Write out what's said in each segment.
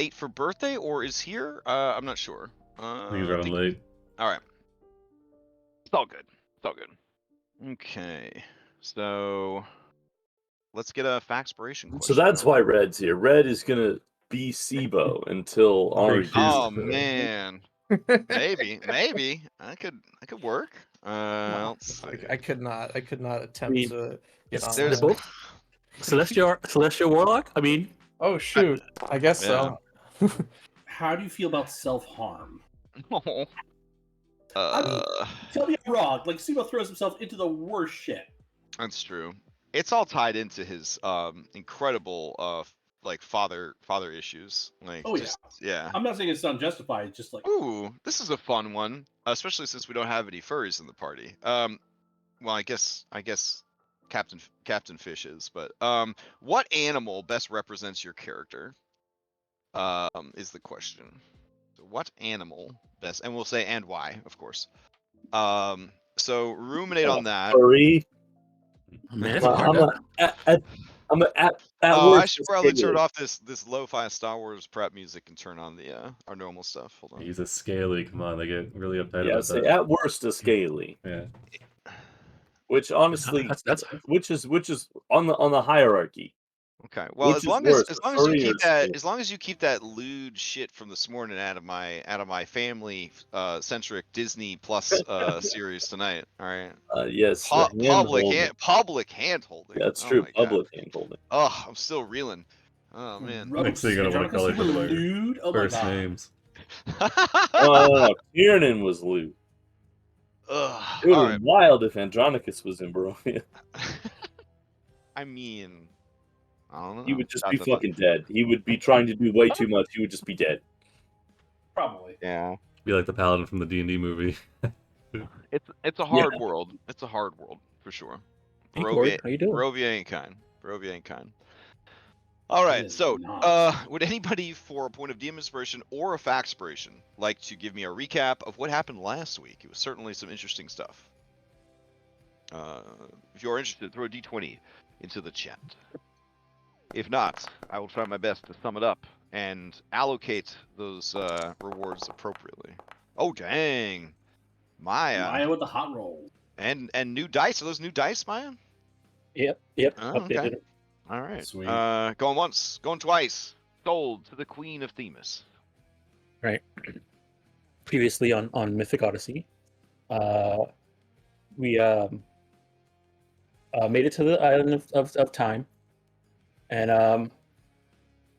late for birthday or is here. I'm not sure. He's running late. All right. It's all good. It's all good. Okay. So let's get a factspiration question. So that's going. why Red's here. Red is gonna be SIBO until Henri. Oh man. maybe I could work. Let's see. I could not attempt to get on. There's that. both celestial warlock. I mean, Oh shoot! I guess so. How do you feel about self-harm? Oh. Tell me I'm wrong. Like, SIBO throws himself into the worst shit. That's true. It's all tied into his incredible like father issues. Like, Oh, yeah. I'm not saying it's unjustified. It's just like, Ooh, this is a fun one, especially since we don't have any furries in the party. Well, I guess Captain Fish is, but what animal best represents your character? Is the question. So what animal best, and we'll say and why, of course. So ruminate on that. Furry. man, I should probably turn off this lo-fi Star Wars prep music and turn on the our normal stuff. Hold on. He's a scaly. Come on, they get really upset Yeah, about say that. at worst a scaly. Yeah. Which honestly, that's which is on the hierarchy. Okay. Well, Which as is long worse, as a you furry keep or that scaly? as long as you keep that lewd shit from this morning out of my family centric Disney Plus series tonight. All right. Yes, Public hand holding. That's Oh true. my God. Public hand holding. Oh, I'm still reeling. Oh man. Next thing you're gonna want to call each other by your lewd? Oh my first God. names. No. Tiernan was Lou. Ugh, It would all have right. been wild if Andronicus was in Barovia. I mean, I don't know. He would just be fucking dead. He would be trying to do way too much. He would just be dead. Probably. Yeah. Be like the paladin from the D&D movie. It's a hard world. It's a hard world for sure. Hey, Corey, how you doing? Barovia ain't kind. All right, is so not. would anybody for a point of DM inspiration or a factspiration like to give me a recap of what happened last week? It was certainly some interesting stuff. If you're interested, throw a d20 into the chat. If not, I will try my best to sum it up and allocate those rewards appropriately. Oh dang, Maya with the hot roll. and new dice. Are those new dice, Maya? Yep. Oh, Updated okay. it. All right. Sweet. Going once, going twice. Sold to the Queen of Themis. Right. Previously on Mythic Odyssey, we made it to the island of time, and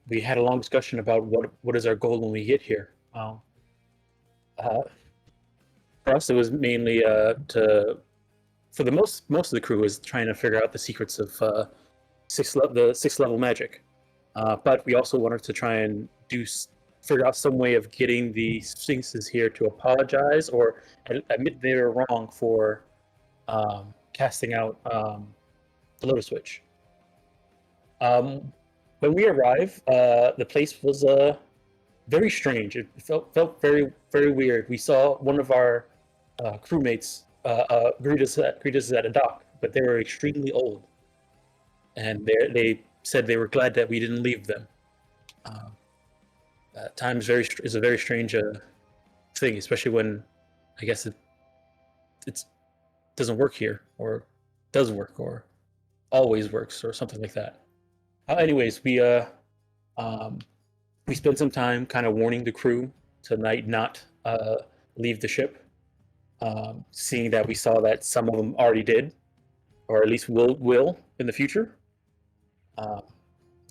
we had a long discussion about what is our goal when we get here. For us, it was mainly for the most of the crew was trying to figure out the secrets of the sixth level magic, but we also wanted to try and figure out some way of getting the Sphinxes here to apologize or admit they were wrong for casting out the Lotus Switch. When we arrived, the place was very strange. It felt very, very weird. We saw one of our crewmates greet us at a dock, but they were extremely old, and they said they were glad that we didn't leave them. Time is a very strange thing, especially when I guess it doesn't work here, or does work, or always works, or something like that. Anyways, we spent some time kind of warning the crew tonight not leave the ship, seeing that we saw that some of them already did, or at least will in the future.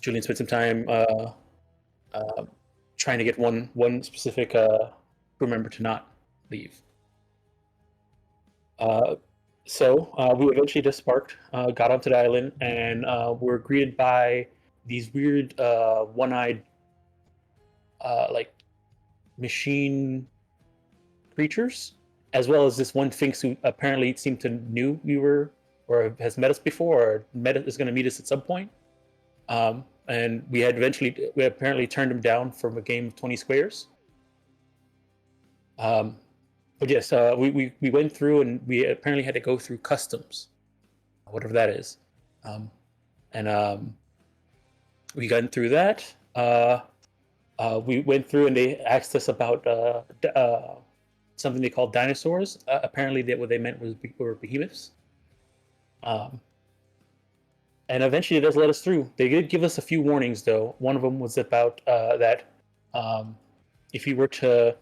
Julian spent some time trying to get one specific crew member to not leave. So we eventually just got onto the island, and were greeted by these weird one-eyed like machine creatures, as well as this one Sphinx who apparently seemed to knew we were, or has met us before, or is going to meet us at some point. And we apparently turned him down from a game of 20 squares. But yes, we went through, and we apparently had to go through customs, whatever that is. And we got through that. we went through and they asked us about something they called dinosaurs. Apparently, what they meant were behemoths. And eventually, it does let us through. They did give us a few warnings, though. One of them was about that if you were to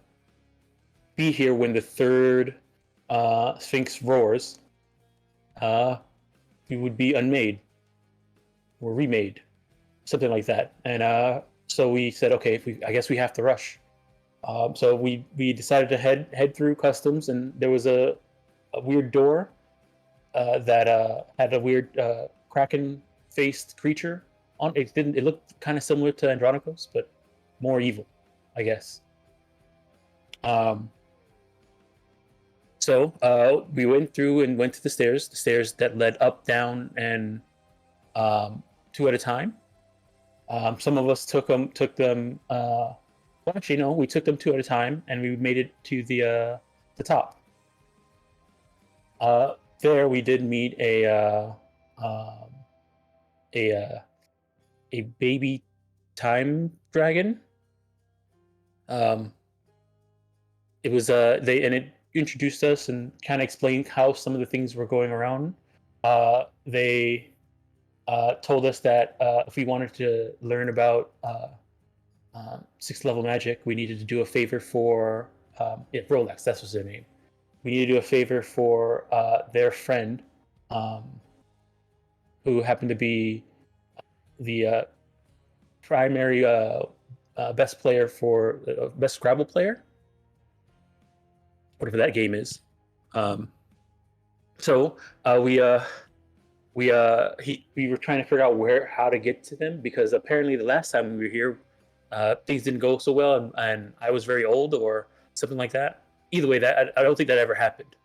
be here when the third Sphinx roars, you would be unmade or remade, something like that. And so we said, okay, I guess we have to rush. So we decided to head through customs, and there was a weird door that had a weird kraken-faced creature on it. It looked kind of similar to Andronicos, but more evil, I guess. So we went through and went to the stairs that led up, down, and two at a time. Some of us took them. Well, actually, no, we took them two at a time, and we made it to the top. There, we did meet a baby time dragon. It was and it introduced us and kind of explained how some of the things were going around. They told us that if we wanted to learn about 6th level magic, we needed to do a favor for Rolex. That was their name. We needed to do a favor for their friend, who happened to be the primary best player for best Scrabble player, whatever that game is. So we were trying to figure out how to get to them, because apparently the last time we were here, things didn't go so well, and I was very old or something like that. Either way, that I don't think that ever happened,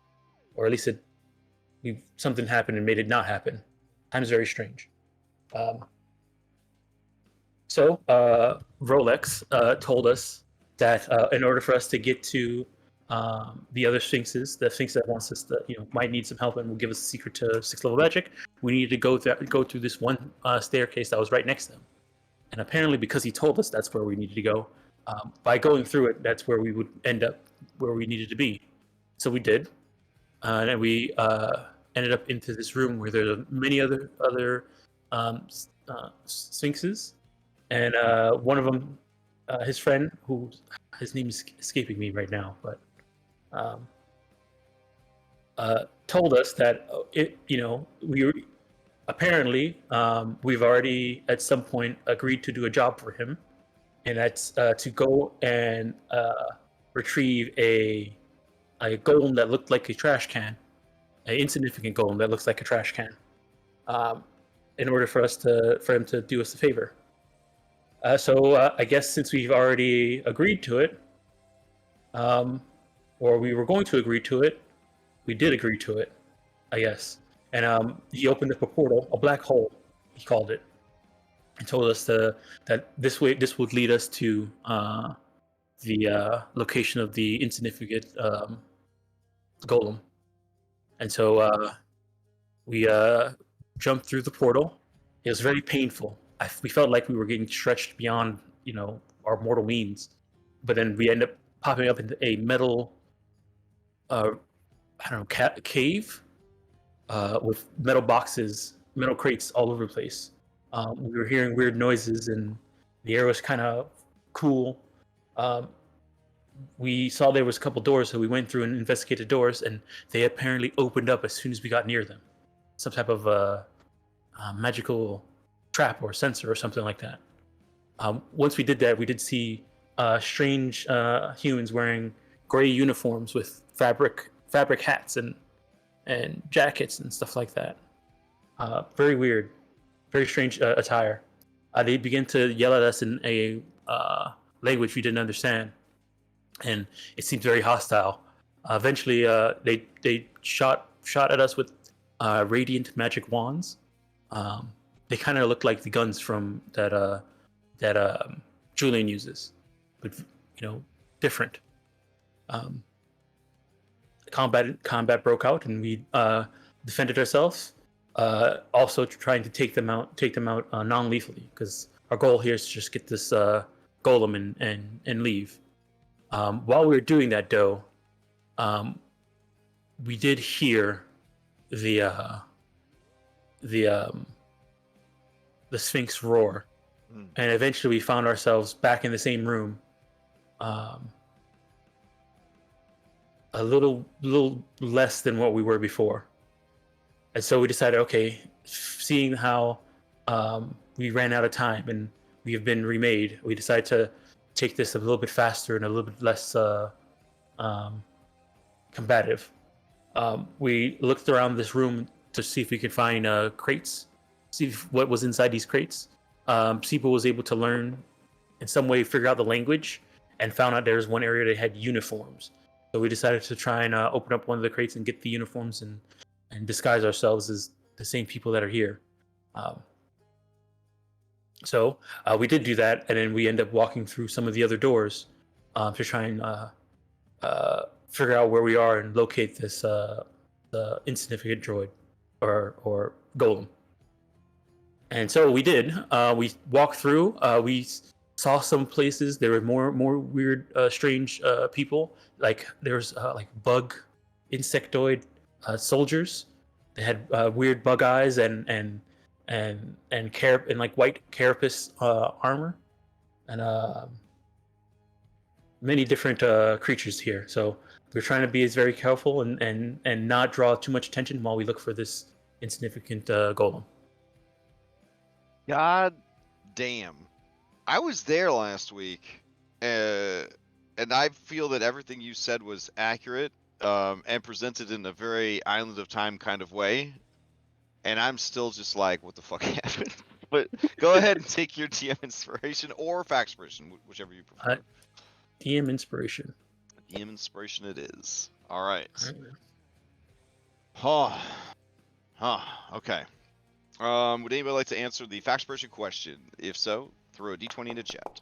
or at least something happened and made it not happen. Time's very strange. So Rolex told us that in order for us to get to the other sphinxes, the sphinx that wants us to, might need some help and will give us a secret to 6th level magic, we needed to go through this one staircase that was right next to them. And apparently, because he told us that's where we needed to go, by going through it, that's where we would end up where we needed to be. So we did, and we ended up into this room where there are many other sphinxes, and one of them, his friend, who his name is escaping me right now, but told us that we were apparently we've already at some point agreed to do a job for him, and that's to go and retrieve a golem that looked like a trash can, an insignificant golem that looks like a trash can, in order for him to do us a favor. So I guess since we've already agreed to it, or we were going to agree to it, we did agree to it, I guess. And he opened up a portal, a black hole, he called it, and told us that this would lead us to the location of the insignificant golem. And so we jumped through the portal. It was very painful. We felt like we were getting stretched beyond, our mortal means. But then we ended up popping up into a metal, cave with metal boxes, metal crates all over the place. We were hearing weird noises, and the air was kind of cool. We saw there was a couple doors, so we went through and investigated doors, and they apparently opened up as soon as we got near them. Some type of magical trap or sensor or something like that. Once we did that, we did see strange humans wearing gray uniforms with fabric hats and jackets and stuff like that. Very weird, very strange attire. They began to yell at us in a language we didn't understand, and it seemed very hostile. Eventually, they shot at us with radiant magic wands. They kind of looked like the guns from that Julian uses, but different. Combat broke out, and we defended ourselves. Also trying to take them out non-lethally, because our goal here is to just get this golem and leave. While we were doing that, though, we did hear the Sphinx roar, and eventually we found ourselves back in the same room, a little less than what we were before. And so we decided, okay, seeing how we ran out of time and we have been remade, we decided to take this a little bit faster and a little bit less combative. We looked around this room to see if we could find crates, see what was inside these crates. Sipa was able to learn, in some way, figure out the language, and found out there was one area that had uniforms. So we decided to try and open up one of the crates and get the uniforms and disguise ourselves as the same people that are here. So we did do that, and then we end up walking through some of the other doors to try and figure out where we are and locate this the insignificant droid or golem. And so we did. We walked through. We saw some places there were more weird, strange people. Like there's like bug, insectoid soldiers. They had weird bug eyes and like white carapace armor, and many different creatures here. So we're trying to be very careful and not draw too much attention while we look for this insignificant golem. God damn. I was there last week, and I feel that everything you said was accurate and presented in a very Island of Time kind of way. And I'm still just like, what the fuck happened? But go ahead and take your TM inspiration or Factspiration, whichever you prefer. TM inspiration. TM inspiration it is. All right. Huh. Okay. Would anybody like to answer the Factspiration question? If so, throw a d20 into chat.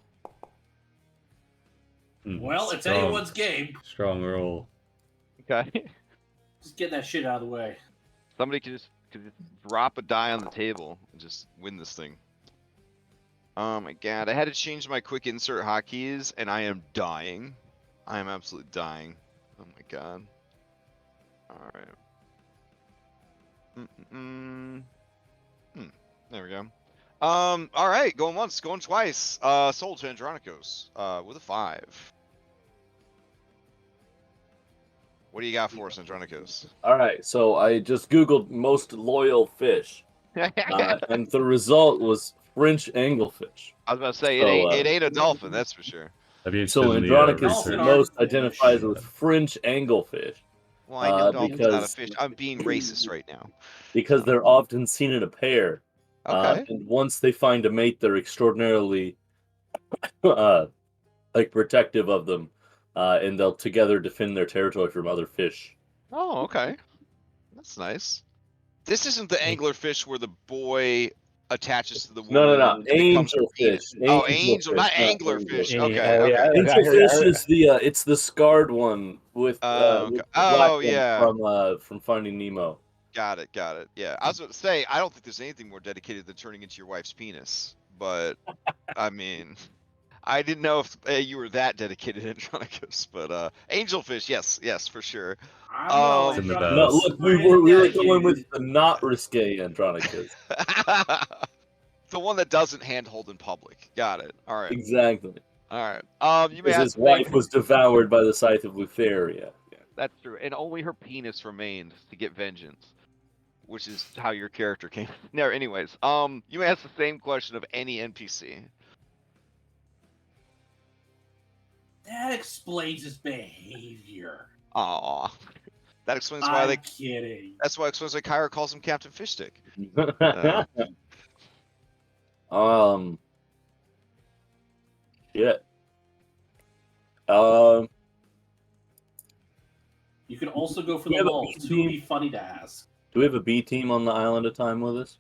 Well, it's anyone's game. Strong roll. Okay. Just get that shit out of the way. Somebody could just drop a die on the table and just win this thing. Oh my god, I had to change my quick insert hotkeys and I am dying. I am absolutely dying. Oh my god. Alright. There we go. Alright, going once, going twice. Sold to Andronicos with a 5. What do you got for us, Andronicos? All right, so I just Googled most loyal fish, and the result was French anglefish. I was about to say, So, it ain't a dolphin, that's for sure. I'd be So interested in the, Andronicus research. most identifies with French anglefish Well, I know dolphin's not a because- fish. I'm being racist right now. because they're often seen in a pair. Okay. And once they find a mate, they're extraordinarily like protective of them, and they'll together defend their territory from other fish. Oh, okay. That's nice. This isn't the anglerfish where the boy attaches to the woman. No. and it becomes her penis. Angelfish. Oh, angel, not Angelfish, anglerfish. anglerfish. Okay, Oh, okay. yeah. Angelfish is it's the scarred one with, Oh, with okay. the black Oh, one yeah. from Finding Nemo. Got it. Yeah, I was about to say, I don't think there's anything more dedicated than turning into your wife's penis. But, I mean, I didn't know if you were that dedicated, Andronicus. But, angelfish, yes, for sure. I in don't the know. best. No, look, we were going with the not risque Andronicus. The one that doesn't handhold in public. Got it. All right. Exactly. All right. You may Because have his to wife was devoured by the scythe of Lutheria. Yeah, that's true. And only her penis remained to get vengeance, which is how your character came. No, anyways. You may ask the same question of any NPC. That explains his behavior. Aw. That explains why I'm kidding. That's why it explains why Kyra calls him Captain Fishstick. Yeah. You can also go for We the have a lulls. B Who would team. be funny to ask? Do we have a B team on the Island of Time with us?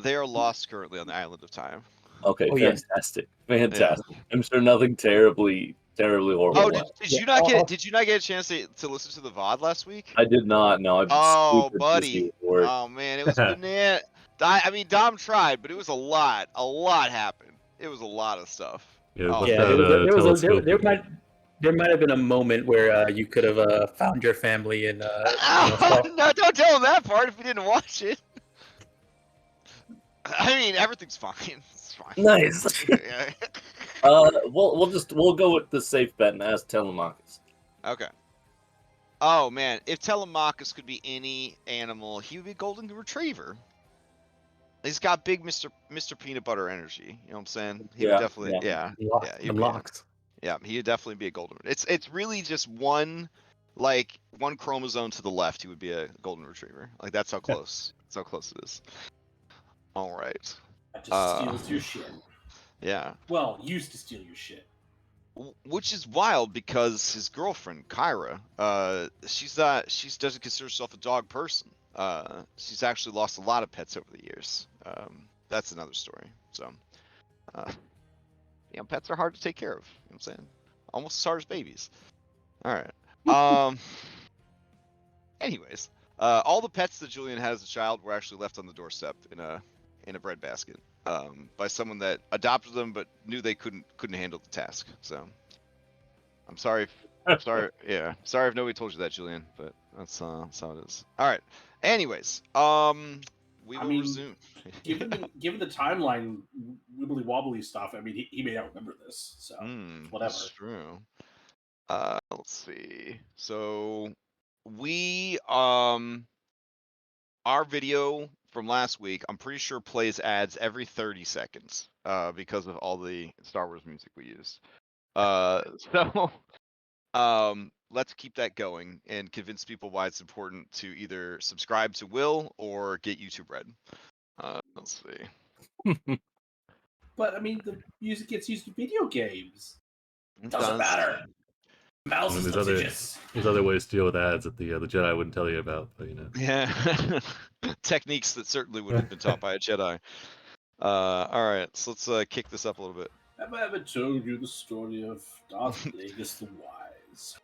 They are lost currently on the Island of Time. Okay, Oh, yes. fantastic. I'm sure nothing terribly horrible. Oh, did you not get a chance to listen to the VOD last week? I did not. No, I'm Oh, super busy buddy. with work. Oh man, it was banana. I mean, Dom tried, but it was a lot. A lot happened. It was a lot of stuff. Yeah, Oh, what's Yeah, that, there might have been a moment where you could have found your family and no, don't tell him that part if you didn't watch it. I mean, everything's fine. It's fine. Nice. Yeah. We'll go with the safe bet and ask Telemachus. Okay. Oh man, if Telemachus could be any animal, he would be a golden retriever. He's got big Mr. Peanut Butter energy. You know what I'm saying? He would definitely, yeah, he'd be- locks. Yeah, he would definitely be a golden. It's really just one chromosome to the left. He would be a golden retriever. Like that's how close. That's how close it is. All right. That just steals your shit. Yeah. Well, used to steal your shit. Which is wild because his girlfriend Kyra, she doesn't consider herself a dog person. She's actually lost a lot of pets over the years. That's another story. So, pets are hard to take care of. You know what I'm saying? Almost as hard as babies. All right. Anyways, all the pets that Julian had as a child were actually left on the doorstep in a bread basket. By someone that adopted them but knew they couldn't handle the task. So I'm sorry. Sorry if nobody told you that, Julian. But that's how it is. All right. Anyways, we will resume. given the timeline, wibbly wobbly stuff. I mean, he may not remember this. So whatever. That's true. Let's see. So we our video from last week, I'm pretty sure plays ads every 30 seconds because of all the Star Wars music we used. So let's keep that going and convince people why it's important to either subscribe to Will or get YouTube Red. Let's see. But I mean, the music gets used in video games. Doesn't matter. Mouse is litigious. There's other ways to deal with ads that the Jedi wouldn't tell you about, but Yeah. Techniques that certainly wouldn't have been taught by a Jedi. All right, so let's kick this up a little bit. Have I ever told you the story of Darth Plagueis the Wise?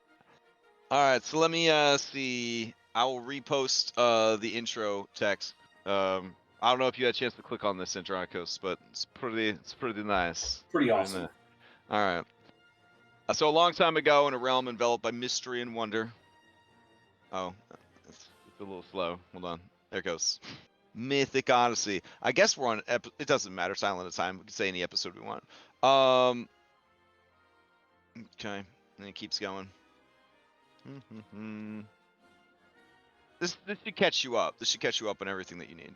All right, so let me see. I will repost the intro text. I don't know if you had a chance to click on this, Andronicos, but it's pretty nice. Pretty awesome. Nice. All right. So a long time ago, in a realm enveloped by mystery and wonder. Oh, it's a little slow. Hold on. There it goes. Mythic Odyssey. I guess we're on. It doesn't matter. Silent at time. We can say any episode we want. Okay, and it keeps going. This should catch you up. This should catch you up on everything that you need.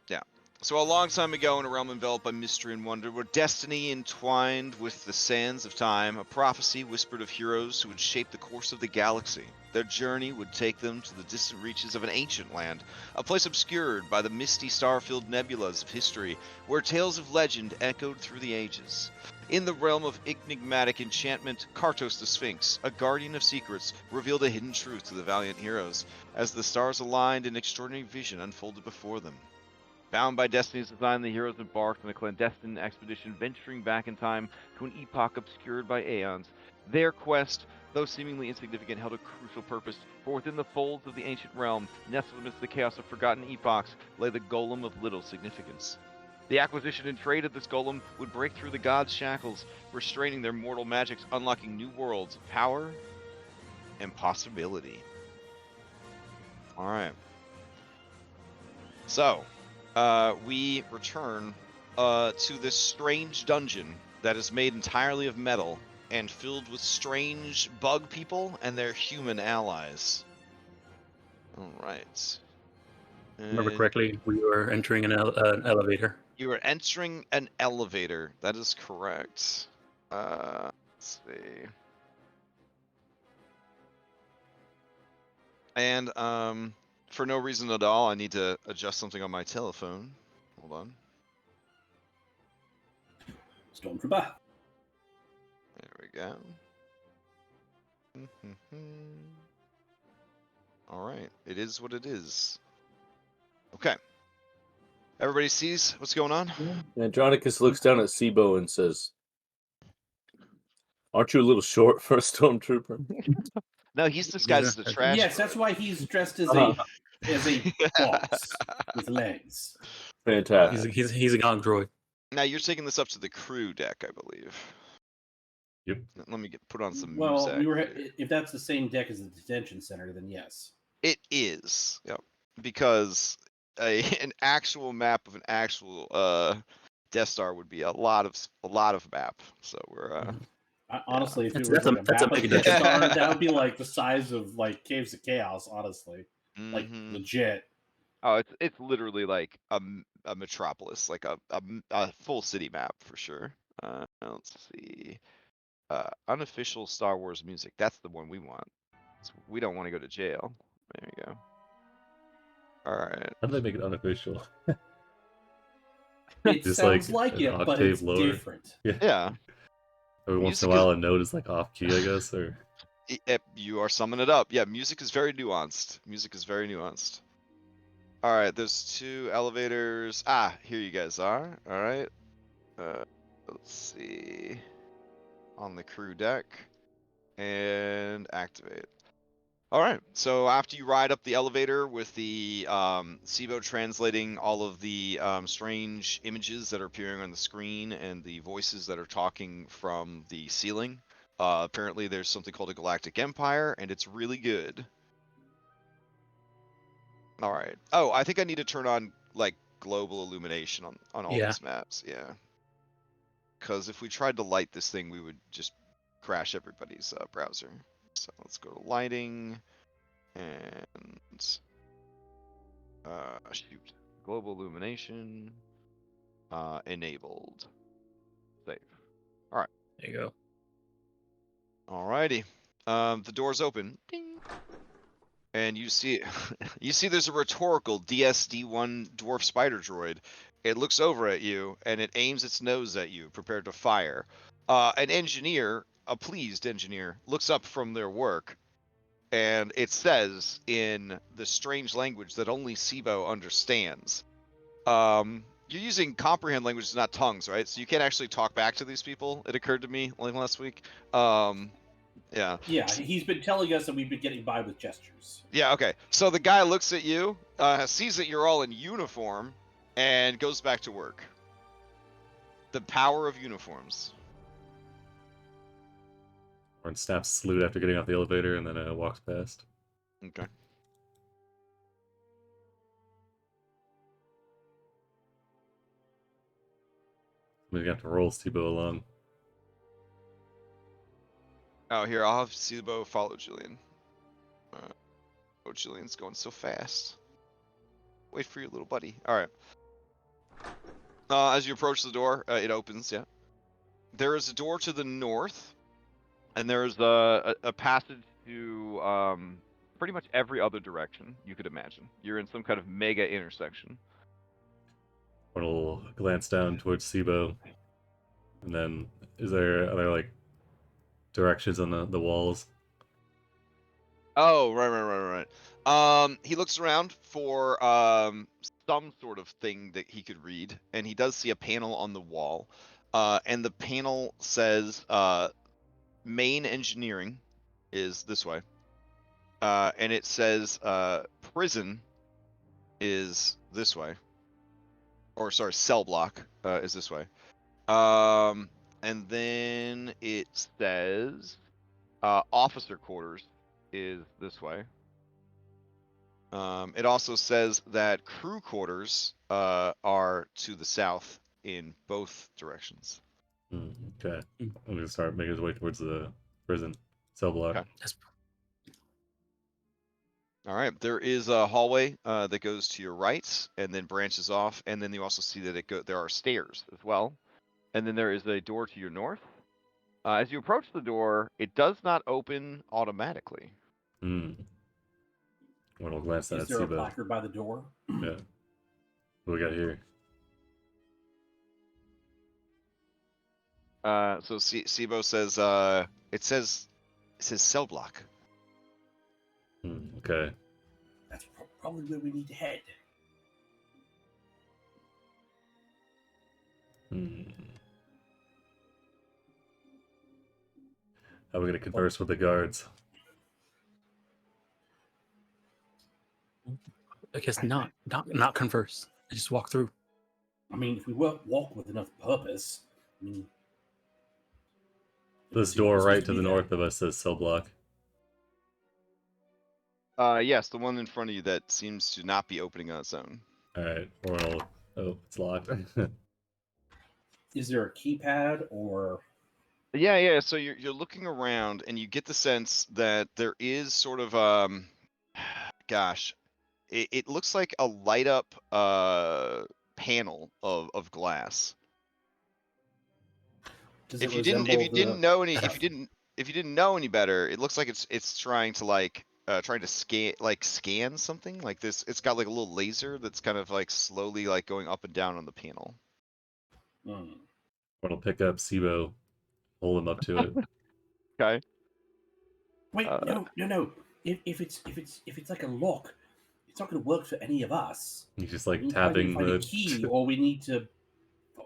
Yeah. So a long time ago, in a realm enveloped by mystery and wonder, where destiny entwined with the sands of time, a prophecy whispered of heroes who would shape the course of the galaxy. Their journey would take them to the distant reaches of an ancient land, a place obscured by the misty star-filled nebulas of history, where tales of legend echoed through the ages. In the realm of enigmatic enchantment, Kartos the Sphinx, a guardian of secrets, revealed a hidden truth to the valiant heroes, as the stars aligned and extraordinary vision unfolded before them. Bound by destiny's design, the heroes embarked on a clandestine expedition venturing back in time to an epoch obscured by aeons. Their quest, though seemingly insignificant, held a crucial purpose, for within the folds of the ancient realm, nestled amidst the chaos of forgotten epochs, lay the golem of little significance. The acquisition and trade of this golem would break through the gods' shackles, restraining their mortal magics, unlocking new worlds of power and possibility. Alright. So, we return to this strange dungeon that is made entirely of metal and filled with strange bug people and their human allies. Alright. Remember correctly, we were entering an elevator. You are entering an elevator. That is correct. Let's see. And for no reason at all, I need to adjust something on my telephone. Hold on. Stormtrooper. There we go. All right. It is what it is. Okay. Everybody sees what's going on? Andronicus looks down at Sibo and says, "Aren't you a little short for a stormtrooper?" No, he's disguised as a trash. Yes, that's why he's dressed as a box with legs. Fantastic. He's a gong droid. Now you're taking this up to the crew deck, I believe. Yep. Let me put on some Well, music. we were here. if that's the same deck as the detention center, then yes. It is, yep. Because an actual map of an actual Death Star would be a lot of map. So we're Honestly, if it That's was a- like a that's a map of big Death deck. Star, that would be like the size of like Caves of Chaos. Honestly, like Mhm. legit. Oh, it's literally like a metropolis, like a full city map for sure. Let's see. Unofficial Star Wars music. That's the one we want. So we don't want to go to jail. There you go. All right. How do they make it unofficial? It Just sounds like like an it, but octave it's lower? different. Yeah. Every once in Music a while, a note is like off key, I guess, or You are summing it up. Yeah, music is very nuanced. Music is very nuanced. All right, there's 2 elevators. Here you guys are. All right. Let's see. On the crew deck. And activate. All right, so after you ride up the elevator with the SIBO translating all of the strange images that are appearing on the screen and the voices that are talking from the ceiling, apparently there's something called a galactic empire, and it's really good. All right. Oh, I think I need to turn on like global illumination on all Yeah. these maps. Yeah. Because if we tried to light this thing, we would just crash everybody's browser. So let's go to lighting and shoot, global illumination enabled. Save. All right. There you go. Alrighty. The door's open. Ding. And you see there's a rhetorical DSD-1 dwarf spider droid. It looks over at you and it aims its nose at you, prepared to fire. An engineer, a pleased engineer, looks up from their work, and it says in the strange language that only SIBO understands. You're using comprehend languages, not tongues, right? So you can't actually talk back to these people. It occurred to me like last week. Yeah. Yeah, he's been telling us that we've been getting by with gestures. Yeah, okay. So the guy looks at you, sees that you're all in uniform, and goes back to work. The power of uniforms. or snaps salute after getting off the elevator and then walks past. Okay. We're gonna have to roll SIBO along. Oh, here, I'll have SIBO follow Julian. Oh, Julian's going so fast. Wait for your little buddy. All right. As you approach the door, it opens, yeah. There is a door to the north, and there is a passage to pretty much every other direction you could imagine. You're in some kind of mega intersection. I'll glance down towards SIBO, and then are there like directions on the walls? Oh, right. He looks around for some sort of thing that he could read, and he does see a panel on the wall. And the panel says main engineering is this way. And it says prison is this way. Or sorry, cell block is this way. And then it says officer quarters is this way. It also says that crew quarters are to the south in both directions. Okay. I'm gonna start making his way towards the prison cell block. Okay. All right. There is a hallway that goes to your right and then branches off, and then you also see that there are stairs as well. And then there is a door to your north. As you approach the door, it does not open automatically. We'll glance down Is at there a SIBO. placard by the door? Yeah. What do we got here? So SIBO says it says cell block. Okay. That's probably where we need to head. How are we gonna converse with the guards? I guess not converse. I just walk through. I mean, if we walk with enough purpose, I mean, This door right to the north of us says cell block. Yes, the one in front of you that seems to not be opening on its own. Alright, oh, it's locked. Is there a keypad or? Yeah. So you're looking around, and you get the sense that there is sort of gosh, it looks like a light up panel of glass. Does If it you didn't resemble know any if you didn't know any better, it looks like it's trying to trying to scan something like this. It's got like a little laser that's kind of like slowly like going up and down on the panel. It'll pick up Sibo, hold him up to it. Okay. Wait, no. If it's like a lock, it's not going to work for any of us. He's just like We need to tapping find the a key, or we need to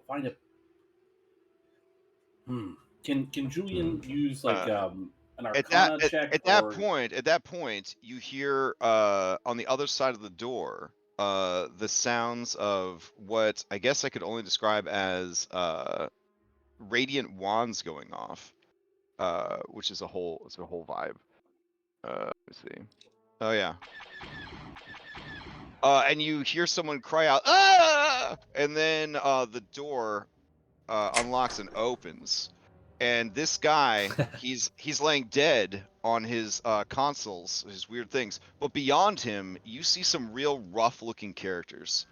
find a. Can Julian use like an Arcana check? At that point, you hear on the other side of the door the sounds of what I guess I could only describe as radiant wands going off, which is a whole vibe. Let me see. Oh yeah. And you hear someone cry out, "Ah!" And then the door unlocks and opens, and this guy, he's laying dead on his consoles, his weird things. But beyond him, you see some real rough-looking characters.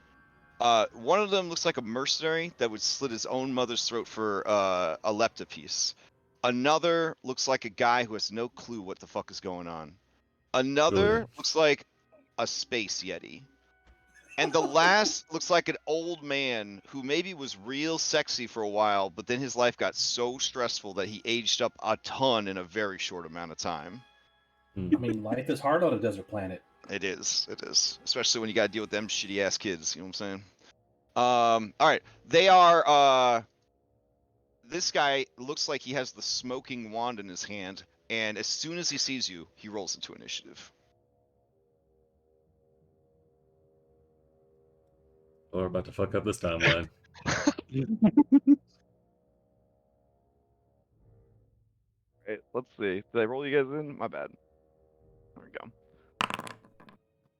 One of them looks like a mercenary that would slit his own mother's throat for a lepta piece. Another looks like a guy who has no clue what the fuck is going on. Another looks like a space yeti. And the last looks like an old man who maybe was real sexy for a while, but then his life got so stressful that he aged up a ton in a very short amount of time. I mean, life is hard on a desert planet. It is. Especially when you gotta deal with them shitty ass kids, you know what I'm saying? Alright. They are this guy looks like he has the smoking wand in his hand, and as soon as he sees you, he rolls into initiative. We're about to fuck up this timeline. Right, let's see. Did I roll you guys in? My bad. There we go.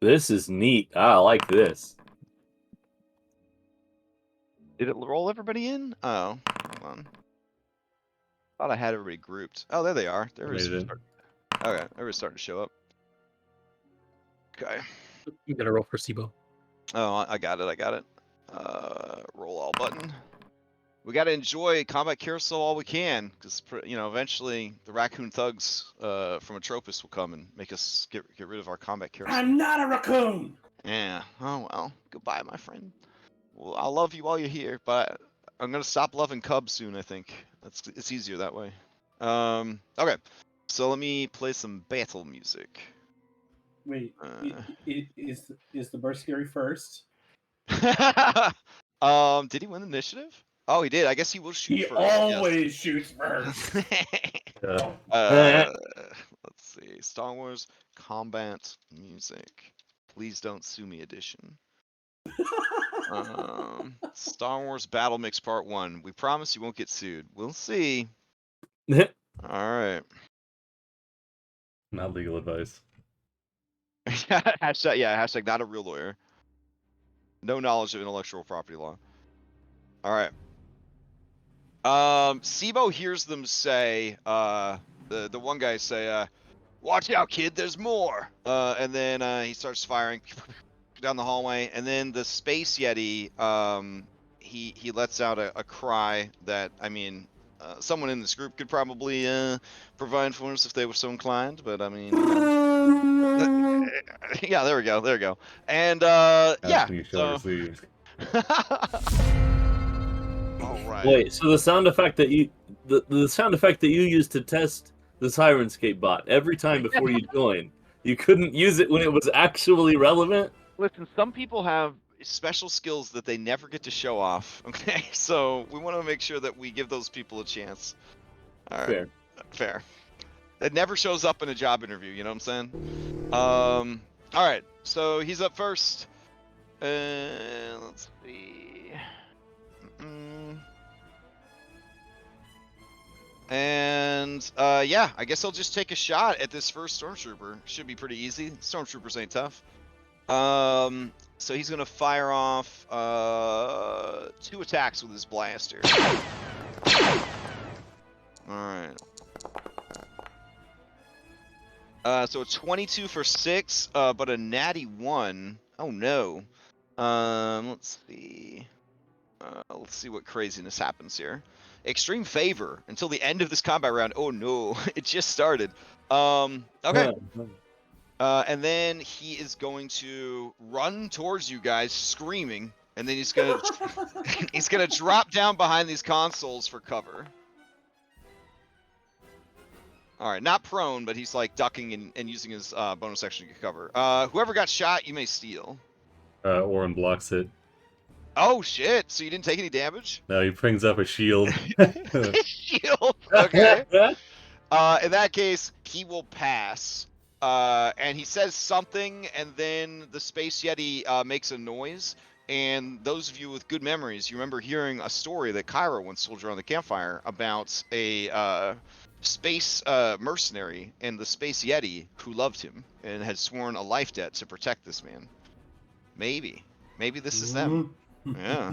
This is neat. I like this. Did it roll everybody in? Oh, hold on. Thought I had everybody grouped. Oh, there they are. Okay, everybody's starting to show up. Okay. You gotta roll for Sibo. Oh, I got it. Roll all button. We got to enjoy combat carousel all we can, because eventually the raccoon thugs from Atropos will come and make us get rid of our combat carousel. I'm not a raccoon. Yeah. Oh well. Goodbye, my friend. Well, I'll love you while you're here, but I'm gonna stop loving cubs soon. I think it's easier that way. Okay. So let me play some battle music. Wait, is the mercenary first? Did he win the initiative? Oh, he did. I guess he will shoot first. He always shoots first. Let's see. Star Wars combat music. Please don't sue me edition. Star Wars Battle Mix Part 1. We promise you won't get sued. We'll see. Alright. Not legal advice. hashtag not a real lawyer. No knowledge of intellectual property law. Alright. Sibo hears them say, the one guy say, watch out, kid, there's more. And then he starts firing down the hallway, and then the space yeti, he lets out a cry that, I mean, someone in this group could probably provide for us if they were so inclined, but I mean, yeah, there we go. And yeah, so... All right. Wait, so the sound effect that you used to test the Sirenscape bot every time before you join, you couldn't use it when it was actually relevant? Listen, some people have special skills that they never get to show off. Okay, so we want to make sure that we give those people a chance. All right. Fair. It never shows up in a job interview. You know what I'm saying? All right. So he's up first. Let's see. And yeah, I guess I'll just take a shot at this first Stormtrooper. Should be pretty easy. Stormtroopers ain't tough. So he's gonna fire off 2 attacks with his blaster. Alright. So a 22 for 6, but a natty 1. Oh no. Let's see. Let's see what craziness happens here. Extreme favor until the end of this combat round. Oh no, it just started. Okay. And then he is going to run towards you guys, screaming, and then he's gonna he's gonna drop down behind these consoles for cover. All right, not prone, but he's like ducking and using his bonus action to get cover. Whoever got shot, you may steal. Oren blocks it. Oh shit! So you didn't take any damage? No, he brings up a shield. Shield. Okay. In that case, he will pass. And he says something, and then the Space Yeti makes a noise. And those of you with good memories, you remember hearing a story that Kyra once told you around the campfire about a space mercenary and the Space Yeti who loved him and had sworn a life debt to protect this man. Maybe this is them. Yeah.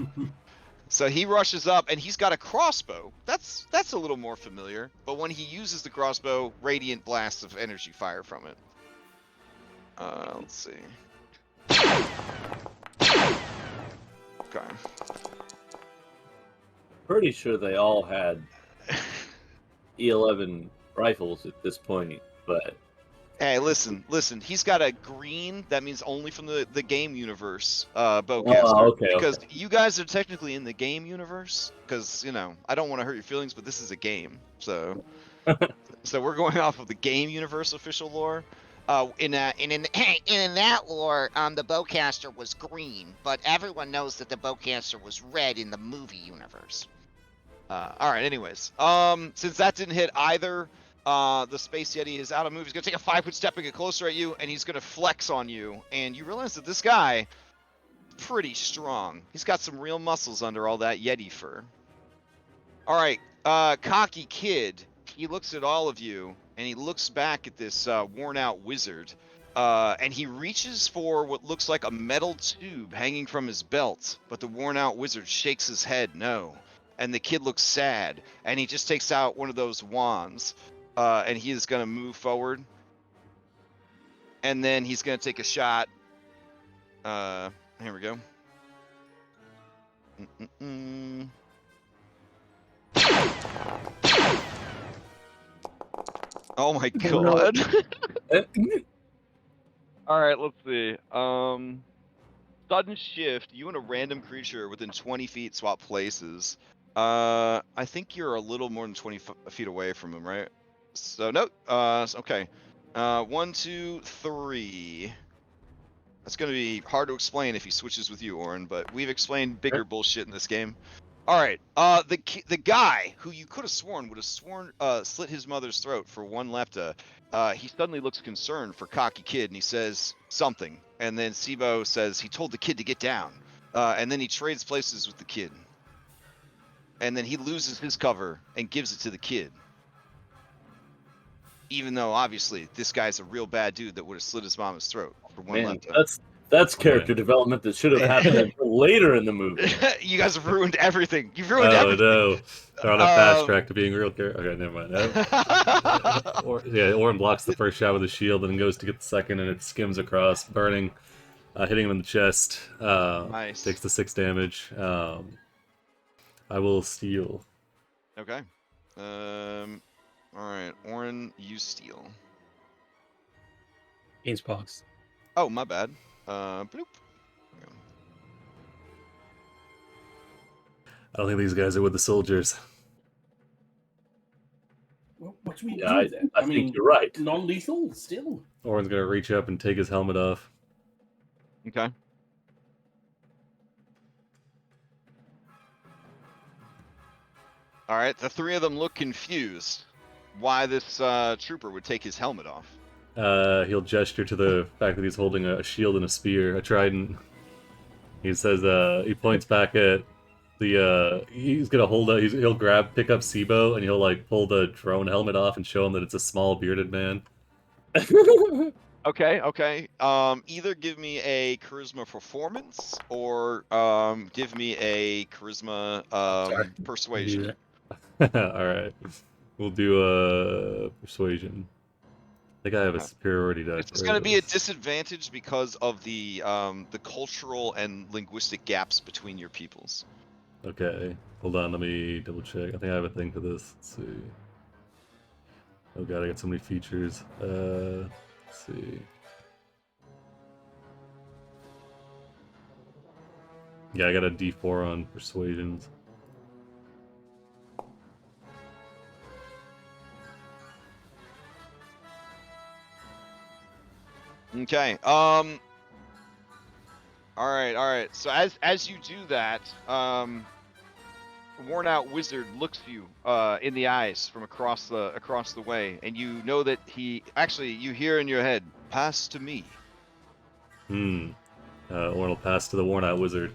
So he rushes up, and he's got a crossbow. That's a little more familiar. But when he uses the crossbow, radiant blasts of energy fire from it. Let's see. Okay. Pretty sure they all had E11 rifles at this point, but Hey, listen. He's got a green. That means only from the game universe bowcaster. Oh, okay, because okay. you guys are technically in the game universe. Because I don't want to hurt your feelings, but this is a game. So, so we're going off of the game universe official lore. In that lore, the bowcaster was green, but everyone knows that the bowcaster was red in the movie universe. All right. Anyways, since that didn't hit either. The Space Yeti is out of move. He's going to take a 5-foot step and get closer at you, and he's going to flex on you. And you realize that this guy, pretty strong. He's got some real muscles under all that Yeti fur. All right, cocky kid. He looks at all of you, and he looks back at this worn-out wizard. And he reaches for what looks like a metal tube hanging from his belt, but the worn-out wizard shakes his head no. And the kid looks sad, and he just takes out one of those wands. And he is going to move forward. And then he's going to take a shot. Here we go. Oh my god. Alright, let's see. Sudden shift. You and a random creature within 20 feet swap places. I think you're a little more than 20 feet away from him, right? So, no. Okay. 1, 2, 3. That's going to be hard to explain if he switches with you, Oren, but we've explained bigger bullshit in this game. All right. The guy who you could have sworn would have slit his mother's throat for 1 lepta, he suddenly looks concerned for cocky kid, and he says something. And then Sibo says he told the kid to get down. And then he trades places with the kid. And then he loses his cover and gives it to the kid. Even though, obviously, this guy's a real bad dude that would have slit his mama's throat for 1 man, lepta. that's character development that should have happened until later in the movie. You guys have ruined everything. You've ruined everything. Oh no, they're on a fast track to being real character. Okay, never mind. Oren blocks the first shot with a shield and then goes to get the second, and it skims across, burning, hitting him in the chest. Nice. Takes the 6 damage. I will steal. Okay. Alright, Oren, you steal. Beanspox. Oh, my bad. Bloop. I don't think these guys are with the soldiers. What do we Yeah, do then? I think you're right. Non-lethal still. Oren's gonna reach up and take his helmet off. Okay. Alright, the 3 of them look confused why this trooper would take his helmet off. He'll gesture to the fact that he's holding a shield and a spear, a trident. He says, he points back at He's gonna he'll pick up Sibo, and he'll like pull the drone helmet off and show him that it's a small bearded man. Okay, okay. Either give me a charisma performance or give me a charisma persuasion. All right, we'll do persuasion. I think I have a superiority die. It's going to be a disadvantage because of the cultural and linguistic gaps between your peoples. Okay, hold on. Let me double check. I think I have a thing for this. Let's see. Oh god, I got so many features. Let's see. Yeah, I got a D4 on persuasions. Okay. All right. So as you do that, worn out wizard looks you in the eyes from across the way, and you know that you hear in your head, "Pass to me." Orn will pass to the worn out wizard.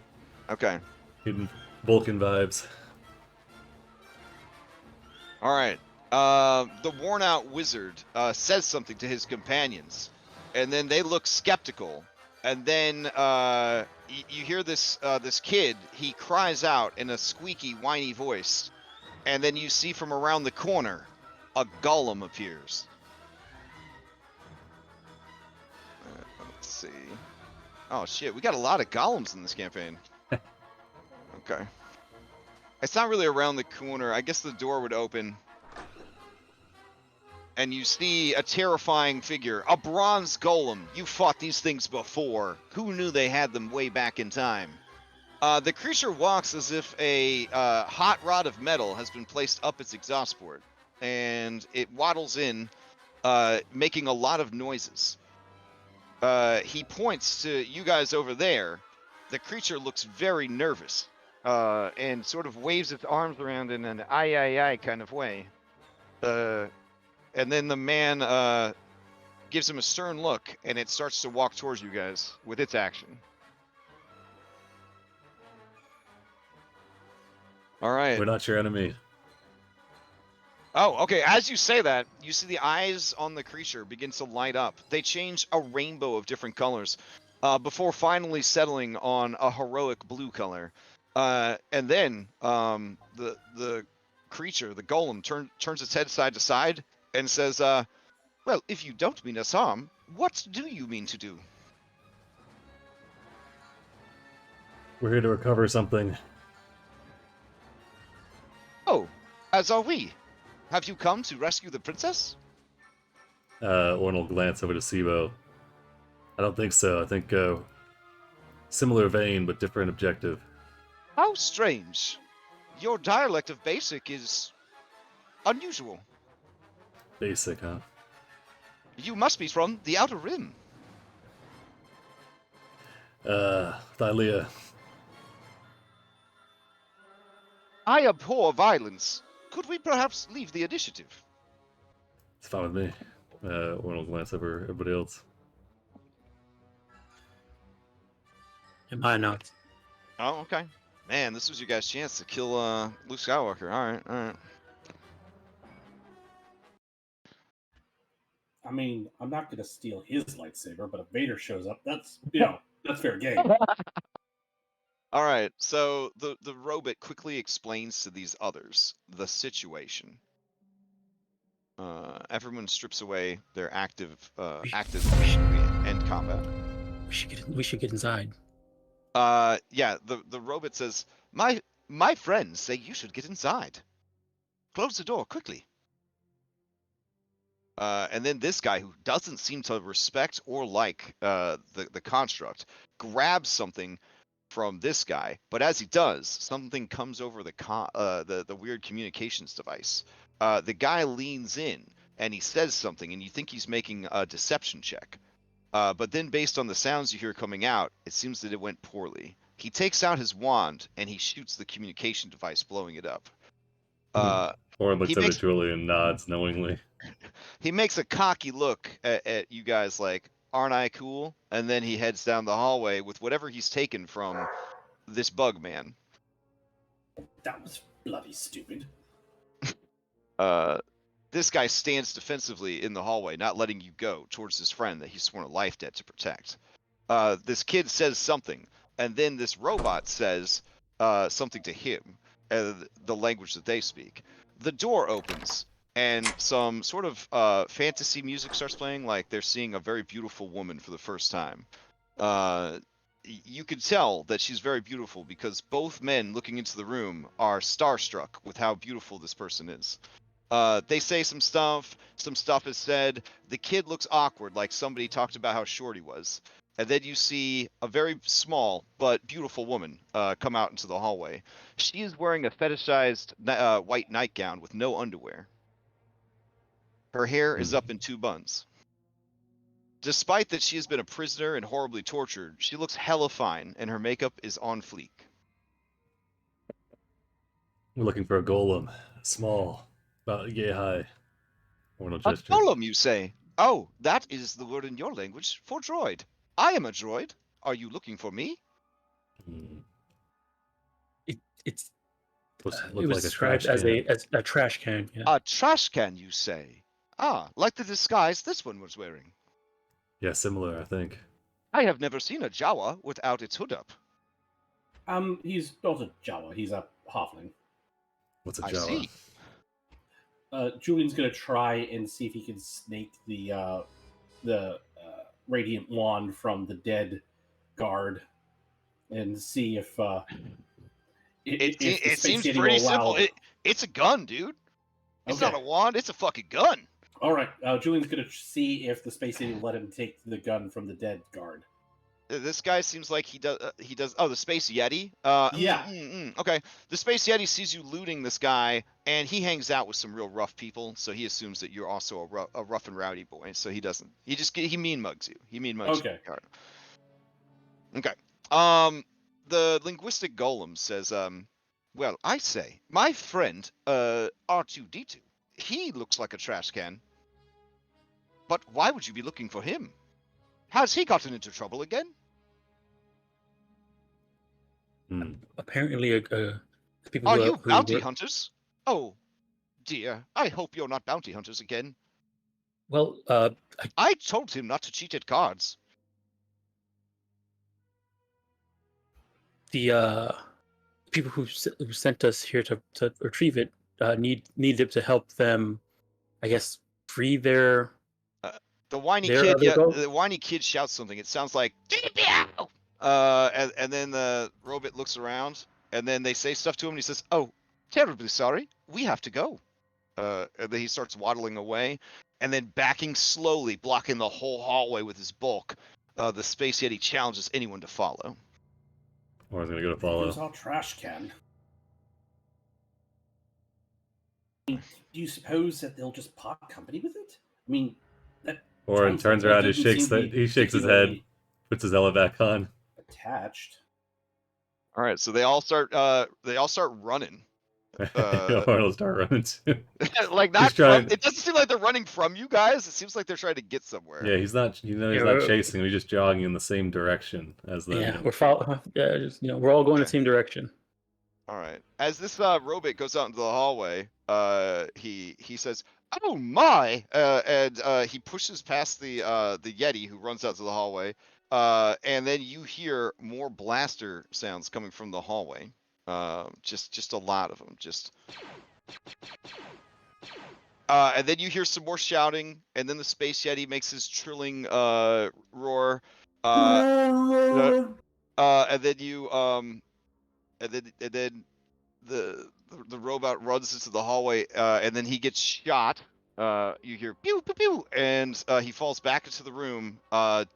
Okay. Hidden Vulcan vibes. All right. The worn out wizard says something to his companions, and then they look skeptical. And then you hear this kid. He cries out in a squeaky, whiny voice, and then you see from around the corner, a golem appears. Let's see. Oh shit, we got a lot of golems in this campaign. Okay. It's not really around the corner. I guess the door would open. And you see a terrifying figure, a bronze golem. You fought these things before. Who knew they had them way back in time? The creature walks as if a hot rod of metal has been placed up its exhaust port, and it waddles in, making a lot of noises. He points to you guys over there. The creature looks very nervous, and sort of waves its arms around in an aye kind of way. And then the man gives him a stern look, and it starts to walk towards you guys with its action. All right. We're not your enemy. Oh, okay. As you say that, you see the eyes on the creature begin to light up. They change a rainbow of different colors before finally settling on a heroic blue color. And then the creature, the golem, turns its head side to side and says, well, if you don't mean us harm, what do you mean to do? We're here to recover something. Oh, as are we. Have you come to rescue the princess? Orn will glance over to Sibo. I don't think so. I think similar vein, but different objective. How strange. Your dialect of basic is unusual. Basic, huh? You must be from the Outer Rim. Thylea. I abhor violence. Could we perhaps leave the initiative? It's fine with me. Orn will glance over everybody else. Am I not? Oh, okay. Man, this was your guys' chance to kill Luke Skywalker. All right. I mean, I'm not gonna steal his lightsaber, but if Vader shows up, that's that's fair game. All right. So the robot quickly explains to these others the situation. Everyone strips away their active end combat. We should get inside. Yeah. The robot says, my friends say you should get inside. Close the door quickly. And then this guy, who doesn't seem to respect or like the construct, grabs something from this guy. But as he does, something comes over the weird communications device. The guy leans in and he says something, and you think he's making a deception check. But then, based on the sounds you hear coming out, it seems that it went poorly. He takes out his wand and he shoots the communication device, blowing it up. Orn looks over to Julie and nods knowingly. He makes a cocky look at you guys like, aren't I cool? And then he heads down the hallway with whatever he's taken from this bug man. That was bloody stupid. This guy stands defensively in the hallway, not letting you go towards his friend that he's sworn a life debt to protect. This kid says something, and then this robot says something to him, the language that they speak. The door opens, and some sort of fantasy music starts playing, like they're seeing a very beautiful woman for the first time. You can tell that she's very beautiful because both men looking into the room are starstruck with how beautiful this person is. They say some stuff is said. The kid looks awkward, like somebody talked about how short he was. And then you see a very small but beautiful woman come out into the hallway. She is wearing a fetishized white nightgown with no underwear. Her hair is up in 2 buns. Despite that she has been a prisoner and horribly tortured, she looks hella fine, and her makeup is on fleek. We're looking for a golem. Small. About yay high. Ornal A gesture. golem, you say? Oh, that is the word in your language for droid. I am a droid. Are you looking for me? It's Looks it like was a described trash as can. a trash can. Yeah. A trash can, you say? Ah, like the disguise this one was wearing. Yeah, similar, I think. I have never seen a Jawa without its hood up. He's not a Jawa. He's a halfling. What's a I Jawa? see. Julian's gonna try and see if he can snake the radiant wand from the dead guard, and see if It the seems Space Yeti pretty will allow. simple. It's a gun, dude. It's not a wand. It's a fucking gun. All right, Julian's gonna see if the Space Yeti will let him take the gun from the dead guard. This guy seems like he does. Oh, the Space Yeti. Yeah. Okay. The Space Yeti sees you looting this guy, and he hangs out with some real rough people. So he assumes that you're also a rough and rowdy boy. So he doesn't. He mean mugs you. He mean mugs Okay. you. Okay. The linguistic golem says, well, I say, my friend, R2D2, he looks like a trash can. But why would you be looking for him? Has he gotten into trouble again? Apparently, the people Are who you bounty were, hunters? Oh, dear. I hope you're not bounty hunters again. well, I told him not to cheat at cards. the people who sent us here to retrieve it needed to help them, I guess, free their. The whiny There kid, are the yeah, goals? the whiny kid shouts something. It sounds like, and then the robot looks around, and then they say stuff to him, and he says, "Oh, terribly sorry, we have to go." And then he starts waddling away, and then backing slowly, blocking the whole hallway with his bulk. The Space Yeti challenges anyone to follow. Or is gonna go to There goes follow. our trash can. Do you suppose that they'll just part company with it? I mean, that Or turns around and doesn't seem to be he shakes his head, particularly puts his helmet back on. attached. All right, so they all start running. Arnold start running too. Like He's not trying- from, it doesn't seem like they're running from you guys. It seems like they're trying to get somewhere. Yeah, he's not. He's Yeah, not chasing. He's just jogging in the same direction as them. Yeah, we're following. Yeah, just, we're all going the same direction. All right. As this robot goes out into the hallway, he says, "Oh my!" And he pushes past the Yeti who runs out to the hallway. And then you hear more blaster sounds coming from the hallway. Just a lot of them. And then you hear some more shouting, and then the Space Yeti makes his trilling roar. And then you and then the robot runs into the hallway, and then he gets shot. You hear pew pew pew, and he falls back into the room,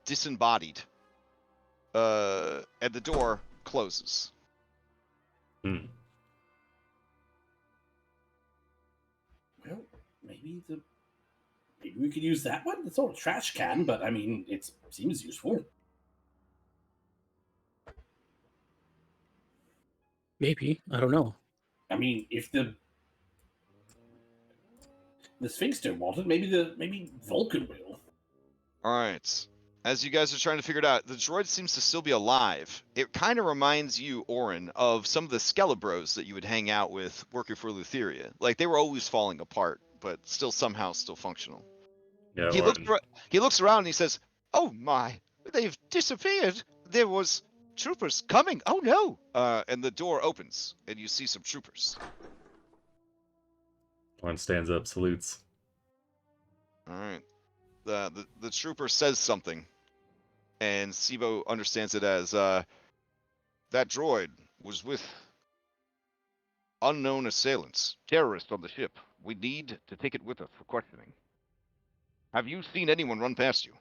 disembodied. And the door closes. Hmm. Well, maybe we could use that one. It's all a trash can, but I mean, it seems useful. Maybe, I don't know. I mean, if the Sphinx don't want it, maybe Vulcan will. All right. as you guys are trying to figure it out, the droid seems to still be alive. It kind of reminds you, Orin, of some of the Skelebros that you would hang out with working for Lutheria. Like, they were always falling apart, but still somehow still functional. Yeah, He Orin. looks around and he says, "Oh my, they've disappeared. There was troopers coming. Oh no!" And the door opens, and you see some troopers. Orin stands up, salutes. All right. The trooper says something, and Sibo understands it as that droid was with unknown assailants, terrorists on the ship. We need to take it with us for questioning. Have you seen anyone run past you?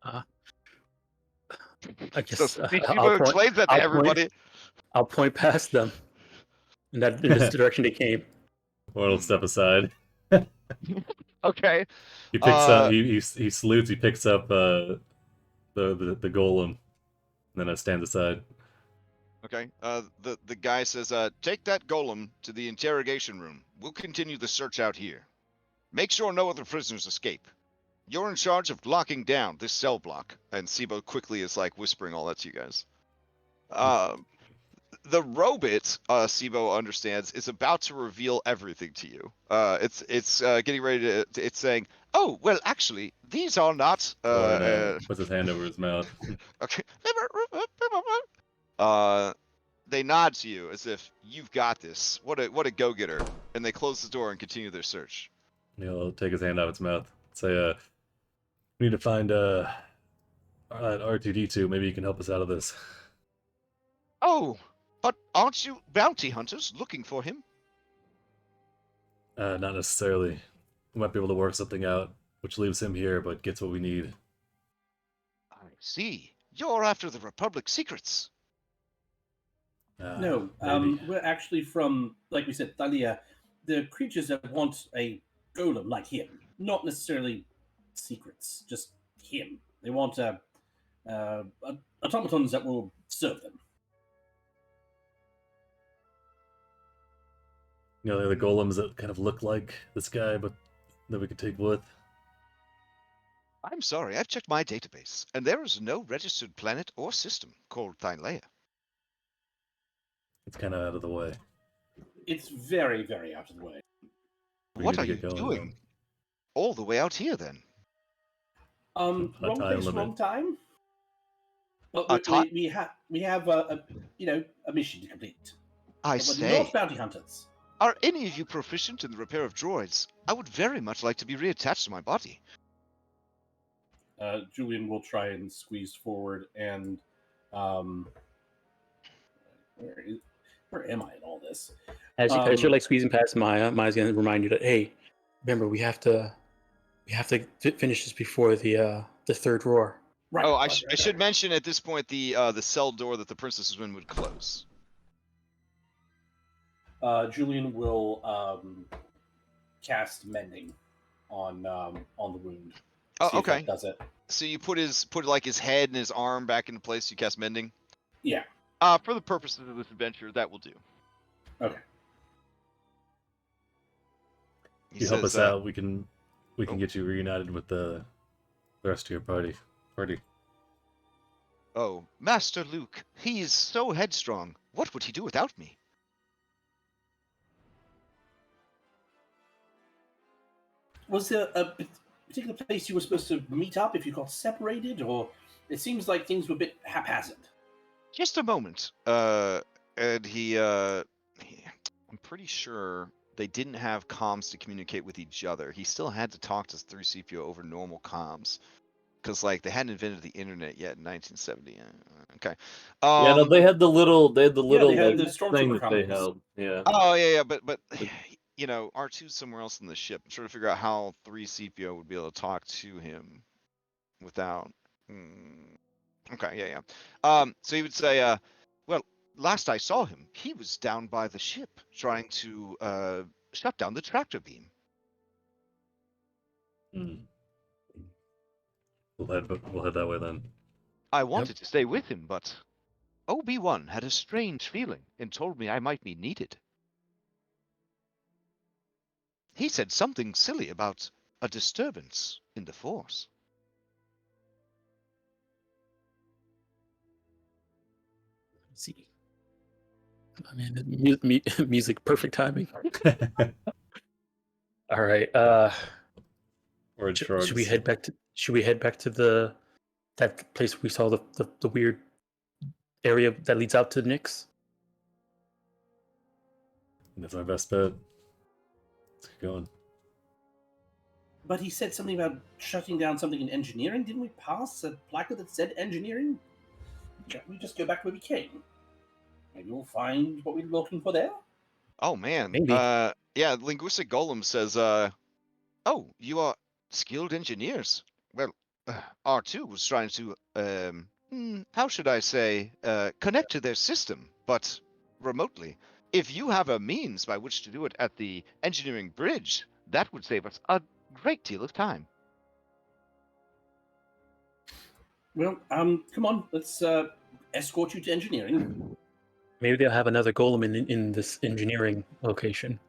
I guess So Sibo explains that to I'll everybody. I'll point past them in this direction they came. Orin will step aside. Okay. He picks up. He salutes. He picks up the golem, and then stands aside. Okay. The guy says, "Take that golem to the interrogation room. We'll continue the search out here. Make sure no other prisoners escape. You're in charge of locking down this cell block." And Sibo quickly is like whispering all that to you guys. The robot, Sibo understands, is about to reveal everything to you. It's getting ready to. It's saying, "Oh, well, actually, these are not." Orin puts his hand over his mouth. Okay. They nod to you as if you've got this. What a go-getter! And they close the door and continue their search. He'll take his hand out of his mouth. Say, "We need to find R2D2. Maybe you can help us out of this." Oh, but aren't you bounty hunters looking for him? Not necessarily. We might be able to work something out, which leaves him here, but gets what we need. I see. You're after the Republic's secrets. No, maybe. we're actually from, like we said, Thylea. The creatures that want a golem like him, not necessarily secrets, just him. They want automatons that will serve them. They're the golems that kind of look like this guy, but that we could take with. I'm sorry, I've checked my database, and there is no registered planet or system called Thylea. It's kind of out of the way. It's very, very out of the way. We What need are to you get going, doing? All the way out here, then? Wrong time place, limit. wrong time. But A ti- we have a mission to complete. I We're say, not bounty hunters. are any of you proficient in the repair of droids? I would very much like to be reattached to my body. Julian will try and squeeze forward, and where am I in all this? As you're like squeezing past Maya, Maya's gonna remind you that, hey, remember we have to finish this before the third roar. Right. Oh, I right. should mention at this point the cell door that the princess was in would close. Julian will cast mending on the wound. Oh, See if that okay. does it? So you put his head and his arm back into place. You cast mending. Yeah. For the purposes of this adventure, that will do. Okay. He If you help says, us out, we can get you reunited with the rest of your party. "Oh, Master Luke, he is so headstrong. What would he do without me?" Was there a particular place you were supposed to meet up if you got separated, or it seems like things were a bit haphazard? Just a moment. And I'm pretty sure they didn't have comms to communicate with each other. He still had to talk to 3CPO over normal comms. Because, like, they hadn't invented the internet yet in 1970. Okay. Yeah, no, they had the little, they had the like, Stormtrooper thing that they combos. held. Yeah. Oh, yeah, but R2's somewhere else in the ship. I'm trying to figure out how 3CPO would be able to talk to him without... Okay, yeah. So he would say, well, last I saw him, he was down by the ship trying to shut down the tractor beam. We'll head that way then. I wanted to stay with him, but Obi-Wan had a strange feeling and told me I might be needed. He said something silly about a disturbance in the force. See. I mean, music, perfect timing. All right. Or Should we head back to? Should we head back to that place we saw the weird area that leads out to Nyx? That's my best bet. Let's keep going. But he said something about shutting down something in engineering. Didn't we pass a placard that said engineering? Can't we just go back where we came? Maybe we'll find what we're looking for there. Oh man. Maybe. Yeah, linguistic golem says, oh, you are skilled engineers. Well, R2 was trying to, how should I say, connect to their system, but remotely. If you have a means by which to do it at the engineering bridge, that would save us a great deal of time. Well, come on, let's escort you to engineering. Maybe they'll have another golem in this engineering location.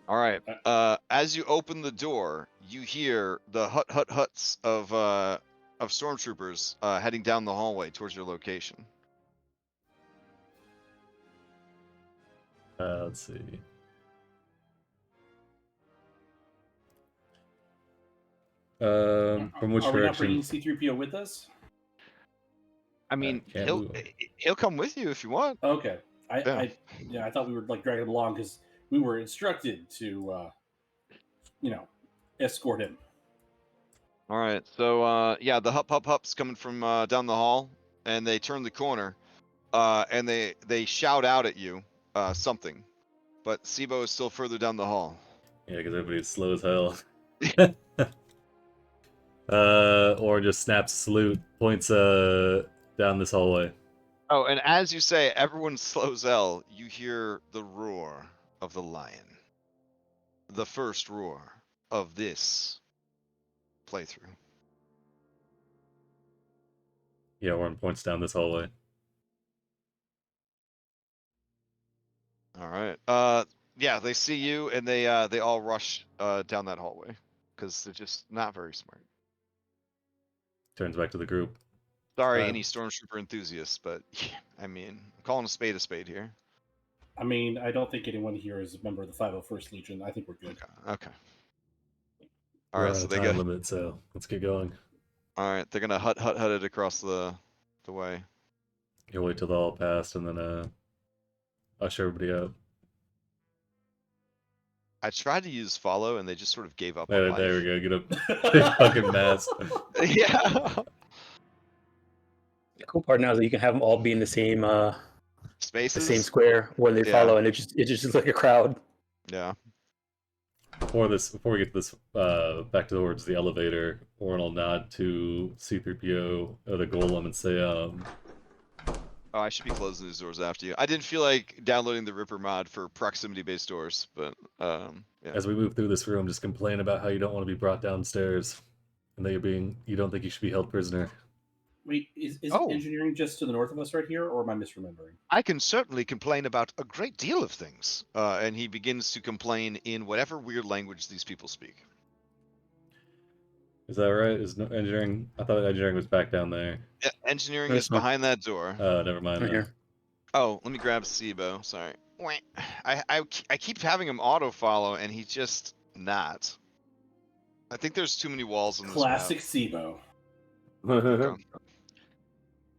All right. As you open the door, you hear the huts of stormtroopers heading down the hallway towards your location. Let's see. From which Are we not direction? bringing C-3PO with us? I mean, can't he'll move. he'll come with you if you want. Okay. Yeah. I thought we were like dragging him along because we were instructed to, escort him. All right. So yeah, the hup's coming from down the hall, and they turn the corner, and they shout out at you something, but Sibo is still further down the hall. Yeah, because everybody's slow as hell. Or just snaps a salute, points down this hallway. Oh, and as you say, everyone slows L. You hear the roar of the lion. The first roar of this playthrough. Yeah, Warren points down this hallway. All right. Yeah, they see you and they all rush down that hallway because they're just not very smart. Turns back to the group. Sorry, any stormtrooper enthusiasts, but I mean, I'm calling a spade here. I mean, I don't think anyone here is a member of the 501st Legion. I think we're good. Okay. All We're right, on so a they time go. limit, so let's get going. All right, they're gonna hut it across the way. You'll wait till they all passed and then usher everybody out. I tried to use follow, and they just sort of gave up. There, on there life. we go. Get a big fucking mask. Yeah. The cool part now is that you can have them all be in the same Spaces. the same square when they follow, and it just looks like a crowd. Yeah. Before we get this back towards the elevator, Warren will nod to C-3PO or the golem and say, Oh, I should be closing these doors after you. I didn't feel like downloading the Ripper mod for proximity-based doors, but yeah. As we move through this room, just complain about how you don't want to be brought downstairs, and that you don't think you should be held prisoner. Wait, is Oh. engineering just to the north of us right here, or am I misremembering? I can certainly complain about a great deal of things. And he begins to complain in whatever weird language these people speak. Is that right? Is engineering? I thought engineering was back down there. Yeah, engineering There's is no- behind that door. Oh, never mind. Right Then. here. Oh, let me grab Sibo. Sorry. I keep having him auto follow, and he's just not. I think there's too many walls in this map. Classic SIBO. Okay.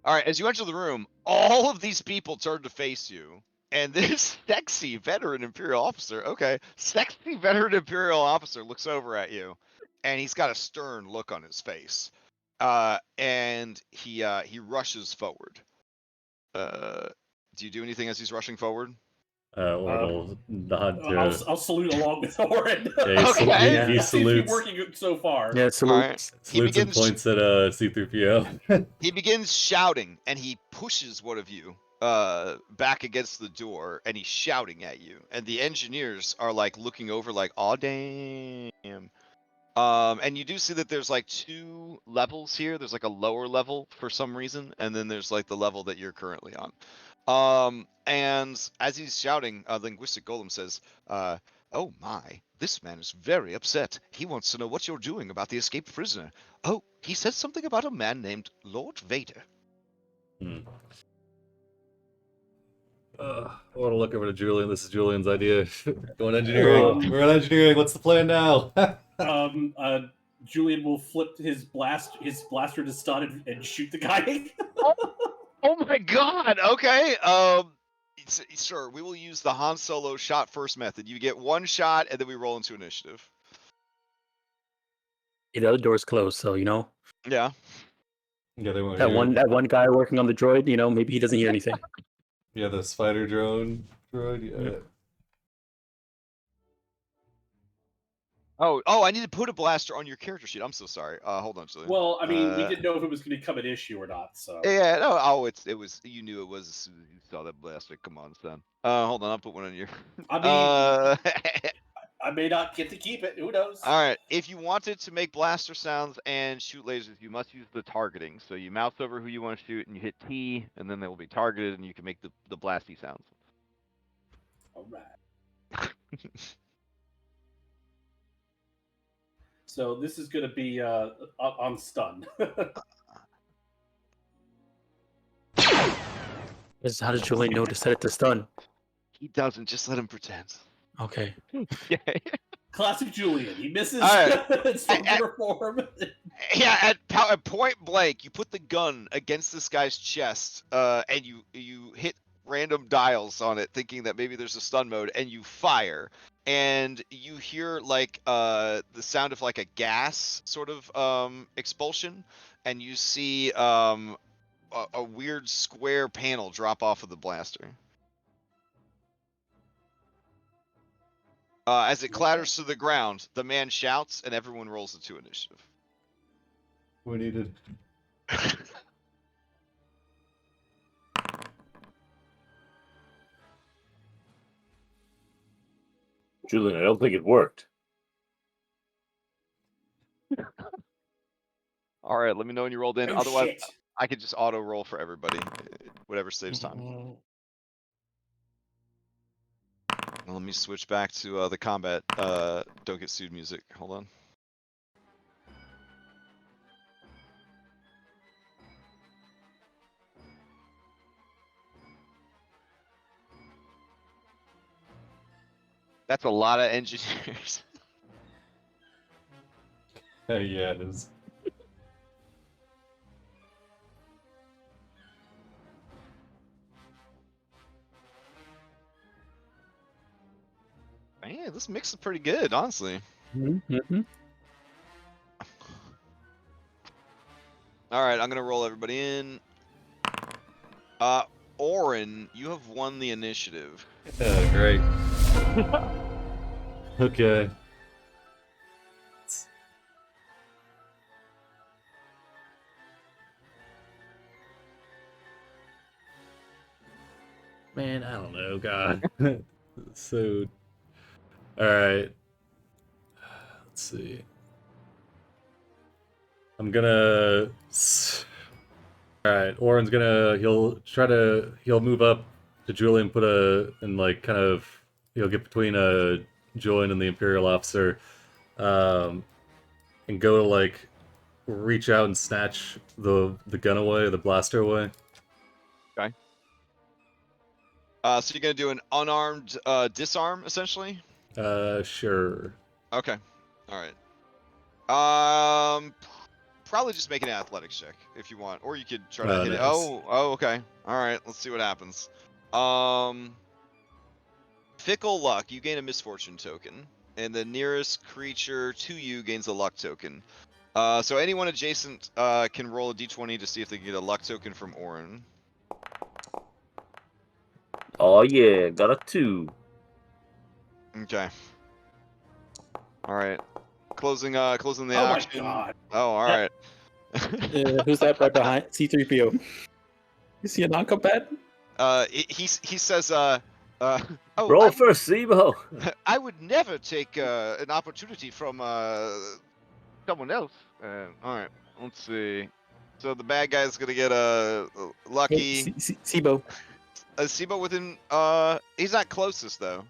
All right, as you enter the room, all of these people turn to face you, and this sexy veteran Imperial officer, sexy veteran Imperial officer looks over at you, and he's got a stern look on his face, and he rushes forward. Do you do anything as he's rushing forward? Or nod to. I'll salute along with Oren. Yeah, he Seems to be salutes. working so far. Yeah, so All right. Salutes and points at C-3PO. He begins shouting, and he pushes one of you back against the door, and he's shouting at you. And the engineers are like looking over, like, "Aw, damn!" And you do see that there's like 2 levels here. There's like a lower level for some reason, and then there's like the level that you're currently on. And as he's shouting, Linguistic Golem says, "Oh my, this man is very upset. He wants to know what you're doing about the escaped prisoner. Oh, he says something about a man named Lord Vader." I want to look over to Julian. This is Julian's idea. Going engineering. We're on engineering. What's the plan now? Julian will flip his blaster to stun and shoot the guy. Oh my god, okay. Sure, we will use the Han Solo shot first method. You get 1 shot, and then we roll into initiative. The other door's closed, so Yeah. Yeah, they won't that hear. that one guy working on the droid. Maybe he doesn't hear anything. Yeah, the spider droid. Yeah. Oh, I need to put a blaster on your character sheet. I'm so sorry. Hold on, Julian. Well, I mean, we didn't know if it was going to become an issue or not, so. Yeah, no, it was, you knew it was as soon as you saw that blaster. Come on, son. Hold on, I'll put one on your. I mean, I may not get to keep it. Who knows? All right. If you wanted to make blaster sounds and shoot lasers, you must use the targeting. So you mouse over who you want to shoot, and you hit T, and then they will be targeted, and you can make the blasty sounds. All right. So this is going to be on stun. How does Julian know to set it to stun? He doesn't. Just let him pretend. Okay. Yeah. Classic Julian. He misses. All right. It's from uniform. Yeah, at point blank, you put the gun against this guy's chest, and you hit random dials on it, thinking that maybe there's a stun mode, and you fire, and you hear like the sound of like a gas sort of expulsion, and you see a weird square panel drop off of the blaster. As it clatters to the ground, the man shouts, and everyone rolls a 2 initiative. We needed. Julian, I don't think it worked. All right, let me know when you rolled in. Oh, Otherwise, shit. I could just auto roll for everybody, whatever saves time. Well, let me switch back to the combat. Don't get sued music. Hold on. That's a lot of engineers. Hey, yeah, it is. Man, this mix is pretty good, honestly. Mm-hmm. All right, I'm gonna roll everybody in. Oren, you have won the initiative. Yeah, great. Okay. Man, I don't know, God. So, all right. Let's see. I'm gonna. All right, Oren's gonna. He'll move up to Julian, he'll get between Julian and the Imperial officer, and go to like reach out and snatch the gun away, the blaster away. Okay. So you're gonna do an unarmed disarm, essentially. Sure. Okay. All right. Probably just make an athletics check if you want, or you could try to hit it. Nice. Oh, okay. All right. Let's see what happens. Fickle luck. You gain a misfortune token, and the nearest creature to you gains a luck token. So anyone adjacent can roll a d20 to see if they can get a luck token from Oren. Oh yeah, got a 2. Okay. All right. Closing the Oh my auction. god. Oh, all right. Who's that right behind? C-3PO. Is he a non-combat? He says, oh, Roll for SIBO. I would never take an opportunity from someone else. All right, let's see. So the bad guy's gonna get a lucky. Hey, Sibo. Sibo within. He's not closest though,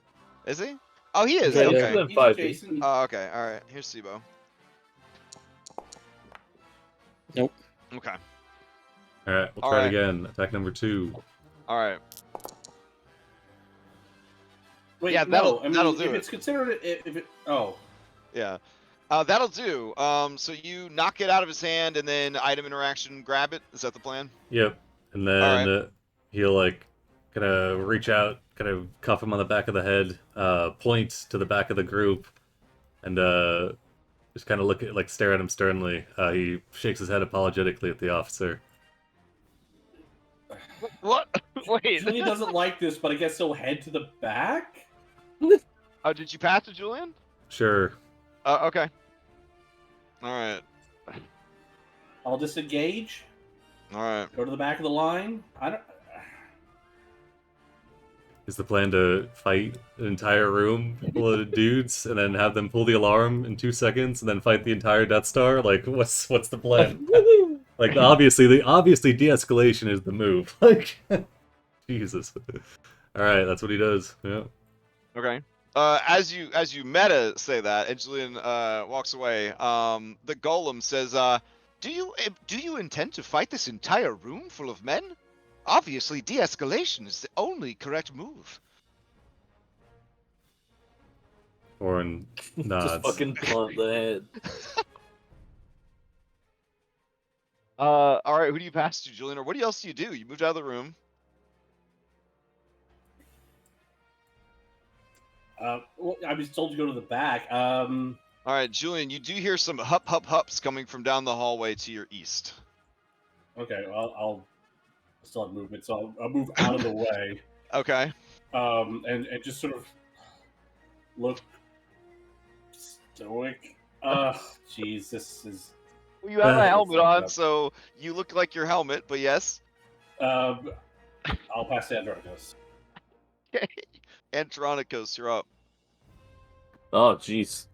is he? Oh, he is. Yeah, He's Okay. within He's 5 feet. adjacent. Oh, okay. All right. Here's Sibo. Nope. Okay. All right, we'll All try right. it again. Attack number 2. All right. Wait, Yeah, no. I mean, that'll do if it. it's considered, if it, oh, Yeah. That'll do. So you knock it out of his hand, and then item interaction, grab it. Is that the plan? Yep. And then he'll like kind of reach out, kind of cuff him on the back of the head, point to the back of the group, and just kind of look at, like, stare at him sternly. He shakes his head apologetically at the officer. What? Wait. Julian doesn't like this, but I guess he'll head to the back. Oh, did you pass to Julian? Sure. Okay. All right. I'll disengage. All right. Go to the back of the line. I don't. Is the plan to fight an entire room full of dudes and then have them pull the alarm in 2 seconds and then fight the entire Death Star? Like, what's the plan? Like, obviously de-escalation is the move. Like, Jesus. All right, that's what he does. Yeah. Okay. As you meta say that, and Julian walks away, the golem says, do you intend to fight this entire room full of men? Obviously, de-escalation is the only correct move. Orin nods. Just fucking blunt the head. All right. Who do you pass to, Julian, or what else do you do? You moved out of the room. Well, I was told to go to the back. All right, Julian. You do hear some hups coming from down the hallway to your east. Okay, well, I'll still have movement, so I'll move out of the way. Okay. And just sort of look stoic. Jeez, this is. Well, you have a helmet on, so you look like your helmet. But yes. I'll pass to Andronicus. Okay. Andronicus, you're up. Oh, jeez.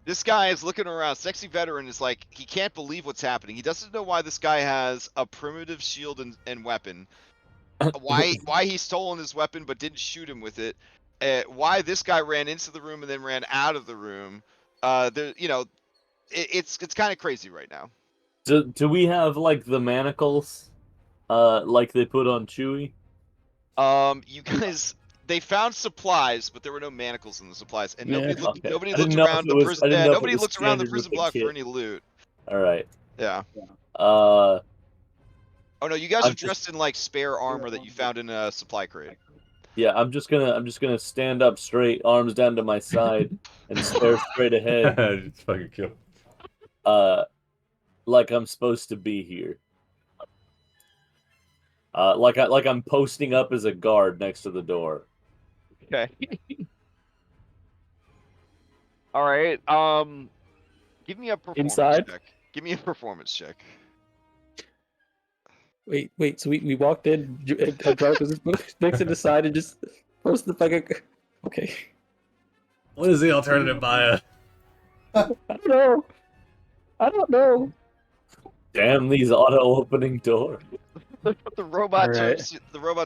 This guy is looking around. Sexy veteran is like, he can't believe what's happening. He doesn't know why this guy has a primitive shield and weapon. Why he stolen his weapon but didn't shoot him with it. Why this guy ran into the room and then ran out of the room. It's kind of crazy right now. Do we have, like, the manacles, like they put on Chewie? You guys, they found supplies, but there were no manacles in the supplies, and nobody Yeah, looked. okay. Nobody I looked didn't know around if it the was- prison. I didn't Yeah, know if nobody it was looked around the standard prison with the block for kit. any loot. All right. Yeah. Uh, Oh no, you guys are I'm just- dressed in like spare armor that you found in a supply crate. yeah, I'm just gonna stand up straight, arms down to my side, and stare straight ahead, Just fucking kill him. like I'm supposed to be here. Like I'm posting up as a guard next to the door. Okay. All right. Give me a performance Inside? check. Give me a performance check. Wait. So we walked in. Drunk was next to the side and just post the fucking. Okay. What is the alternative bio? I don't know. Damn these auto-opening doors. The robot All right.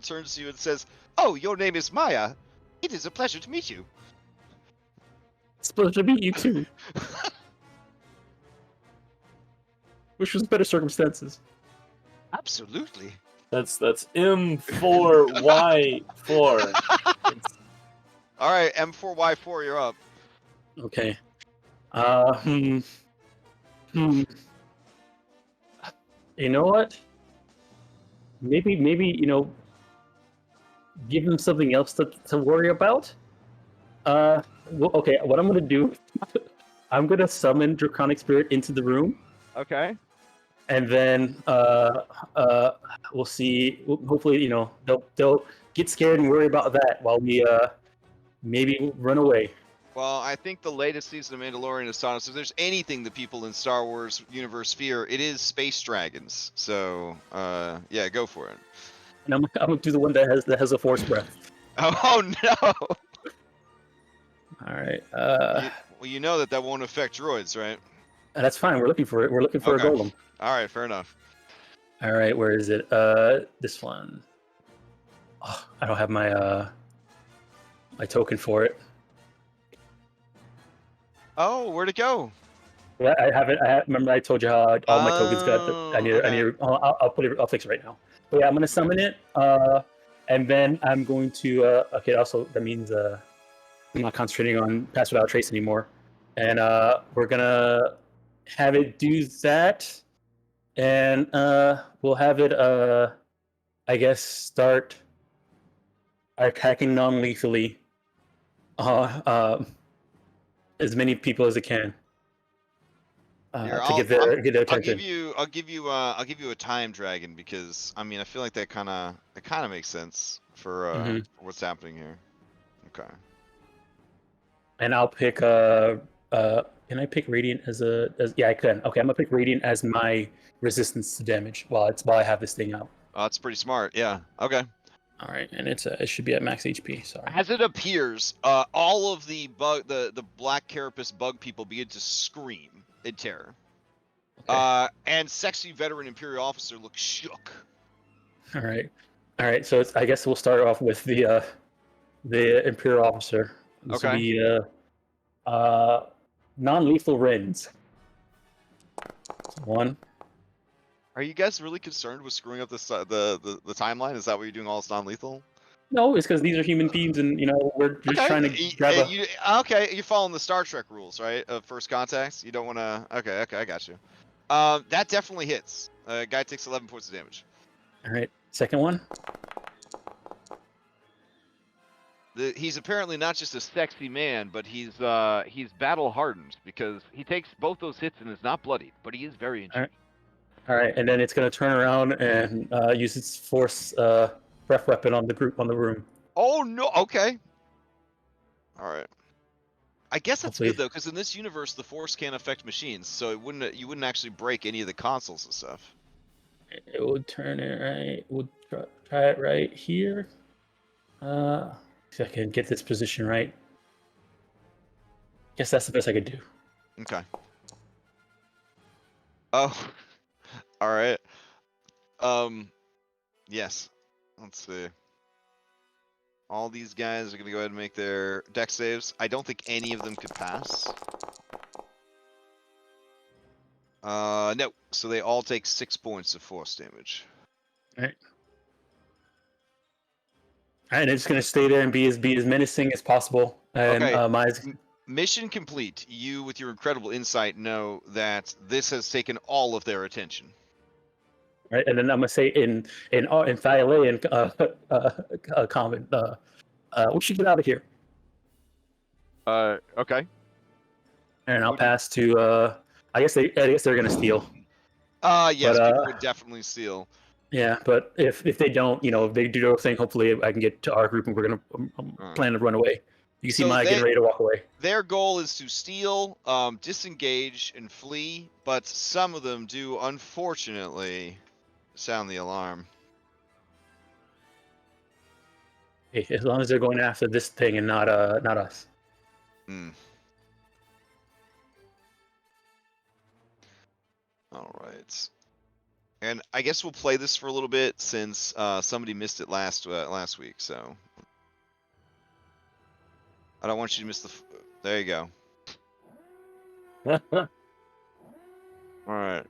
turns to you and says, "Oh, your name is Maya. It is a pleasure to meet you." It's supposed to meet you too. Wish was better circumstances. Absolutely. That's M4Y4. All right, M4Y4, you're up. Okay. You know what? Maybe give him something else to worry about. Well, okay. What I'm gonna do, I'm gonna summon Draconic Spirit into the room, Okay. and then we'll see. Hopefully, they'll get scared and worry about that while we maybe run away. Well, I think the latest season of Mandalorian has taught us if there's anything that people in Star Wars universe fear, it is space dragons. So, yeah, go for it. And I'm gonna do the one that has a force breath. Oh no! All right. Well, you know that won't affect droids, right? That's fine. We're looking for it. We're looking for Okay. a golem. All right, fair enough. All right, where is it? This one. Oh, I don't have my my token for it. Oh, where'd it go? Yeah, I have it. Remember I told you how all my tokens got. Oh, I need. okay. I'll put it. I'll fix it right now. But yeah, I'm gonna summon it. And then I'm going to. Okay. Also, that means I'm not concentrating on Pass Without Trace anymore. And we're gonna have it do that, and we'll have it. I guess start attacking non-lethally. As many people as it can. Here, To get their attention. I'll give you a time dragon because I mean I feel like that kind of makes sense for what's happening here. Okay. And I'll pick can I pick Radiant as yeah, I can. Okay, I'm gonna pick Radiant as my resistance to damage while I have this thing out. Oh, that's pretty smart. Yeah. Okay. All right, and it should be at max HP. Sorry. As it appears, all of the black carapace bug people begin to scream in terror. Okay. And sexy veteran Imperial officer looks shook. All right. So I guess we'll start off with the Imperial officer. This will be non-lethal Rends. One. Are you guys really concerned with screwing up the timeline? Is that what you're doing? All this non-lethal? No, it's because these are human beings, and we're just trying to grab Okay, you're following the Star Trek rules, right? Of first contacts. You don't want to. Okay, I got you. That definitely hits. Guy takes 11 points of damage. All right, second one. He's apparently not just a sexy man, but he's battle hardened because he takes both those hits and is not bloodied, but he is very injured. All right, and then it's going to turn around and use its force breath weapon on the room. Oh no! Okay. All right. I guess that's Hopefully. good though, because in this universe, the force can't affect machines, so you wouldn't actually break any of the consoles and stuff. It would turn it right. We'll try it right here. See if I can get this position right. Guess that's the best I could do. Okay. Oh. All right. Yes. Let's see. All these guys are going to go ahead and make their dex saves. I don't think any of them could pass. No. So they all take 6 points of force damage. All right. All right, it's going to stay there and be as menacing as possible. And Okay. Mission complete. You, with your incredible insight, know that this has taken all of their attention. Right, and then I'm gonna say in Thylea comment, we should get out of here. Okay. And I'll pass to I guess they're gonna steal. Yes, But, people would definitely steal. Yeah, but if they don't, if they do their thing, hopefully I can get to our group and we're gonna plan to run away. You can see Maya getting ready to walk away. Their goal is to steal, disengage, and flee, but some of them do, unfortunately, sound the alarm. Hey, as long as they're going after this thing and not us. All right. And I guess we'll play this for a little bit since somebody missed it last week, so I don't want you to miss the. There you go. All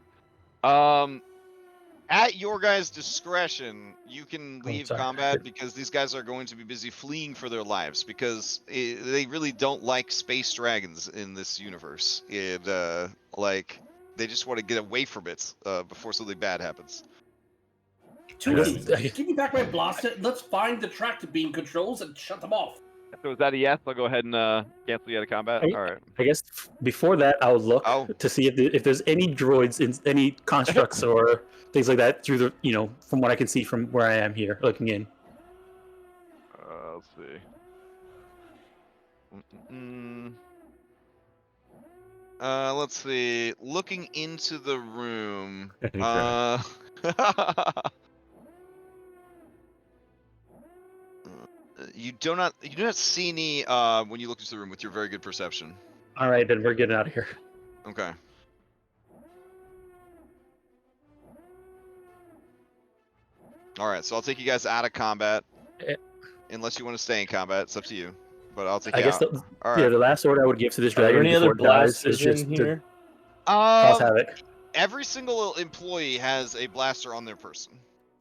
right. At your guys' discretion, you can leave combat because these guys are going to be busy fleeing for their lives because they really don't like space dragons in this universe. And they just want to get away from it before something bad happens. Give me back my blaster. Let's find the tractor beam controls and shut them off. So is that a yes? I'll go ahead and cancel you out of combat. All right. I guess before that, I'll look to see if there's any droids in any constructs or things like that through the from what I can see from where I am here looking in. Let's see. Let's see. Looking into the room. You do not see any when you look into the room with your very good perception. All right, then we're getting out of here. Okay. All right, so I'll take you guys out of combat. Eh. Unless you want to stay in combat, it's up to you. But I'll take I you guess out. All right. the last order I would give to this Are there dragon any other before it dies is blasters just in to here? cause havoc. Every single employee has a blaster on their person.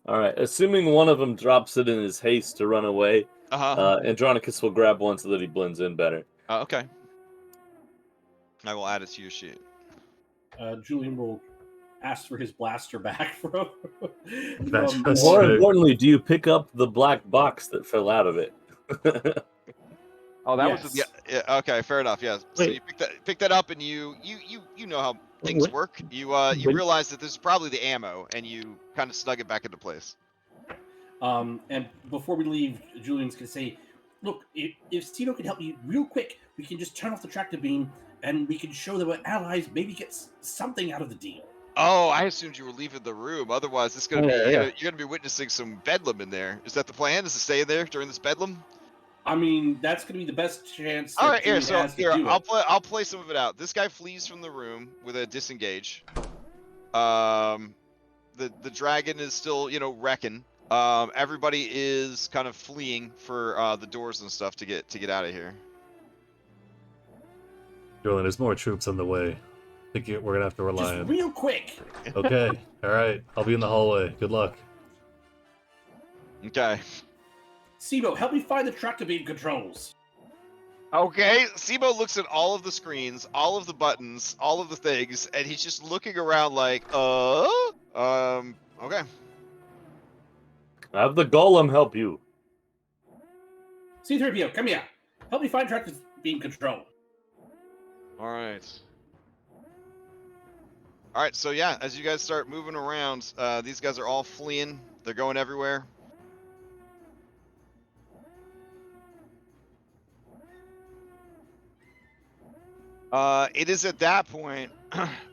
All right. Assuming one of them drops it in his haste to run away, Andronicus will grab one so that he blends in better. Okay. I will add it to your sheet. Julian will ask for his blaster back from. That's from- just- More Right. importantly, do you pick up the black box that fell out of it? Oh, that was Yes. yeah. Okay, fair enough. Yeah. So Wait. you pick that up, and you know how things Wait. work. You Wait. realize that this is probably the ammo, and you kind of snug it back into place. And before we leave, Julian's gonna say, "Look, if Cito can help you real quick, we can just turn off the tractor beam, and we can show that we're allies. Maybe get something out of the deal." Oh, I assumed you were leaving the room. Otherwise, it's gonna be Yeah. you're gonna be witnessing some bedlam in there. Is that the plan? Is to stay in there during this bedlam? I mean, that's gonna be the best chance. All that right, here. Julian So has to here, do it. I'll play some of it out. This guy flees from the room with a disengage. The dragon is still wrecking. Everybody is kind of fleeing for the doors and stuff to get out of here. Julian, there's more troops on the way. I think we're gonna have to rely Just on. real quick. Okay, all right. I'll be in the hallway. Good luck. Okay. Sibo, help me find the tractor beam controls. Okay, Sibo looks at all of the screens, all of the buttons, all of the things, and he's just looking around like, okay. Have the golem help you. C-3PO, come here. Help me find tractor beam control. All right. All right, so yeah, as you guys start moving around, these guys are all fleeing. They're going everywhere. It is at that point,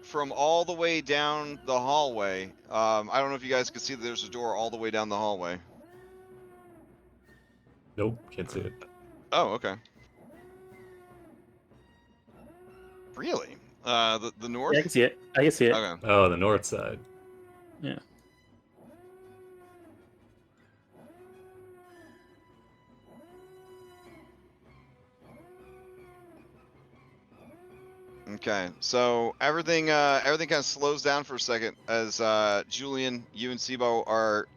from all the way down the hallway. I don't know if you guys can see that there's a door all the way down the hallway. Nope, can't see it. Oh, okay. Really? The north? Yeah, I can see it. I can see it. Okay. Oh, the north side. Yeah. Okay, so everything kind of slows down for a second as Julian, you and Sibo are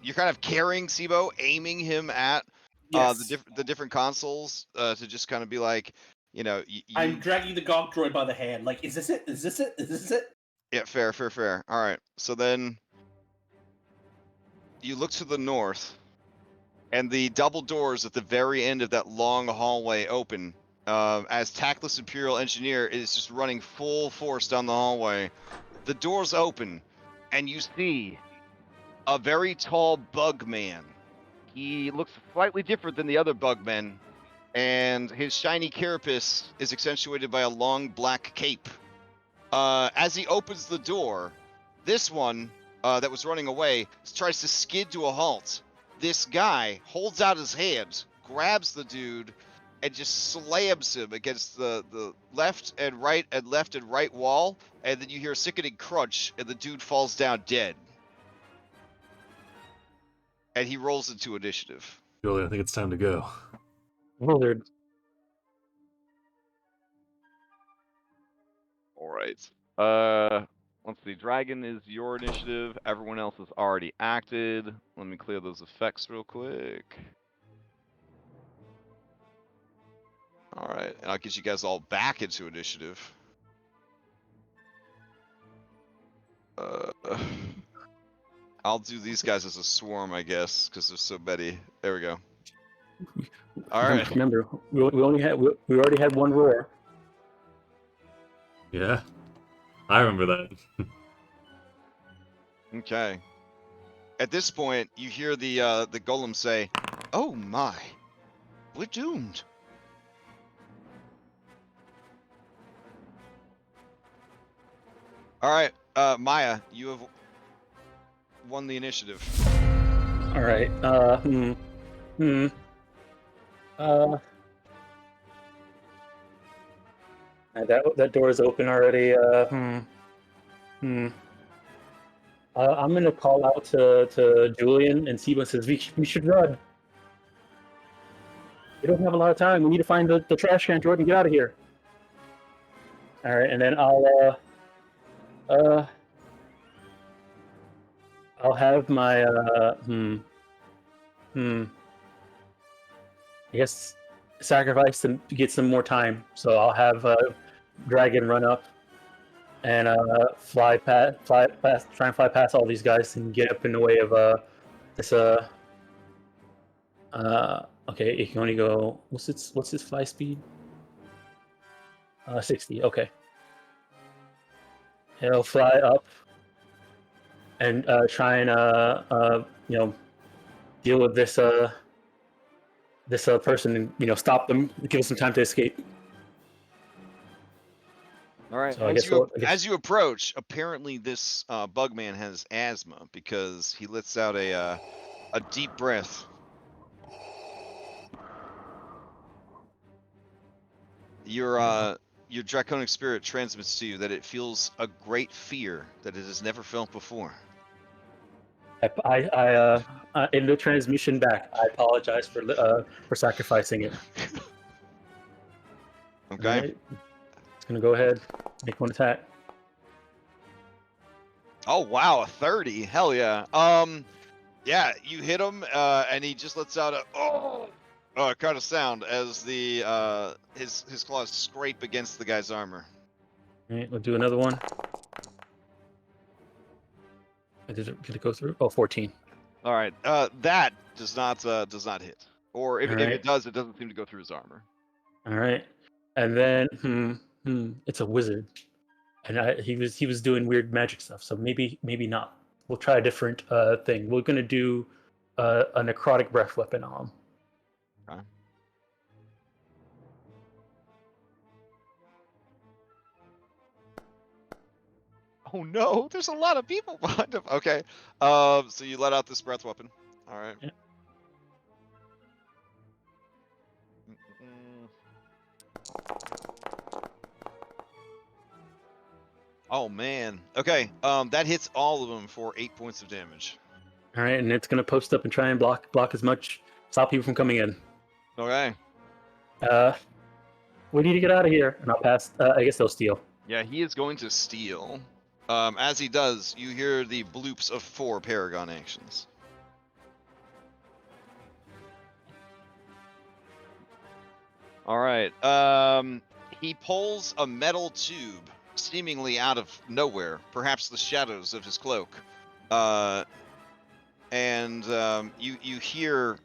you're kind of carrying Sibo, aiming him at Yes. the different consoles to just kind of be like, I'm dragging the Gog droid by the hand. Like, is this it? Is this it? Is this it? Yeah, fair. All right, so then you look to the north, and the double doors at the very end of that long hallway open. As Tactless Imperial Engineer is just running full force down the hallway, the doors open, and you see a very tall bug man. He looks slightly different than the other bug men, and his shiny carapace is accentuated by a long black cape. As he opens the door, this one that was running away tries to skid to a halt. This guy holds out his hand, grabs the dude, and just slams him against the left and right wall, and then you hear a sickening crunch, and the dude falls down dead. And he rolls into initiative. Julian, I think it's time to go. Willard. All right. Let's see. Dragon is your initiative. Everyone else has already acted. Let me clear those effects real quick. All right, and I'll get you guys all back into initiative. I'll do these guys as a swarm, I guess, because there's so many. There we go. All right. Remember, we already had one roar. Yeah, I remember that. Okay. At this point, you hear the golem say, "Oh my, we're doomed." All right, Maya, you have won the initiative. All right. That door is open already. I'm gonna call out to Julian and see what says. We should run. We don't have a lot of time. We need to find the trash can, Jordan. Get out of here. All right, and then I'll have my I guess sacrifice to get some more time. So I'll have Dragon run up and fly past, try and fly past all these guys and get up in the way of this okay, it can only go what's its fly speed? 60. Okay. It'll fly up and try and deal with this person and stop them, give us some time to escape. All right. So As you approach, apparently this bugman has asthma because he lets out a deep breath. Your draconic spirit transmits to you that it feels a great fear that it has never felt before. I in the transmission back, I apologize for sacrificing it. Okay. Right. It's gonna go ahead, make one attack. Oh wow, a 30. Hell yeah. Yeah, you hit him, and he just lets out a kind of sound as the his claws scrape against the guy's armor. All right, we'll do another one. Did it go through? Oh, 14. All right. That does not hit. Or if Alright. it does, it doesn't seem to go through his armor. All right, and then it's a wizard, and he was doing weird magic stuff. So maybe not. We'll try a different thing. We're gonna do a necrotic breath weapon on him. Okay. Oh no, there's a lot of people behind him. Okay. So you let out this breath weapon. All right. Yeah. Oh man. Okay. That hits all of them for 8 points of damage. All right, and it's gonna post up and try and block as much, stop people from coming in. Okay. We need to get out of here, and I'll pass. I guess they'll steal. Yeah, he is going to steal. As he does, you hear the bloops of 4 Paragon actions. All right. He pulls a metal tube, seemingly out of nowhere, perhaps the shadows of his cloak. And you hear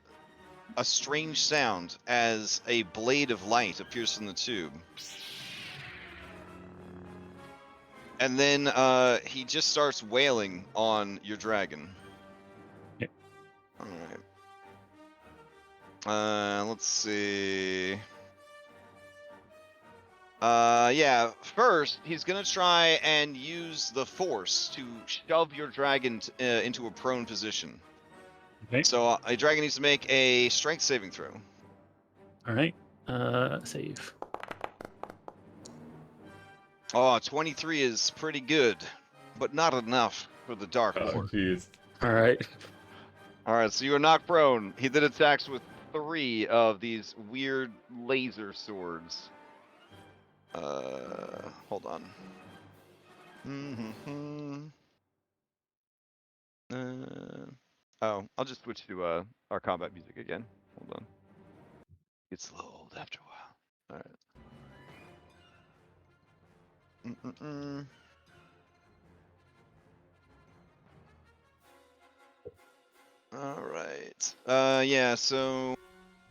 a strange sound as a blade of light appears from the tube. And then he just starts wailing on your dragon. Yep. All right. Let's see. Yeah, first, he's going to try and use the force to shove your dragon into a prone position. Okay. So a dragon needs to make a strength saving throw. All right. Save. Oh, 23 is pretty good, but not enough for the Dark Oh, Lord. jeez. All right. All right, so you are knocked prone. He then attacks with 3 of these weird laser swords. Hold on. Oh, I'll just switch to our combat music again. Hold on. It's a little old after a while. All right. All right. Yeah. So,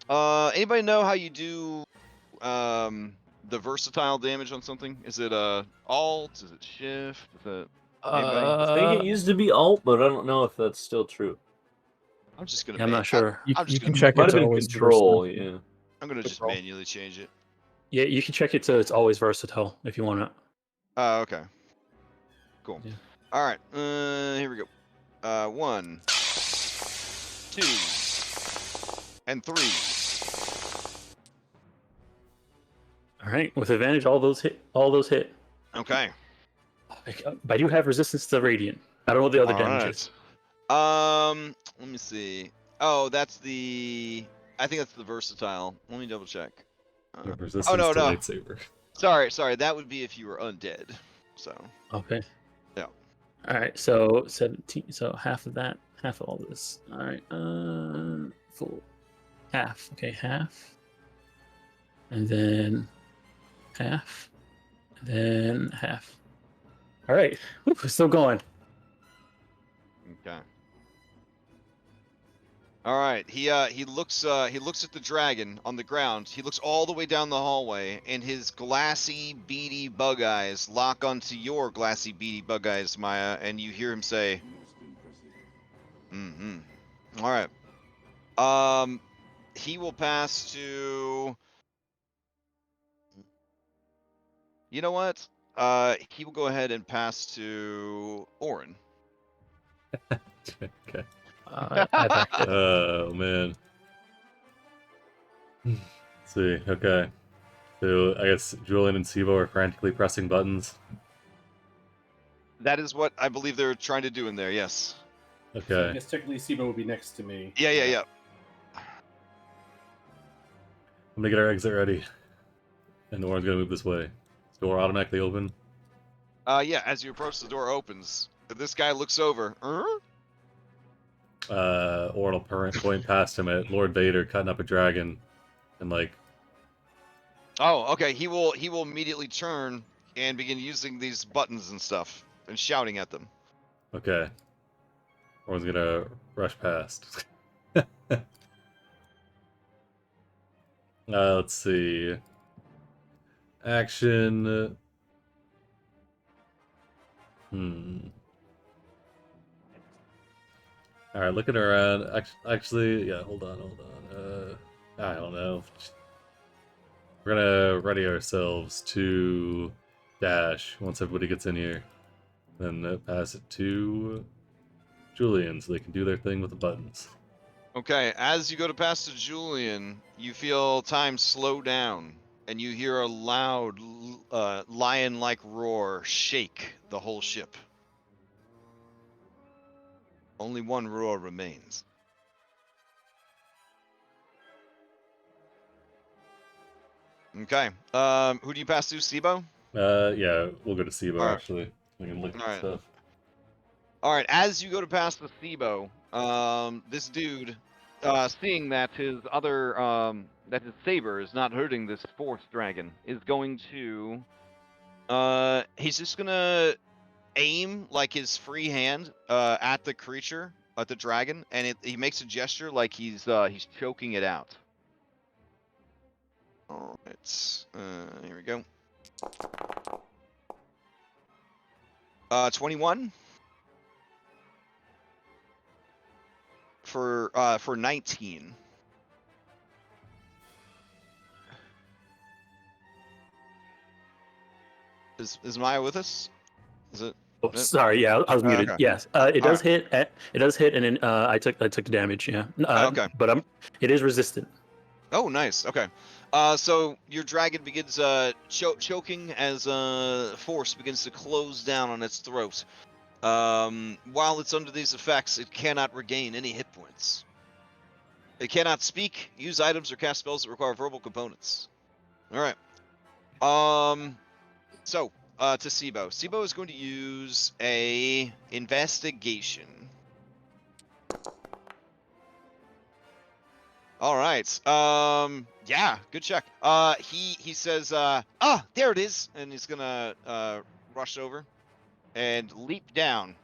anybody know how you do the versatile damage on something? Is it alt? Is it shift? Is it I think it used to be alt, but I don't know if that's still true. I'm just gonna. Yeah, I'm not sure. You, I'm just you can gonna- check Might it have to been always be control, versatile. yeah. I'm gonna just Control. manually change it. Yeah, you can check it so it's always versatile if you want it. Okay. Cool. Yeah. All right. Here we go. 1, 2, and 3. All All right, with advantage, all those hit. All those hit. Okay. But I do have resistance to radiant. I don't know what the other All damage right. is. Let me see. Oh, that's the. I think that's the versatile. Let me double check. You have Oh resistance no to no. lightsaber. Sorry. That would be if you were undead. So. Okay. Yeah. All right, so 17. So half of that, half of all this. All right, full half. Okay, half, and then half, and then half. All right, whew, we're still going. Okay. All right. He looks at the dragon on the ground. He looks all the way down the hallway, and his glassy, beady bug eyes lock onto your glassy, beady bug eyes, Maya, and you hear him say, "Mm-hmm." All right. He will pass to. You know what? He will go ahead and pass to Orin. Okay. I've acted. Oh man. Let's see. Okay. So I guess Julian and Sivo are frantically pressing buttons. That is what I believe they're trying to do in there. Yes. So I Okay. guess technically Sibo would be next to me. Yeah. I'm gonna get our exit ready. And Orin's gonna move this way. Is the door automatically open? Yeah. As you approach, the door opens. This guy looks over. Orin will point past him at Lord Vader cutting up a dragon, and like, Oh, okay. He will immediately turn and begin using these buttons and stuff and shouting at them. okay. Orin's gonna rush past. Let's see. Action. All right, looking around. Actually, yeah. Hold on. I don't know. We're gonna ready ourselves to dash once everybody gets in here. Then pass it to Julian so they can do their thing with the buttons. Okay. As you go to pass to Julian, you feel time slow down, and you hear a loud, lion-like roar shake the whole ship. Only one roar remains. Okay. Who do you pass to, Sibo? Yeah, we'll go to Sibo All right. actually. We can look All at right. stuff. All right. As you go to pass the Sibo, this dude, seeing that his that his saber is not hurting this fourth dragon, is going to, he's just gonna aim like his free hand, at the creature, at the dragon, and he makes a gesture like he's choking it out. All right. Here we go. 21 for 19. Is Maya with us? Is it? Oh, sorry. Yeah, I was muted. Okay. Yes, it does hit. It does hit, and then I took the damage. Yeah. Okay. But it is resistant. Oh, nice. Okay. So your dragon begins choking as force begins to close down on its throat. While it's under these effects, it cannot regain any hit points. It cannot speak, use items, or cast spells that require verbal components. All right. So to Sibo. Sibo is going to use a investigation. All right. Yeah, good check. He says, there it is, and he's gonna rush over and leap down.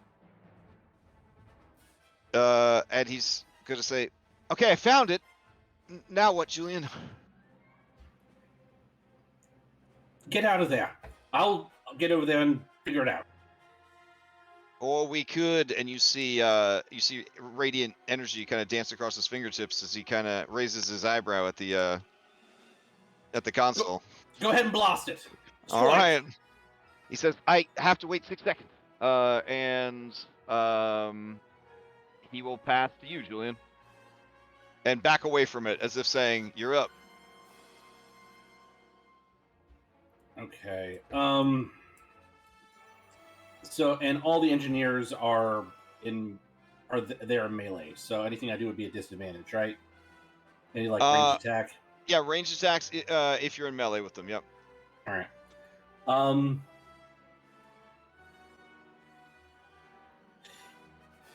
And he's gonna say, "Okay, I found it. Now what, Julian?" Get out of there. I'll get over there and figure it out. Or we could, and you see radiant energy kind of dance across his fingertips as he kind of raises his eyebrow at the console. Go ahead and blast it. All right. He says, "I have to wait 6 seconds." And he will pass to you, Julian, and back away from it as if saying, "You're up." Okay. So, and all the engineers are they're in melee. So anything I do would be a disadvantage, right? Any like range attack? Yeah, range attacks if you're in melee with them. Yep. All right.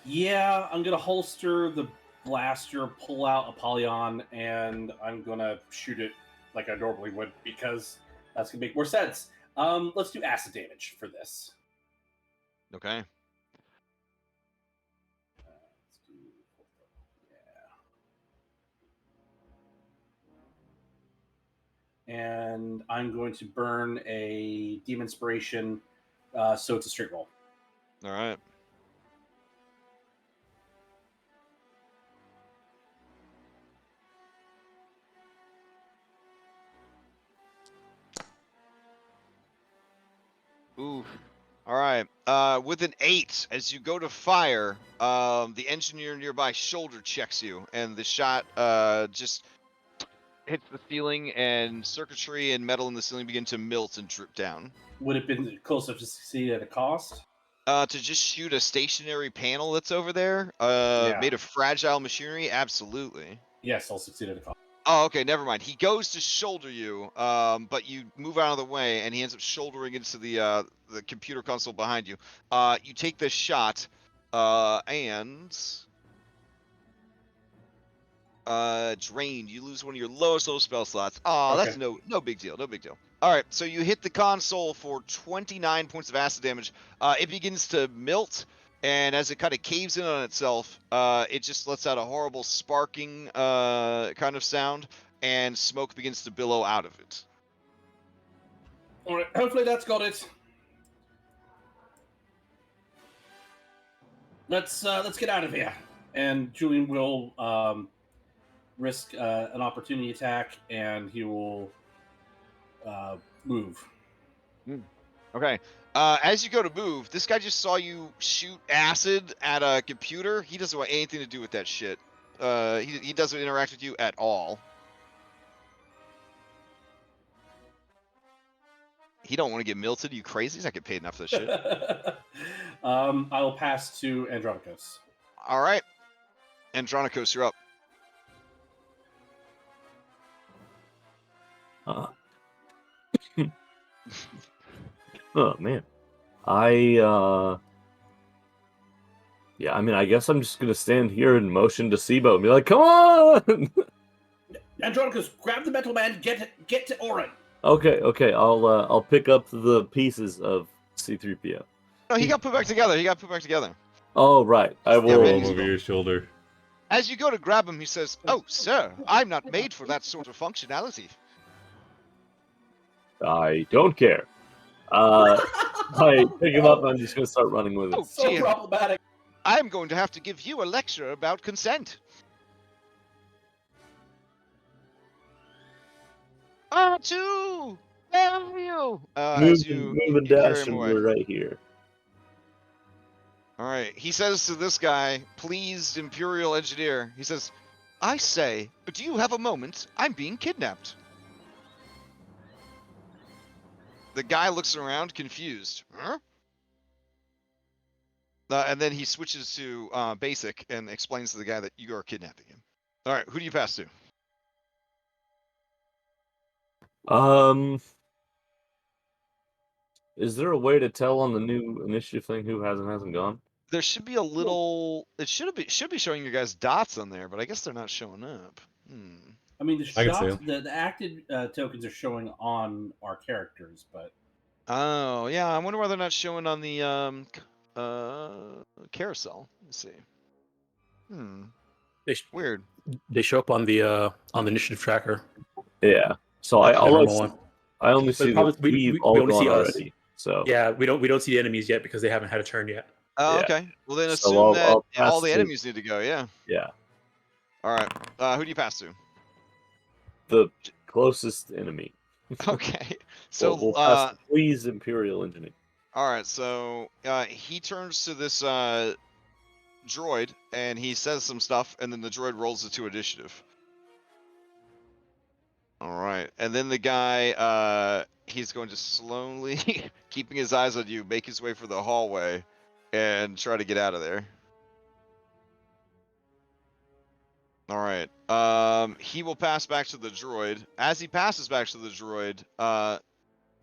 Yeah, I'm gonna holster the blaster, pull out Apollyon, and I'm gonna shoot it like I normally would because that's gonna make more sense. Let's do acid damage for this. Okay. Let's do, yeah. And I'm going to burn a Demon Inspiration, so it's a straight roll. All right. Ooh. All right. With an 8, as you go to fire, the engineer nearby shoulder checks you, and the shot just hits the ceiling, and circuitry and metal in the ceiling begin to melt and drip down. Would it have been close enough to succeed at a cost? To just shoot a stationary panel that's over there, made of fragile machinery, absolutely. Yes, I'll succeed at a cost. Oh, okay, never mind. He goes to shoulder you, but you move out of the way, and he ends up shouldering into the computer console behind you. You take this shot, and drained. You lose one of your lowest spell slots. Oh, Okay. that's no big deal. No big deal. All right, so you hit the console for 29 points of acid damage. It begins to melt, and as it kind of caves in on itself, it just lets out a horrible sparking kind of sound, and smoke begins to billow out of it. All right, hopefully that's got it. Let's get out of here. And Julian will risk an opportunity attack, and he will move. Okay. As you go to move, this guy just saw you shoot acid at a computer. He doesn't want anything to do with that shit. He doesn't interact with you at all. He don't want to get melted. You crazy? He's not getting paid enough for this shit. I will pass to Andronicus. All right. Andronicus, you're up. Oh man, yeah. I mean, I guess I'm just gonna stand here and motion to Sibo and be like, "Come on!" Andronicus, grab the metal man. Get to Ohlen. Okay. I'll pick up the pieces of C-3PO. No, he got put back together. Oh right, I Yeah, will. ready Roll to over go. your shoulder. As you go to grab him, he says, "Oh, sir, I'm not made for that sort of functionality." I don't care. I pick him up and I'm just gonna start running with it. Oh, So dear. problematic. I'm going to have to give you a lecture about consent. To Bellevue. As you Move and carry dash, him and away. we're right here. All right. He says to this guy, pleased Imperial engineer, he says, "I say, do you have a moment? I'm being kidnapped." The guy looks around, confused. Huh? And then he switches to basic and explains to the guy that you are kidnapping him. All right. Who do you pass to? Is there a way to tell on the new initiative thing who hasn't gone? There should be a little. It should be showing your guys dots on there, but I guess they're not showing up. I mean, the I can see shots, the active tokens are showing on our characters, but Oh yeah, I wonder why they're not showing on the carousel. Let's see. Weird. They show up on the initiative tracker. Yeah. So Okay. I Normal one. only But see probably- that we we've all only gone see us. already. So Yeah, we don't see the enemies yet because they haven't had a turn yet. Oh, Yeah. okay. Well then So assume I'll that all pass the to- enemies need to go. Yeah. yeah, All right. Who do you pass to? the closest enemy. Okay. So we'll pass to please Imperial Engineer. all right. So he turns to this droid and he says some stuff, and then the droid rolls it to initiative. All right, and then the guy, he's going to slowly, keeping his eyes on you, make his way for the hallway, and try to get out of there. All right. He will pass back to the droid. As he passes back to the droid,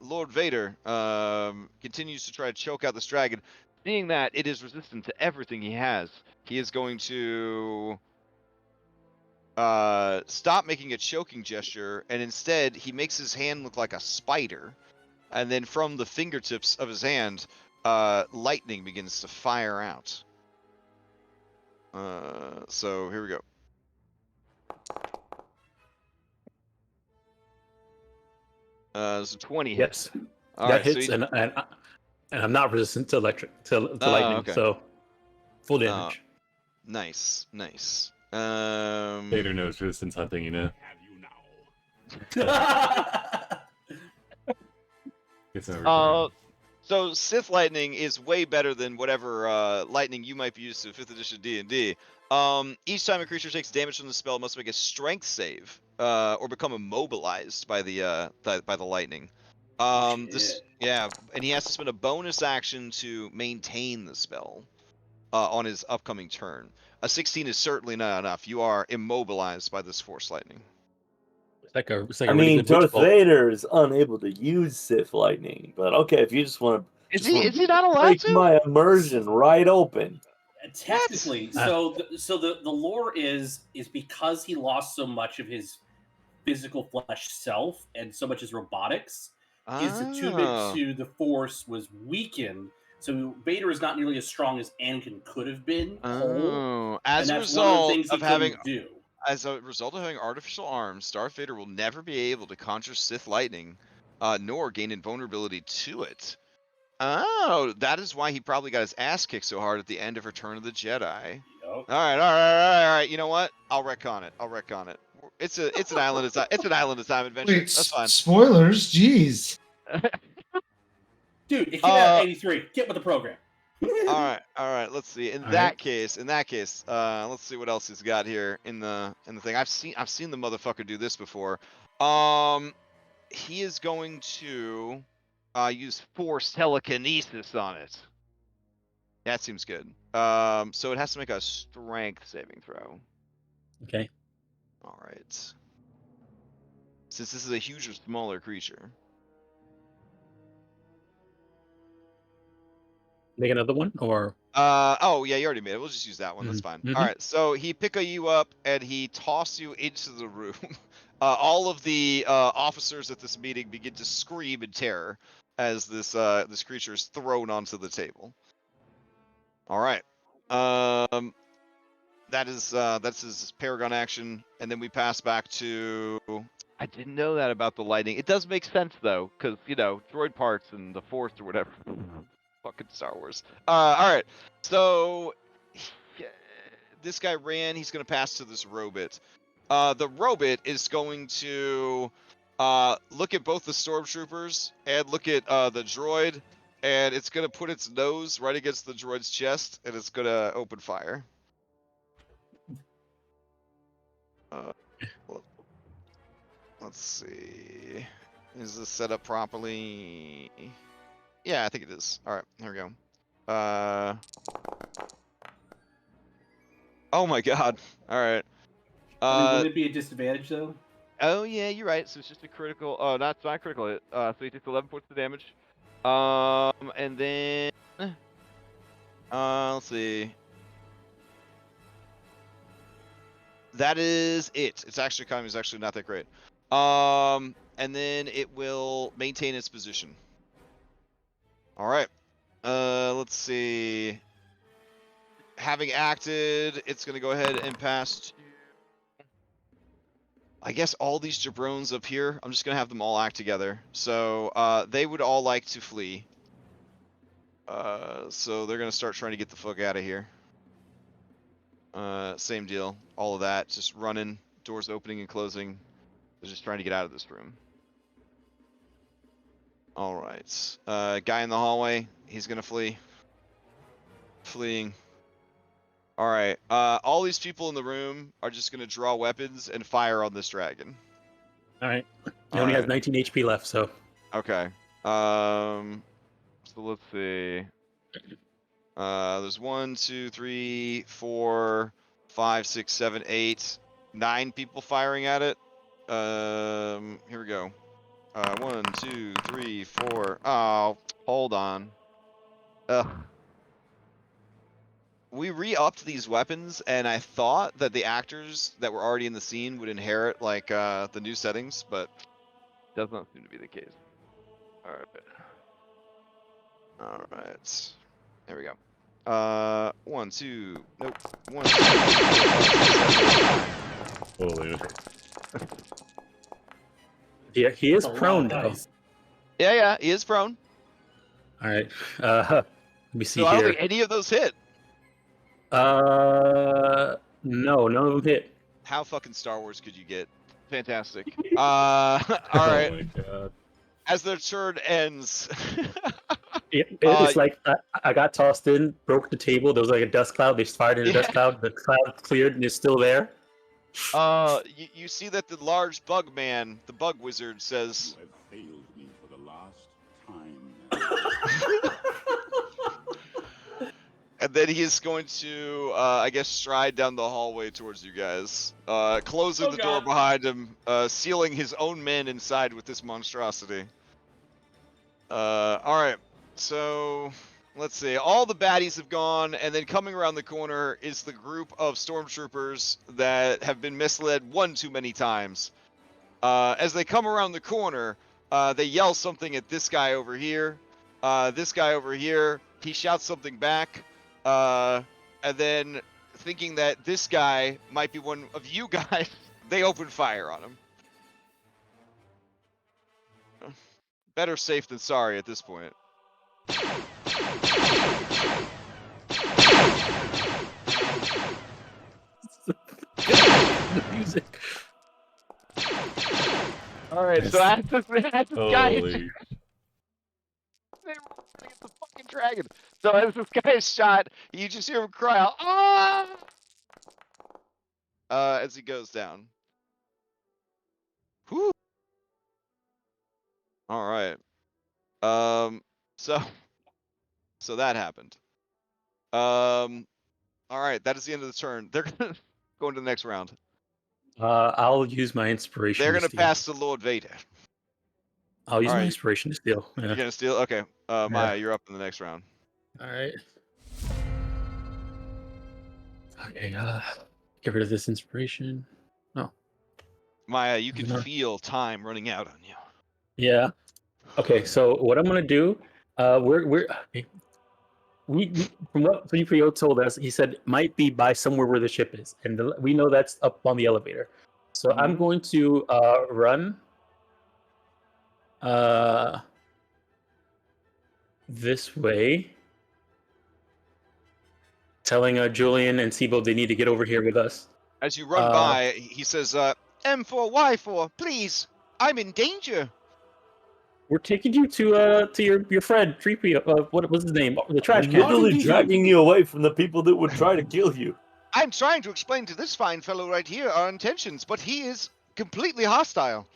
Lord Vader continues to try to choke out this dragon. Seeing that it is resistant to everything he has, he is going to stop making a choking gesture, and instead he makes his hand look like a spider, and then from the fingertips of his hand, lightning begins to fire out. So here we go. So 20 hits. Yes, All that right, so hits, he- and I'm not resistant to to Oh, lightning, okay. so full damage. Nice. Vader knows resistance hunting, you know. Gets over So Sith lightning is way better than whatever lightning you might be used to 5th edition D&D. Each time a creature takes damage from the spell, it must make a strength save or become immobilized by the lightning. And he has to spend a bonus action to maintain the spell on his upcoming turn. A 16 is certainly not enough. You are immobilized by this force lightning. It's like a I really mean, good Darth witch bolt. Vader is unable to use Sith lightning, but okay, if you just want to, Is he not allowed break to? my immersion right open. Technically, so the lore is because he lost so much of his physical flesh self and so much his robotics, his attunement to the Force was weakened. So Vader is not nearly as strong as Anakin could have been. Whole, As and a that's one of the result things he of having couldn't do. As a result of having artificial arms, Darth Vader will never be able to conjure Sith lightning, nor gain invulnerability to it. Oh, that is why he probably got his ass kicked so hard at the end of Return of the Jedi. Yep. All right. You know what? I'll retcon it. It's an island of time. It's an island of time adventure. Wait, That's fine. spoilers? Jeez. Dude, it came out in '83. Get with the program. All right. Let's see. In that case, let's see what else he's got here in the thing. I've seen the motherfucker do this before. He is going to use force telekinesis on it. That seems good. So it has to make a strength saving throw. Okay. All right. Since this is a huge or smaller creature. Make another one, or Oh yeah, you already made it. We'll just use that one. That's fine. Mhm. All right. So he pick you up and he toss you into the room. All of the officers at this meeting begin to scream in terror as this creature is thrown onto the table. All right. That's his Paragon action, and then we pass back to. I didn't know that about the lightning. It does make sense though, because droid parts and the Force or whatever. Fucking Star Wars. All right. So this guy ran. He's gonna pass to this robot. The robot is going to look at both the stormtroopers and look at the droid, and it's gonna put its nose right against the droid's chest, and it's gonna open fire. Let's see. Is this set up properly? Yeah, I think it is. All right, here we go. Oh my God! All right. Would it be a disadvantage though? Oh yeah, you're right. So it's just a critical. Oh, not critical hit. So he takes 11 points of damage. And then let's see. That is it. Its action economy is actually not that great. And then it will maintain its position. All right. Let's see. Having acted, it's gonna go ahead and pass to, I guess, all these jabrones up here. I'm just gonna have them all act together. So they would all like to flee. So they're gonna start trying to get the fuck out of here. Same deal. All of that, just running, doors opening and closing. They're just trying to get out of this room. All right. Guy in the hallway. He's gonna flee. Fleeing. All right. All these people in the room are just gonna draw weapons and fire on this dragon. All right. He All only has right. 19 HP left, so. Okay. So let's see. There's 1, 2, 3, 4, 5, 6, 7, 8, 9 people firing at it. Here we go. 1, 2, 3, 4. Oh, hold on. Ugh. We re-upped these weapons, and I thought that the actors that were already in the scene would inherit like the new settings, but does not seem to be the case. All right. All right. There we go. 1, 2. Nope. 1, 2, 3, 4, 5, 6, 7, 8, 9. Holy. Yeah, he is That's a lot prone of though. dice. Yeah, he is prone. All right. Let me see So I don't here. think any of those hit. No, none of them hit. How fucking Star Wars could you get? Fantastic. All right. Oh my god. As their turn ends. It's like I got tossed in, broke the table. There was like a dust cloud. They fired in a dust cloud. The cloud cleared and it's still there. You see that the large bug man, the bug wizard, says, You have failed me for the last time. and then he is going to, I guess, stride down the hallway towards you guys, closing Oh, the door God. behind him, sealing his own men inside with this monstrosity. All right, so let's see. All the baddies have gone, and then coming around the corner is the group of stormtroopers that have been misled one too many times. As they come around the corner, they yell something at this guy over here. This guy over here, he shouts something back. And then, thinking that this guy might be one of you guys, they open fire on him. Better safe than sorry at this point. The music. All right, so as this guy is Holy. they were running at the fucking dragon. So as this guy is shot, you just hear him cry out, "Ah!" As he goes down. Whew. All right. So that happened. All right, that is the end of the turn. They're gonna go into the next round. I'll use my inspiration. They're to gonna steal. pass to Lord Vader. I'll use my Alright. inspiration to steal. Yeah. You're gonna steal? Okay. Maya, you're up in the next round. All right. Okay. Get rid of this inspiration. Maya, you can No. feel time running out on you. Yeah. Okay. So what I'm gonna do? We from what 3PO told us, he said might be by somewhere where the ship is, and we know that's up on the elevator. So I'm going to run this way, telling Julian and Sibo they need to get over here with us. As you run by, he says, M4Y4, please, I'm in danger. We're taking you to your friend 3PO. What was his name? The trash I'm can. literally dragging you away from the people that would try to kill you. I'm trying to explain to this fine fellow right here our intentions, but he is completely hostile.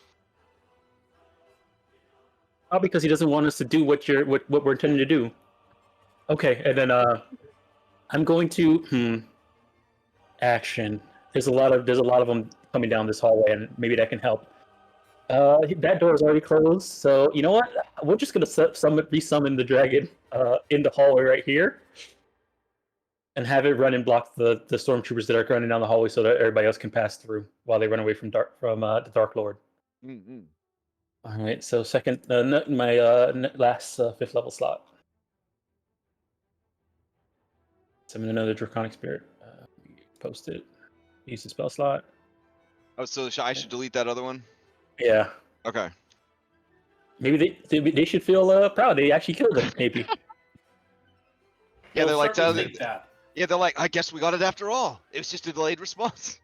Oh, because he doesn't want us to do what we're intending to do. Okay, and then I'm going to action. There's a lot of them coming down this hallway, and maybe that can help. That door is already closed, so you know what? We're just gonna resummon the dragon in the hallway right here, and have it run and block the stormtroopers that are running down the hallway, so that everybody else can pass through while they run away from the Dark Lord. Mm-hmm. All right, so second, my last 5th level slot. Summon another Draconic Spirit. Post it. Use the spell slot. Oh, so I should delete that other one? Yeah. Okay. Maybe they should feel proud. They actually killed him. Maybe. Yeah, they're like, certainly think that. yeah, they're like, I guess we got it after all. It was just a delayed response.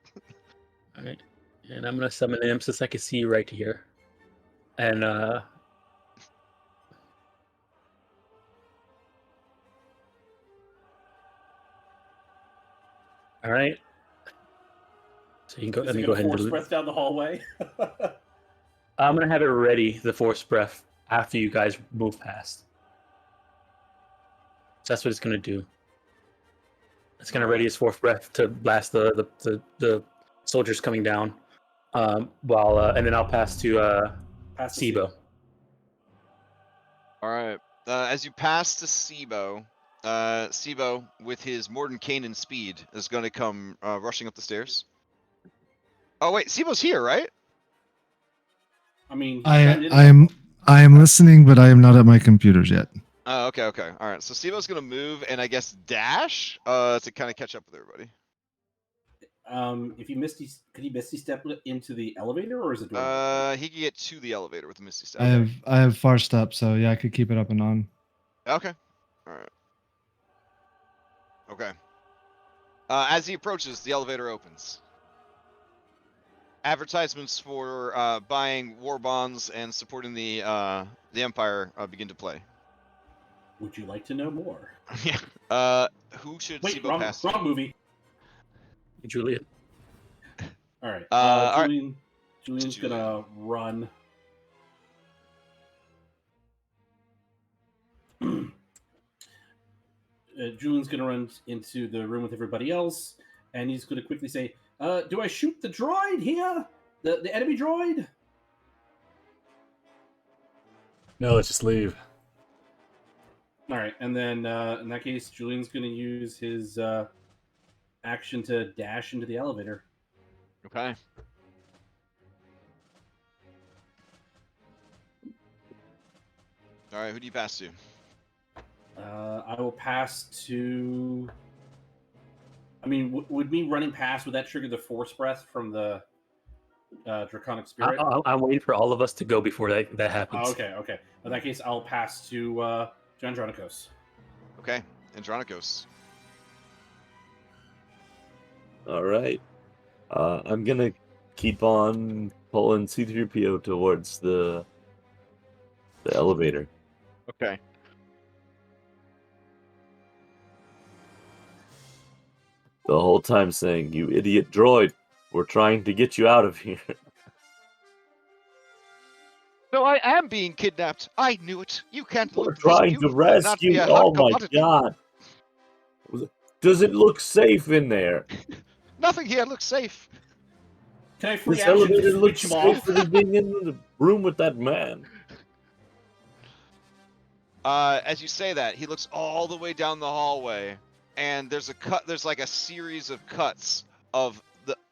All right, and I'm gonna summon him since I can see right here, and all right. So you can go. Is Let it me gonna go ahead and force delete. breath down the hallway? I'm gonna have it ready, the force breath, after you guys move past. So that's what it's gonna do. It's gonna ready its fourth breath to blast the soldiers coming down. And then I'll pass to Pass to Sibo. All right. As you pass to Sibo, Sibo, with his Morden Kanan speed, is going to come rushing up the stairs. Oh wait, Sibo's here, right? I mean, I am listening, but I am not at my computers yet. Oh, okay. All right. So Sibo's going to move and I guess dash to kind of catch up with everybody. If could he misty step into the elevator, or is it? He can get to the elevator with a Misty Step. I have far step, so yeah, I could keep it up and on. Okay. All right. Okay. As he approaches, the elevator opens. Advertisements for buying war bonds and supporting the Empire begin to play. Would you like to know more? Yeah. Who should Wait, Sibo pass? wrong movie. Juliet. All right. all right. Julian's gonna run. Julian's gonna run into the room with everybody else, and he's gonna quickly say, "Do I shoot the droid here? The enemy droid?" No, let's just leave. All right, and then in that case, Julian's gonna use his action to dash into the elevator. Okay. All right. Who do you pass to? I will pass to. I mean, would me running past, would that trigger the force breath from the draconic spirit? I'm waiting for all of us to go before that happens. Oh, okay. In that case, I'll pass to Andronikos. Okay. Andronikos. All right. I'm gonna keep on pulling C-3PO towards the elevator. Okay. The whole time saying, "You idiot droid, we're trying to get you out of here." No, I am being kidnapped. I knew it. You can't We're look this trying to beautiful and not be rescue. a hot Oh my commodity. god! Does it look safe in there? Nothing here looks safe. Can I free This action elevator to looks switch him off? safer than being in the room with that man. As you say that, he looks all the way down the hallway, and there's a cut. There's like a series of cuts of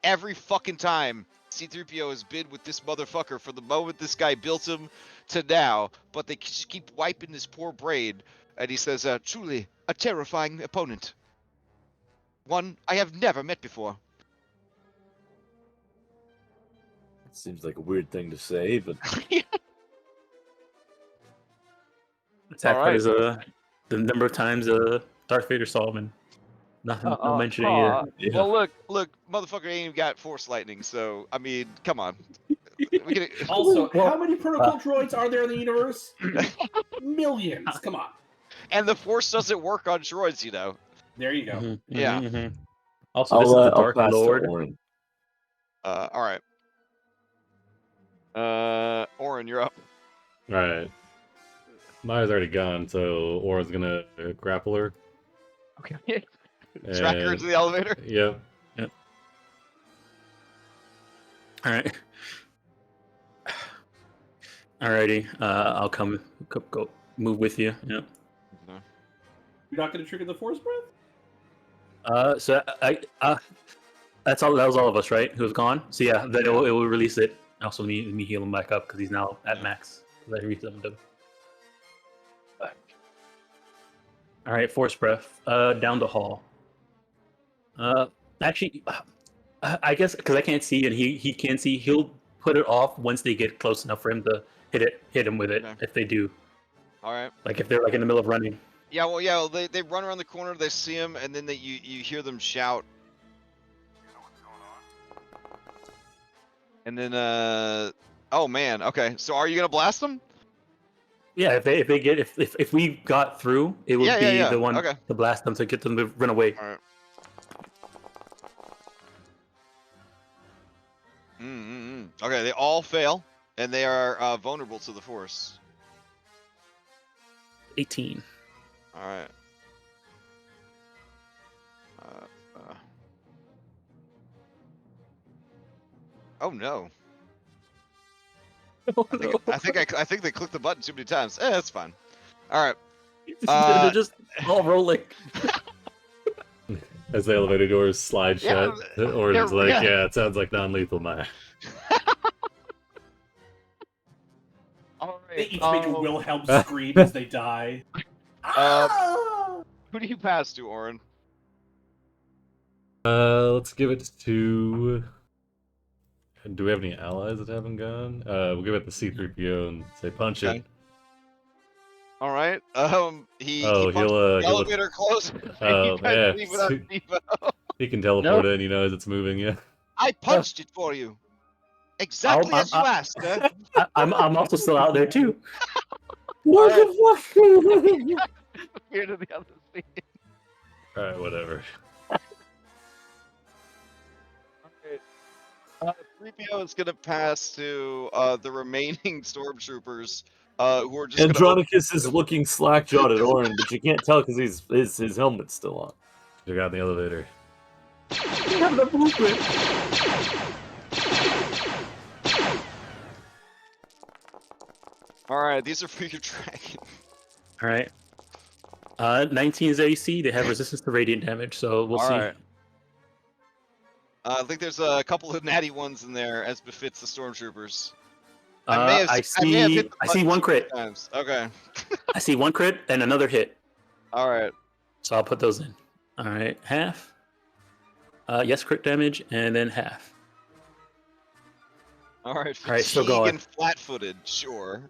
every fucking time C-3PO has been with this motherfucker from the moment this guy built him to now. But they just keep wiping his poor brain, and he says, "Truly a terrifying opponent. One I have never met before." Seems like a weird thing to say, but That All part is the number of times Darth Vader saw him, and nothing, no mention either. Yeah. Well, look, motherfucker ain't even got force lightning, so I mean, come on. We can... Also, how many protocol droids are there in the universe? Millions. Come on. And the force doesn't work on droids, you know. There you go. Mhm, Yeah. mhm. Also, this is the I'll Dark pass to Lord. Oren. All right. Oren, you're up. Alright. Maya's already gone, so Aura's gonna grapple her. Okay. Track her And- into the elevator. Yep. All right. Alrighty. I'll come go move with you. Yep. You're not going to trigger the force breath? So that's all. That was all of us, right? Who've gone. So yeah, then it will release it. Also, me heal him back up because he's now at max. Let me resummoned him. All right, force breath. Down the hall. Actually, I guess because I can't see and he can see, he'll put it off once they get close enough for him to hit him with it. Okay. If they do, All right. like if they're like in the middle of running. Yeah, well, they run around the corner, they see him, and then you hear them shout. And then oh man, okay. So are you gonna blast them? Yeah, if we got through, it would Yeah, be yeah, yeah. the one Okay. to blast them to get them to run away. All right. Okay, they all fail. and they are vulnerable to the force. 18. All right. Oh no. Oh, I think they clicked the button too many times. That's fine. All right. They're just all rolling. As the elevator doors slide Yeah, shut, Orin's like, yeah. yeah, it sounds like non-lethal, man. All They right. each make a Wilhelm scream as they die. Who do you pass to, Orin? Let's give it to... Do we have any allies that haven't gone? We'll give it to C-3PO and say punch Okay. it. All right. He Oh, punched the elevator closed. Oh, You guys yeah. leave without Steve-O. He can teleport in, you know, as it's moving, yeah. I punched it for you. Exactly as you asked, sir. I'm also still out there too. What the fuck? Here to the other scene. Alright, whatever. 3PO is gonna pass to the remaining stormtroopers, who are just gonna. Andronicus is looking slack-jawed at Orin, but you can't tell because his helmet's still on. You got in the elevator. You have the blueprint. All right, these are for your dragon. All right. 19 is AC. They have resistance to radiant damage, so we'll All see. right. I think there's a couple of natty ones in there, as befits the stormtroopers. I see one crit. Times. Okay. I see one crit and another hit. All right. So I'll put those in. All right, half. Yes, crit damage, and then half. All right. All right, still Fatigue going. and flat-footed, sure.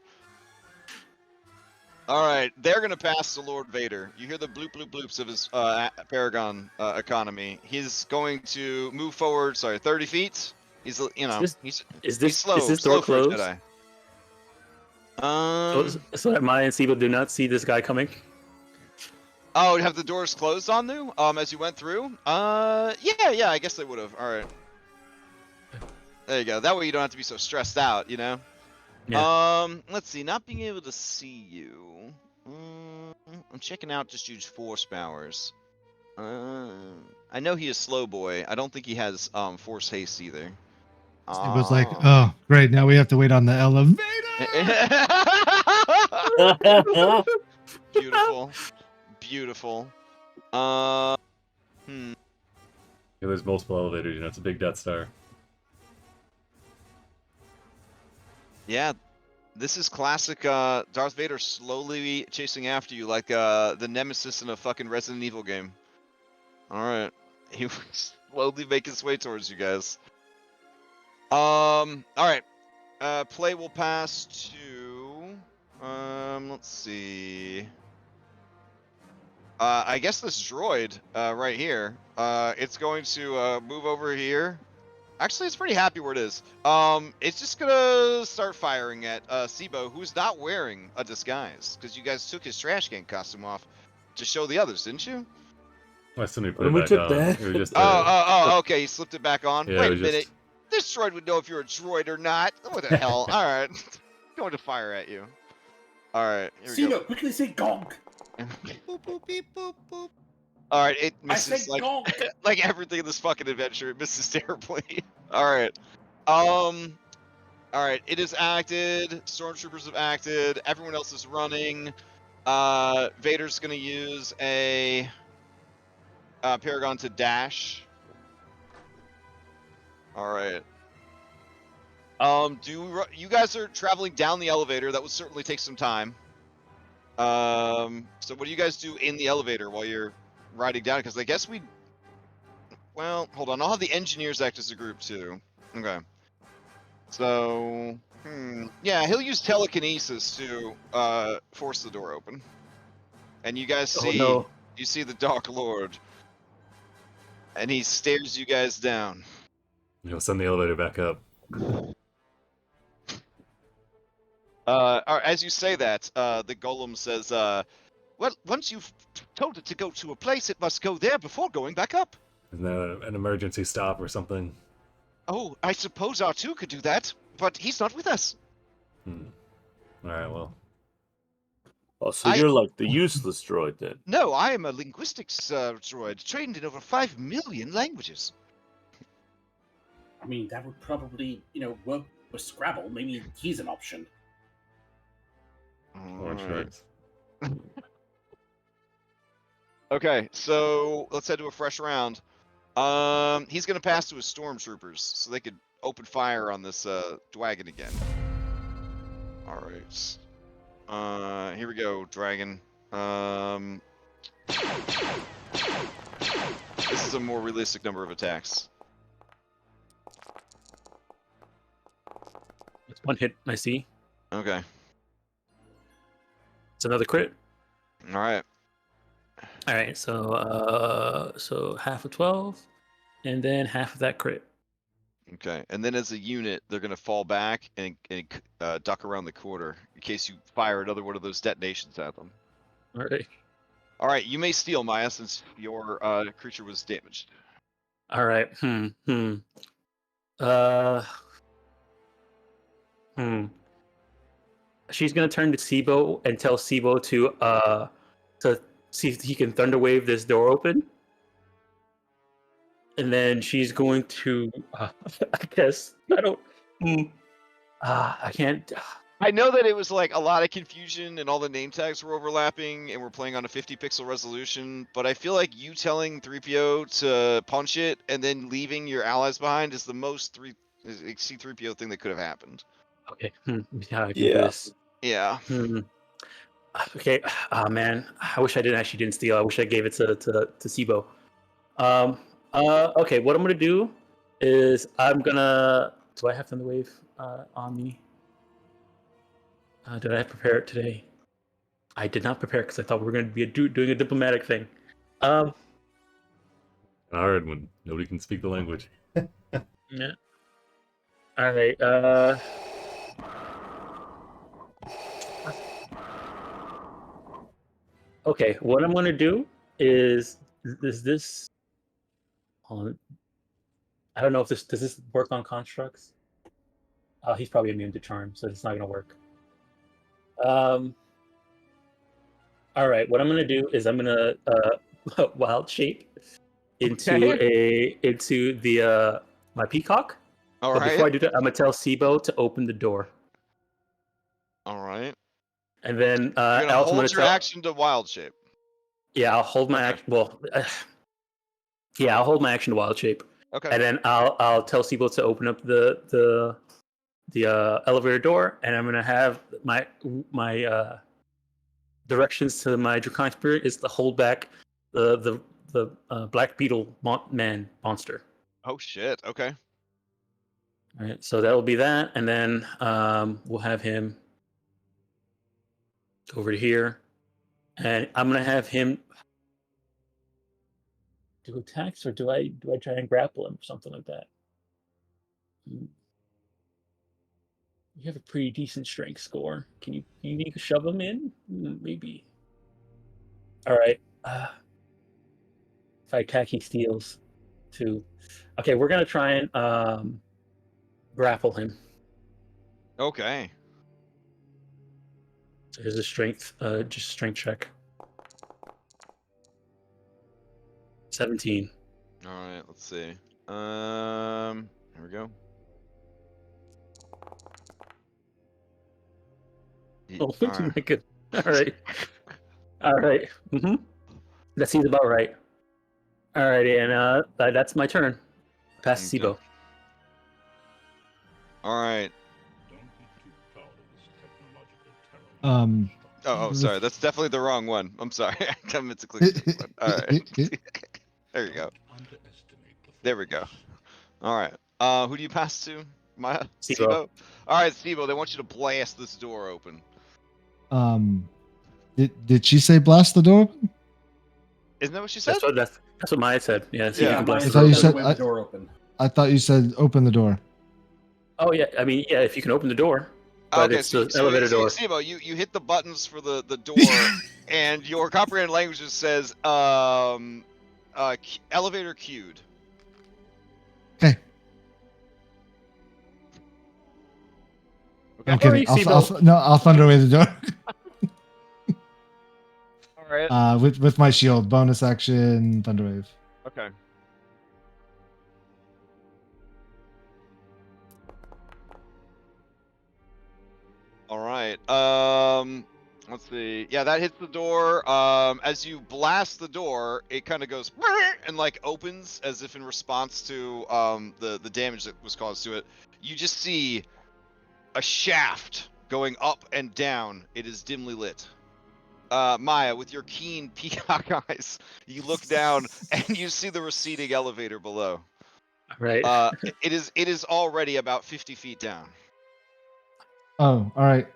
All right, they're gonna pass to Lord Vader. You hear the bloop bloop bloops of his Paragon economy. He's going to move forward. Sorry, 30 feet. He's he's Is slow. this slow door for a closed? Jedi. So that Maya and Sibo do not see this guy coming. Oh, have the doors closed on you? As you went through? Yeah, I guess they would have. All right. There you go. That way you don't have to be so stressed out, you know? Yeah. Let's see. Not being able to see you. I'm checking out just use force powers. I know he is slow boy. I don't think he has force haste either. It was like, oh, great. Now we have to wait on the elevator. Beautiful. Beautiful. Yeah, there's multiple elevators, you know, it's a big Death Star. Yeah, this is classic Darth Vader slowly chasing after you like the nemesis in a fucking Resident Evil game. Alright. He was slowly making his way towards you guys. Alright. Play will pass to let's see. I guess this droid right here. It's going to move over here. Actually, it's pretty happy where it is. It's just gonna start firing at Sibo, who's not wearing a disguise, because you guys took his trash can costume off to show the others, didn't you? I still need to put When it we back took on. that- It was just, Okay, he slipped it back on. Yeah, Wait it a was just- minute. This droid would know if you're a droid or not. What the hell? All right, going to fire at you. All right, here we go. Sino, quickly say gonk. Boop, boop, beep, boop, boop. All right, it I said misses gonk. like everything in this fucking adventure. It misses terribly. All right. All right. It is acted. Stormtroopers have acted. Everyone else is running. Vader's gonna use a Paragon to dash. All right. You guys are traveling down the elevator? That would certainly take some time. So what do you guys do in the elevator while you're riding down? Because I guess well, hold on. I'll have the engineers act as a group too. Okay. So, yeah, he'll use telekinesis to force the door open. And you guys see, you see the Dark Lord, and he stares you guys down. You'll send the elevator back up. As you say that, the golem says, well, once you've told it to go to a place, it must go there before going back up. Isn't that an emergency stop or something? Oh, I suppose R2 could do that, but he's not with us. Alright, well. Oh, so you're like the useless droid then? No, I am a linguistics droid trained in over 5 million languages. I mean, that would probably, work with Scrabble. Maybe he's an option. Orange shorts. Okay, so let's head to a fresh round. He's gonna pass to his stormtroopers so they could open fire on this Dwagon again. All right. Here we go, Dragon. This is a more realistic number of attacks. It's one hit, I see. Okay. It's another crit. All right. All right, so half of 12, and then half of that crit. Okay, and then as a unit, they're gonna fall back and duck around the corner in case you fire another one of those detonations at them. All right. All right, you may steal, Maya, since your creature was damaged. All right. She's gonna turn to Sibo and tell Sibo to see if he can thunder wave this door open. And then she's going to, I guess, I can't. I know that it was like a lot of confusion and all the name tags were overlapping and we're playing on a 50 pixel resolution, but I feel like you telling 3PO to punch it and then leaving your allies behind is the most C3PO thing that could have happened. Okay. Yeah. I can do this. Yeah. Okay. Oh man, I wish I didn't steal. I wish I gave it to Sibo. Okay. What I'm gonna do is I'm gonna. Do I have Thunder Wave on me? Did I prepare it today? I did not prepare because I thought we were going to be doing a diplomatic thing. Hard when nobody can speak the language. Yeah. All right. Okay. What I'm going to do is this. Hold on. I don't know if does this work on constructs. He's probably immune to charm, so it's not going to work. All right, what I'm gonna do is I'm gonna wild shape into the my peacock. All But right. before I do that, I'm gonna tell Sibo to open the door. All right. And then You're gonna Al's hold gonna your action to wild shape. Yeah, I'll hold my action. Well, yeah, I'll hold my action to wild shape. Okay. And then I'll tell Sibo to open up the elevator door, and I'm gonna have my directions to my Draconic Spirit is to hold back the Black Beetle man monster. Oh shit. Okay. All right, so that'll be that, and then we'll have him over to here, and I'm gonna have him do attacks, or do I try and grapple him or something like that? You have a pretty decent strength score. Can you shove him in? Maybe. All right. If I attack, he steals 2. Okay, we're gonna try and grapple him. Okay. So here's a strength, just strength check. 17. All right. Let's see. Here we go. Oh, All right. my good. All right. All right. That seems about right. All right, and that's my turn. Pass to Okay. Sibo. All right. Oh, The- sorry. That's definitely the wrong one. I'm sorry. I meant to click this one. All right. There you go. There we go. All right. Who do you pass to? Maya? Sibo. All right, Sibo. They want you to blast this door open. Did she say blast the door open? Isn't that what she said? That's what Maya said. Yeah. See if you Yeah, can Maya blast I the thought door you open. said- wave the door open. I thought you said open the door. Oh yeah. I mean, yeah. If you can open the door, but Okay, it's the so elevator door. Sibo, you hit the buttons for the door, and your comprehend languages says elevator queued. Okay. Okay. I'm kidding. Alright, I'll thunder away the door. All right. With my shield, bonus action, thunderwave. Okay. All right. Let's see. Yeah, that hits the door. As you blast the door, it kind of goes and like opens as if in response to the damage that was caused to it. You just see a shaft going up and down. It is dimly lit. Maya, with your keen peacock eyes, you look down and you see the receding elevator below. Right. It is already about 50 feet down. Oh, all right.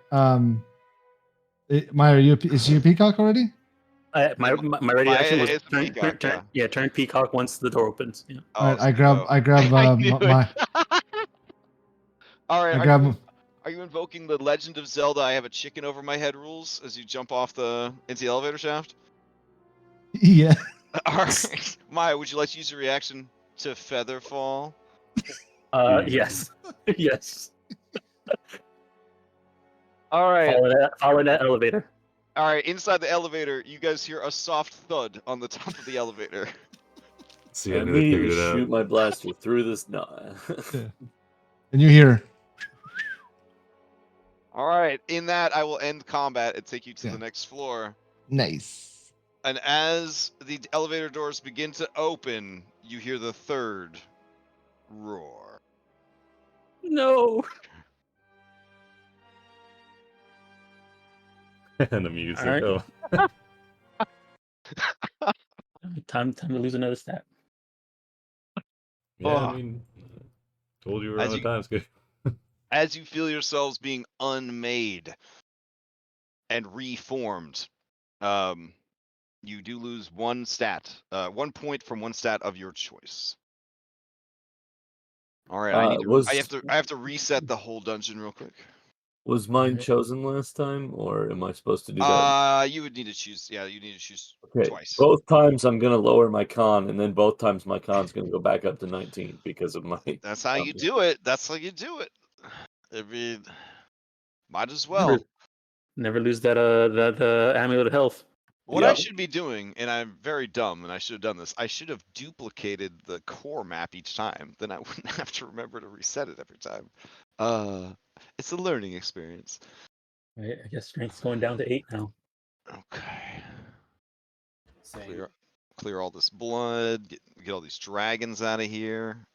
Maya, is you a peacock already? My ready action was is a peacock, yeah. turn peacock once the door opens. Yeah. All right, Oh, I grab I knew it. my. All right, I grab. are you invoking the Legend of Zelda I have a chicken over my head rules as you jump off into the elevator shaft? Yeah. All right. Maya, would you like to use your reaction to Featherfall? Yes. Yes. All right. Follow that elevator. All right, inside the elevator, you guys hear a soft thud on the top of the elevator. See, I I knew they figured immediately it shoot out. my blaster through this. No. And you hear. All right, in that, I will end combat and take you to Yeah. the next floor. Nice. And as the elevator doors begin to open, you hear the third roar. No. And the music. Alright. Oh, Time to lose another stat. yeah. Oh. I mean, told you we're on a time scale. As you feel yourselves being unmade and reformed, you do lose one stat, 1 point from one stat of your choice. All right, I have to reset the whole dungeon real quick. Was mine chosen last time, or am I supposed to do that? You would need to choose. Yeah, you need to choose Okay, twice. both times I'm gonna lower my con, and then both times my con's gonna go back up to 19 because of my. That's how you do it. That's how you do it. I mean, might as well. Never lose that amulet of health. What I Yeah. should be doing, and I'm very dumb, and I should have done this. I should have duplicated the core map each time. Then I wouldn't have to remember to reset it every time. It's a learning experience. Right, I guess strength's going down to 8 now. Okay. Same. Clear all this blood. Get all these dragons out of here.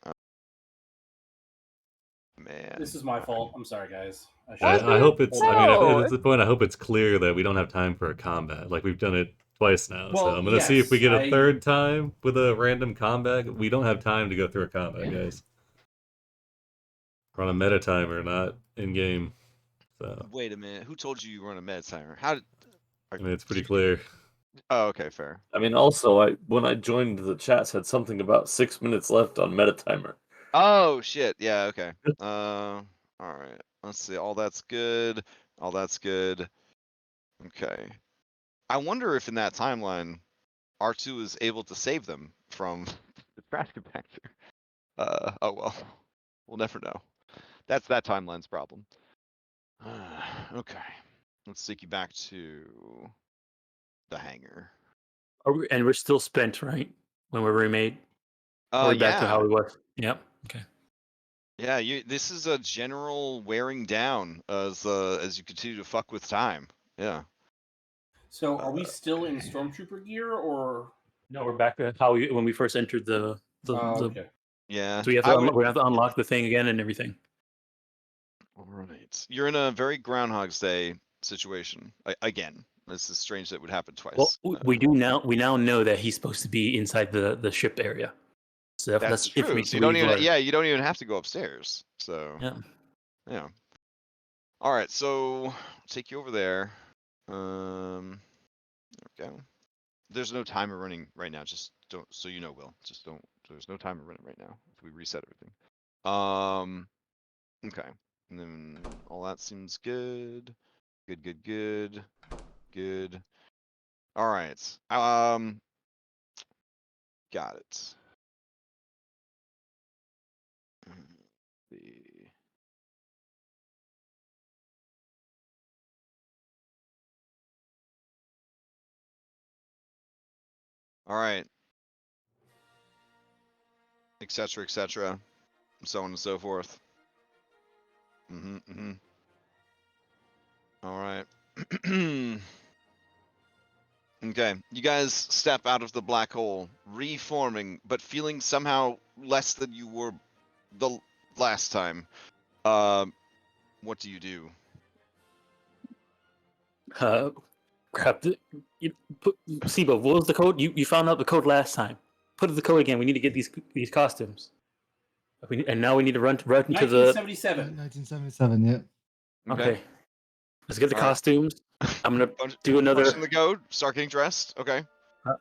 Man. This is my fault. I'm sorry, guys. I hope it's. I mean, No, at the point, I hope it's clear that we don't have time for a combat. Like we've done it twice now. Well, So I'm gonna see if we yes, get a third time with a random combat. We don't have time to go through a combat, guys. We're on a meta timer, not in game. So Wait a minute. Who told you were on a med timer? How did? I mean, it's pretty clear. Oh, okay, fair. I mean, also, when I joined the chat, said something about 6 minutes left on meta timer. Oh shit. Yeah. Okay. All right. Let's see. All that's good. All that's good. Okay. I wonder if in that timeline, R2 is able to save them from the trash compactor. Oh well. We'll never know. That's that timeline's problem. Okay. Let's take you back to the hangar. And we're still spent, right? When we're remade? Or back to Yeah. how we were? Yep. Okay. Yeah, this is a general wearing down as you continue to fuck with time. Yeah. So, are we still in stormtrooper gear, or No, we're back to how when we first entered the. okay? Yeah. So we have to unlock the thing again and everything. All right. You're in a very Groundhog's Day situation again. This is strange that it would happen twice. Well, we now know that he's supposed to be inside the ship area. So that's true. information So you don't we've even learned. you don't even have to go upstairs. So yeah. All right. So I'll take you over there. There we go. There's no timer running right now. Just don't. So you know, Will. Just don't. There's no timer running right now. If we reset everything. Okay. And then all that seems good. Good. All right. Got it. All right. Etc. Etc. So on and so forth. All right. Okay, you guys step out of the black hole, reforming, but feeling somehow less than you were the last time. What do you do? Crap. Sibo, what was the code? You found out the code last time. Put the code again. We need to get these costumes. And now we need to run to the 1977. 1977. Yeah. Okay. Let's get the All right. costumes. I'm gonna do another. Punch in the go. Start getting dressed. Okay.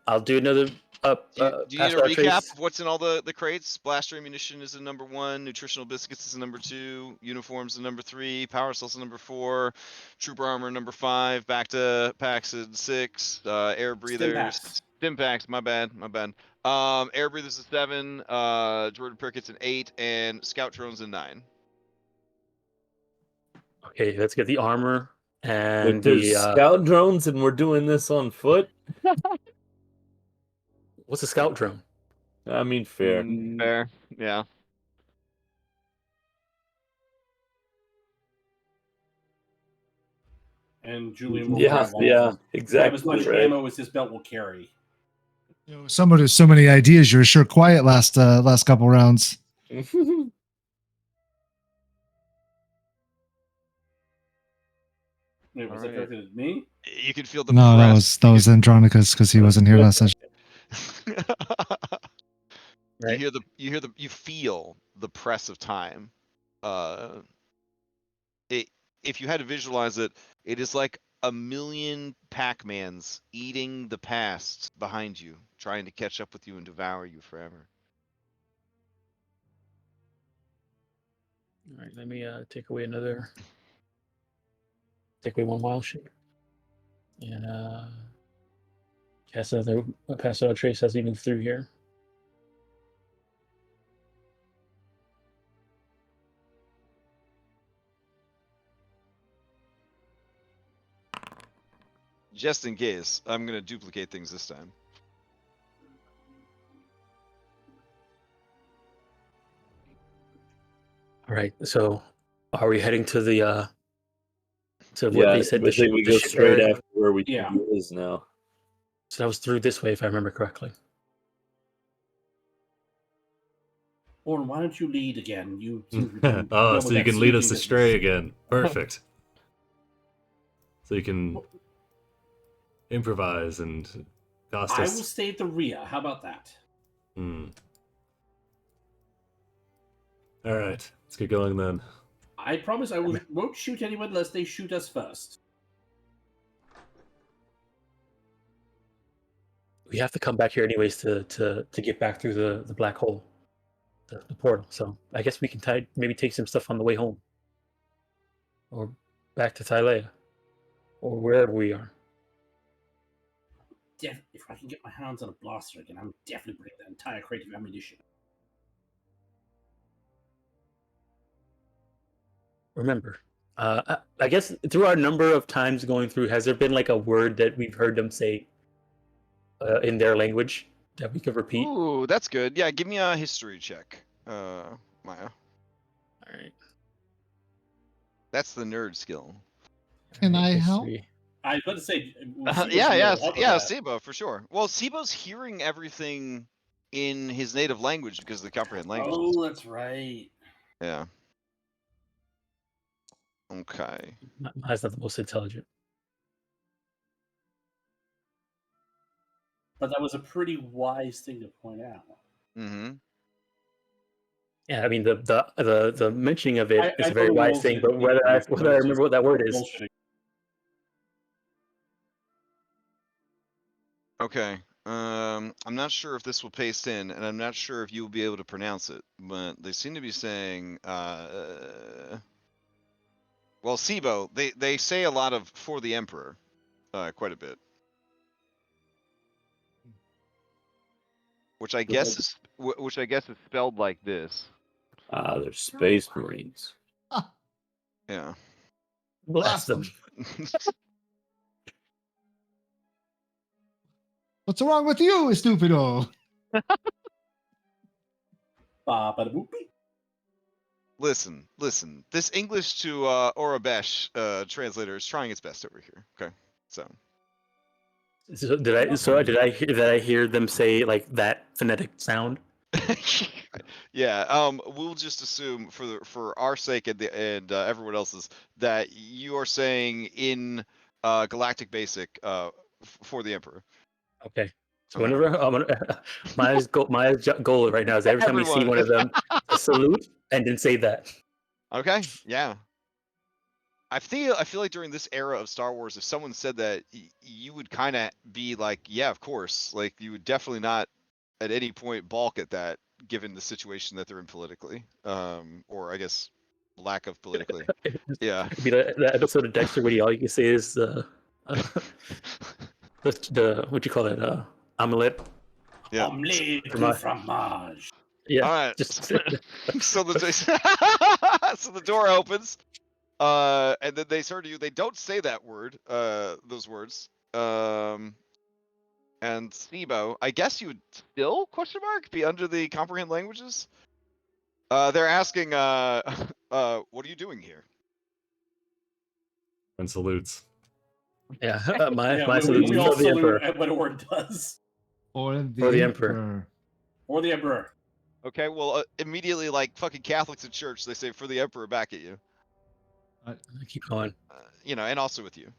I'll do another. Do you need a pass-out recap trace. of what's in all the crates? Blaster ammunition is in number 1. Nutritional biscuits is in number 2. Uniforms in number 3. Power cells in number 4. Trooper armor number 5. Back to packs in 6. Air breathers. Stim packs. My bad. Air breathers is 7. Jordan Perkins in 8, and scout drones in 9. Okay, let's get the armor and There's the. scout drones, and we're doing this on foot. What's a scout drone? I mean, fair. Fair. Yeah. And Julian will Yeah, grab all of yeah, them. Grab exactly. as much right. ammo as his belt will carry. Somebody, so many ideas. You were sure quiet last couple rounds. Wait, was that Alright. directed at me? You can feel the No, press. that was Andronicus because he wasn't here last session. Right. You feel the press of time. If you had to visualize it, it is like a million Pac-Mans eating the past behind you, trying to catch up with you and devour you forever. All right, let me take away one wild shape. And cast another pass out trace as we move through here. Just in case, I'm gonna duplicate things this time. All right, so are we heading to the to what they said? I think we go straight after where we Yeah. is now. So that was through this way, if I remember correctly. Oren, why don't you lead again? You. Oh, so you can lead us astray again. Perfect. So you can improvise and cost I us. will stay at the rear. How about that? All right, let's get going then. I promise I won't shoot anyone unless they shoot us first. We have to come back here anyways to get back through the black hole, the portal. So I guess we can maybe take some stuff on the way home, or back to Thylea, or wherever we are. If I can get my hands on a blaster again, I'm definitely bringing that entire crate of ammunition. Remember, I guess through our number of times going through, has there been like a word that we've heard them say in their language that we could repeat? Ooh, that's good. Yeah, give me a history check, Maya. All right. That's the nerd skill. Can I help? I was about to say, Yeah, Sibo, for sure. Well, Sibo's hearing everything in his native language because of the comprehend language. Oh, that's right. Yeah. Okay. Mine's not the most intelligent. But that was a pretty wise thing to point out. Mm-hmm. Yeah, I mean the mentioning of it is I a very know the wise rules thing, are but whether I remember what that word is. Bullshitting. Okay. I'm not sure if this will paste in, and I'm not sure if you will be able to pronounce it, but they seem to be saying, well, Sibo, they say a lot of for the Emperor, quite a bit. Which I guess is spelled like this. They're Space Marines. Yeah. Blast them. What's wrong with you, stupido? Ba-ba-da-boopy. Listen. This English to Orabesh translator is trying its best over here. Okay, so. So did I hear them say like that phonetic sound? Yeah. We'll just assume for our sake and everyone else's that you are saying in Galactic Basic for the Emperor. Okay. So Okay. whenever my goal right now is every time we see Everyone. one of them, to salute and then say that. Okay. Yeah. I feel like during this era of Star Wars, if someone said that, you would kind of be like, yeah, of course. Like you would definitely not at any point balk at that, given the situation that they're in politically, or I guess lack of politically. Yeah. It'd be the episode of Dexter where all you can say is the what you call it, omelette. Yeah. Omelette de fromage. Yeah. All right. Just So the door opens, and then they turn to you. They don't say that word, those words. And Sibo, I guess you would still be under the comprehend languages. They're asking, what are you doing here? And salutes. yeah. My we salute all for the salute emperor. at what Ord does. Or the Emperor. Or the Emperor. Okay, well, immediately, like fucking Catholics in church, they say for the Emperor back at you. Keep going. And also with you.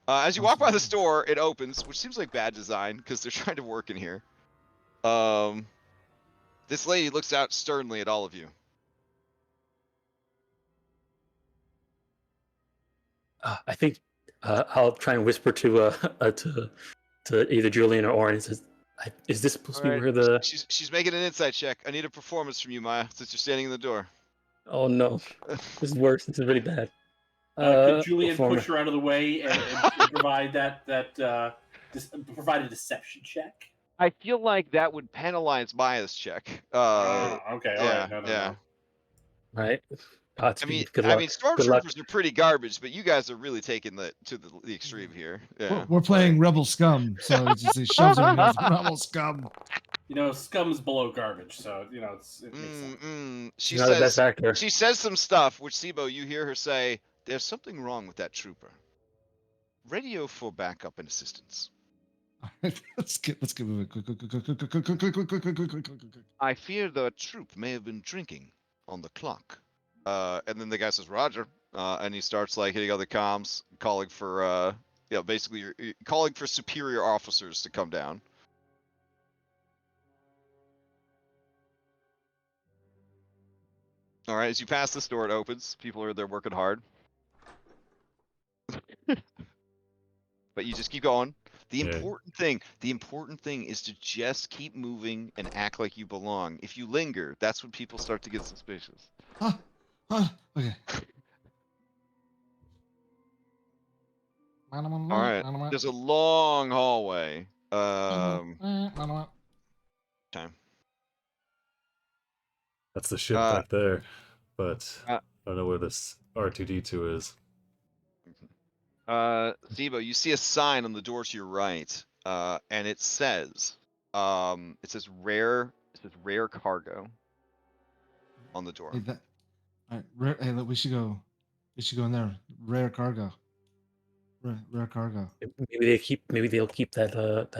As you walk by the store, it opens, which seems like bad design because they're trying to work in here. This lady looks out sternly at all of you. I think I'll try and whisper to either Julian or Oren. Says, "Is this supposed to be where the?" She's making an insight check. I need a performance from you, Maya, since you're standing in the door. Oh no, this is worse. This is really bad. Could Julian push her out of the way and provide provide a deception check? I feel like that would penalize Maya's check. Okay, all right. No. Right. I mean, stormtroopers are pretty garbage, but you guys are really taking the extreme here. Yeah. We're playing Rebel Scum, so it just shoves her as Rebel Scum. Scum's below garbage, so it makes sense. She not the best actor. She says some stuff, which Sibo, you hear her say, "There's something wrong with that trooper. Radio for backup and assistance." Let's get moving. Quick. I fear the troop may have been drinking on the clock. And then the guy says, "Roger," and he starts like hitting other comms, calling for basically you're calling for superior officers to come down. All right, as you pass this door, it opens. People are there working hard, but you just keep going. The important thing is to just keep moving and act like you belong. If you linger, that's when people start to get suspicious. Okay. All right. There's a long hallway. Time. That's the ship back there, but I don't know where this R2D2 is. Zibo, you see a sign on the door to your right, and it says rare cargo on the door. Hey, look, we should go in there. Rare cargo. Rare cargo. Maybe they'll keep that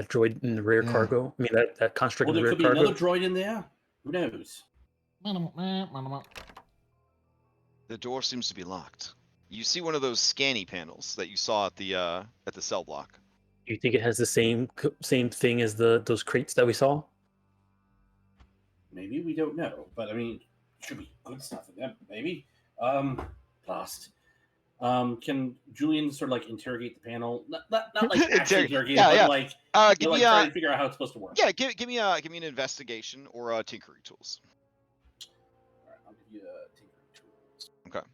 droid in the rare cargo. I mean that construct in the rare cargo. There could be another droid in there. Who knows? The door seems to be locked. You see one of those scanny panels that you saw at the cell block. Do you think it has the same thing as those crates that we saw? Maybe, we don't know, but I mean, should be good stuff in them. Maybe. Blast. Can Julian sort of like interrogate the panel? Not like actually interrogate, but like try to figure out how it's supposed to work. Yeah, give me an investigation or tinkering tools. All right, I'll give you tinkering tools. Okay.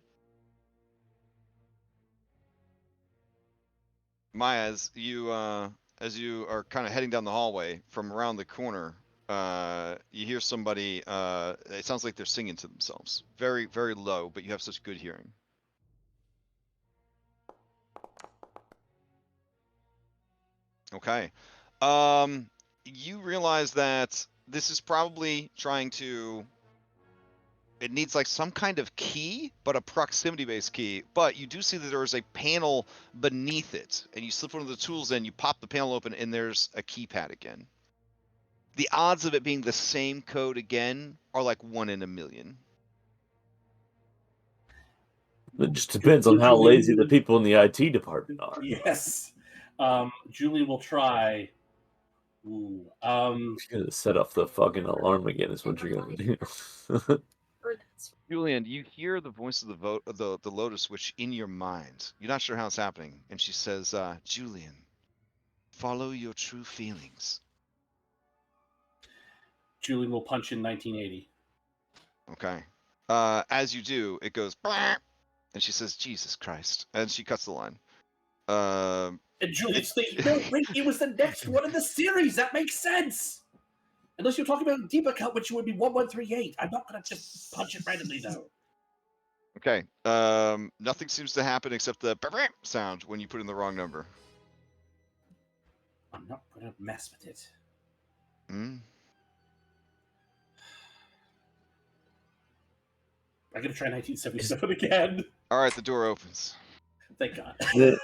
Maya, as you are kind of heading down the hallway from around the corner, you hear somebody. It sounds like they're singing to themselves, very, very low, but you have such good hearing. Okay. You realize that this is probably trying to. It needs like some kind of key, but a proximity-based key. But you do see that there is a panel beneath it, and you slip one of the tools in, you pop the panel open, and there's a keypad again. The odds of it being the same code again are like 1 in a million. It just depends on how lazy the people in the IT department are. Yes. Julie will try. Ooh. You're gonna set off the fucking alarm again. Is what you're gonna do. Julian, you hear the voice of the Lotus Witch in your mind. You're not sure how it's happening, and she says, "Julian, follow your true feelings." Julian will punch in 1980. Okay. As you do, it goes, and she says, "Jesus Christ," and she cuts the line. And Julian's thinking, no, wait, it was the next one in the series. That makes sense. Unless you're talking about Deeper Cut, which would be 1138. I'm not going to just punch it randomly, though. Okay. Nothing seems to happen except the sound when you put in the wrong number. I'm not going to mess with it. Hmm? I'm going to try 1977 again. All right, the door opens. Thank God. The-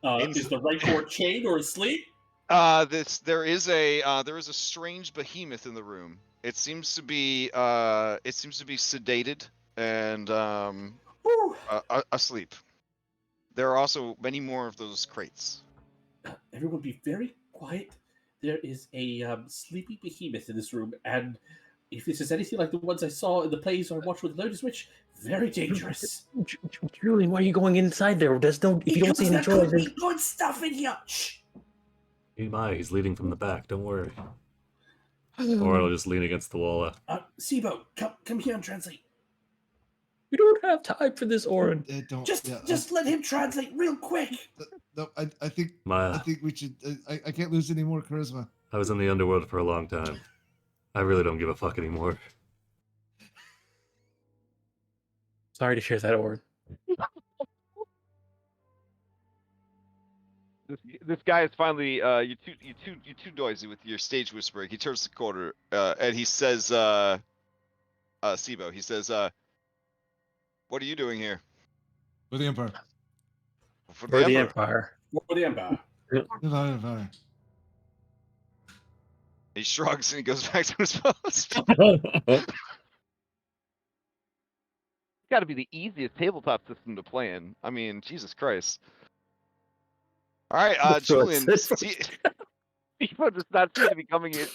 Is the right court chained or asleep? There is a strange behemoth in the room. It seems to be sedated and asleep. There are also many more of those crates. Everyone be very quiet. There is a sleepy behemoth in this room, and if this is anything like the ones I saw in the plays or watched with Lotus Witch, very dangerous. Julian, why are you going inside there? There's no. If you don't see any there could droids, be good stuff in here. Shh. Hey, he's leading from the back. Don't worry. Or I'll just lean against the wall. Sibo, come here and translate. we don't have time for this, Oren. Don't. Just let him translate real quick. No, I think Maya, I think we should. I can't lose any more charisma. I was in the underworld for a long time. I really don't give a fuck anymore. Sorry to share that, Oren. This guy is finally you're too noisy with your stage whispering. He turns the corner and he says Sibo, he says what are you doing here? For the Empire. For For the Empire. Empire. For the Empire. Empire. He shrugs and he goes back to his post. Got to be the easiest tabletop system to play in. I mean, Jesus Christ. All right, Julian. Sibo does not seem to be coming in.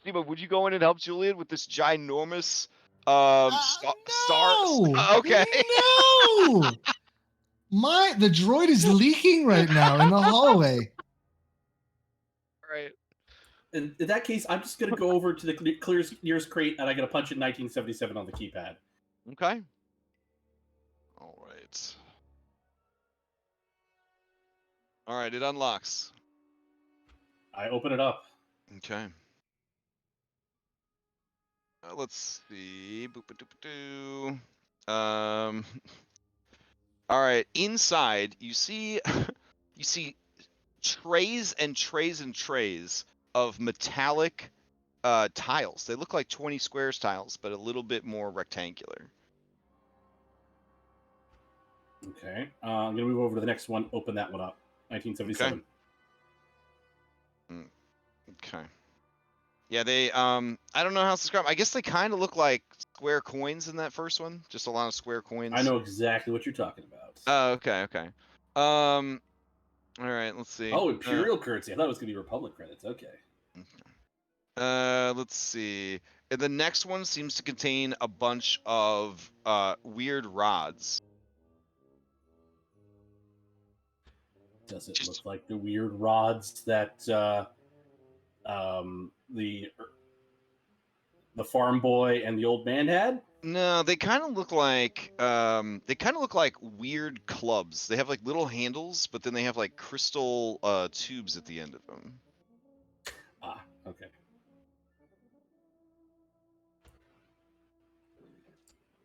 Sibo, would you go in and help Julian with this ginormous star? Okay. No. The droid is leaking right now in the hallway. All right. In that case, I'm just going to go over to the nearest crate, and I'm going to punch in 1977 on the keypad. Okay. All right. All right, it unlocks. I open it up. Okay. Let's see. Boop-a-doop-a-doo. All right. Inside, you see trays and trays and trays of metallic tiles. They look like 20 squares tiles, but a little bit more rectangular. Okay. I'm going to move over to the next one. Open that one up. 1977. Okay. Yeah, they I don't know how to describe them. I guess they kind of look like square coins in that first one. Just a lot of square coins. I know exactly what you're talking about. Oh, okay. All right, let's see. Oh, Imperial currency. I thought it was going to be Republic credits. Okay. Let's see. And the next one seems to contain a bunch of weird rods. Does it look like the weird rods that the farm boy and the old man had? No, they kind of look like weird clubs. They have like little handles, but then they have like crystal tubes at the end of them. Ah, okay.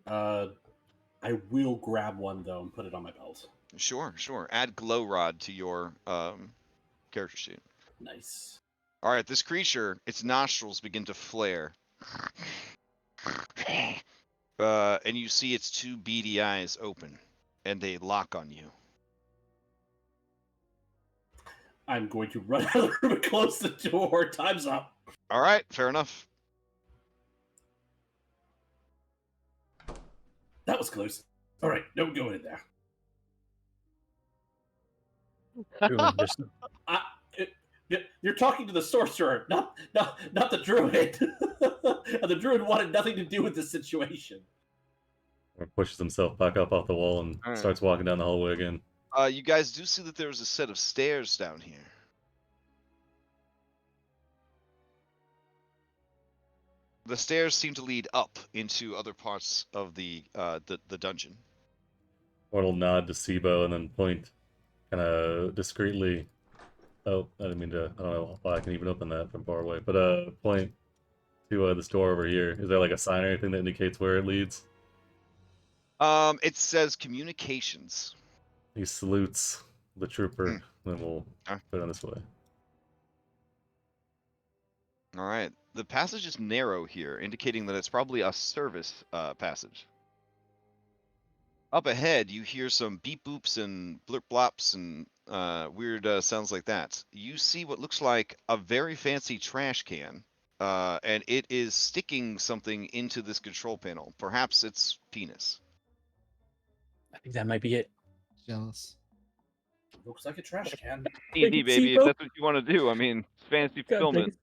I will grab one though and put it on my belt. Sure, sure. Add glow rod to your character sheet. Nice. All right, this creature, its nostrils begin to flare. And you see its two beady eyes open, and they lock on you. I'm going to run out of the room and close the door. Time's up. All right, fair enough. That was close. All right, don't go in there. Ooh, there's- You're talking to the sorcerer, not the druid. And the druid wanted nothing to do with this situation. Or pushes himself back up off the wall and Alright. starts walking down the hallway again. You guys do see that there's a set of stairs down here. The stairs seem to lead up into other parts of the dungeon. Mortal nod to Sibo and then point kind of discreetly. Oh, I didn't mean to. I don't know why I can even open that from far away. But point to this door over here. Is there like a sign or anything that indicates where it leads? It says communications. He salutes the trooper. Then we'll Okay. put it on this way. All right. The passage is narrow here, indicating that it's probably a service passage. Up ahead, you hear some beep boops and blurp blops and weird sounds like that. You see what looks like a very fancy trash can, and it is sticking something into this control panel. Perhaps it's penis. I think that might be it. Jealous. Looks like a trash can. D&D, baby, if that's what you want to do. I mean, fancy God, fulfillment.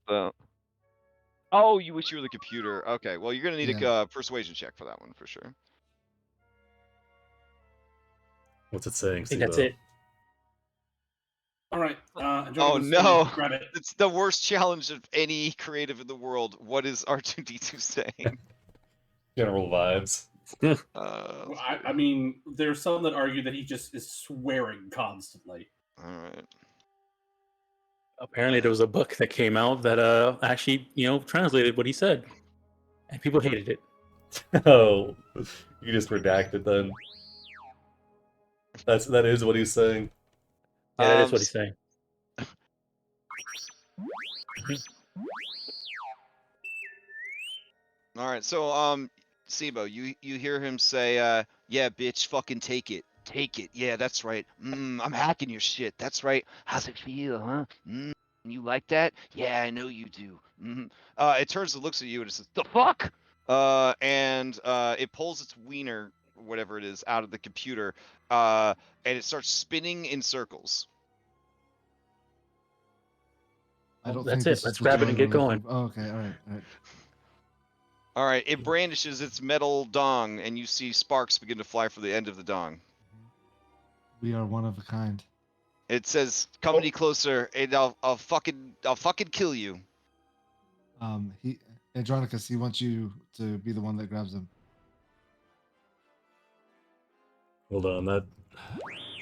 Oh, you wish you were the computer. Okay, well, you're going to need a persuasion check for that one, for sure. What's it saying, I think Sibo? that's it. All right. Oh, no. Grab it. It's the worst challenge of any creative in the world. What is R2D2 saying? General vibes. Well, I mean, there's some that argue that he just is swearing constantly. All right. Apparently, there was a book that came out that actually, translated what he said, and people hated it. Oh, you just redact it then. That is what he's saying. Yeah, that is what he's saying. All right, so Sibo, you hear him say, "Yeah, bitch, fucking take it, Yeah, that's right. I'm hacking your shit. That's right. How's it feel, huh? You like that? Yeah, I know you do. It turns and looks at you and it says, "The fuck?" And it pulls its wiener, whatever it is, out of the computer, and it starts spinning in circles. I don't That's think it. this is Let's the grab it joy and get we're looking going. for. Oh, okay, all right. All right, it brandishes its metal dong, and you see sparks begin to fly from the end of the dong. We are one of a kind. It says, "Come any closer, and I'll fucking kill you." Andronicus, he wants you to be the one that grabs him. Hold on, that.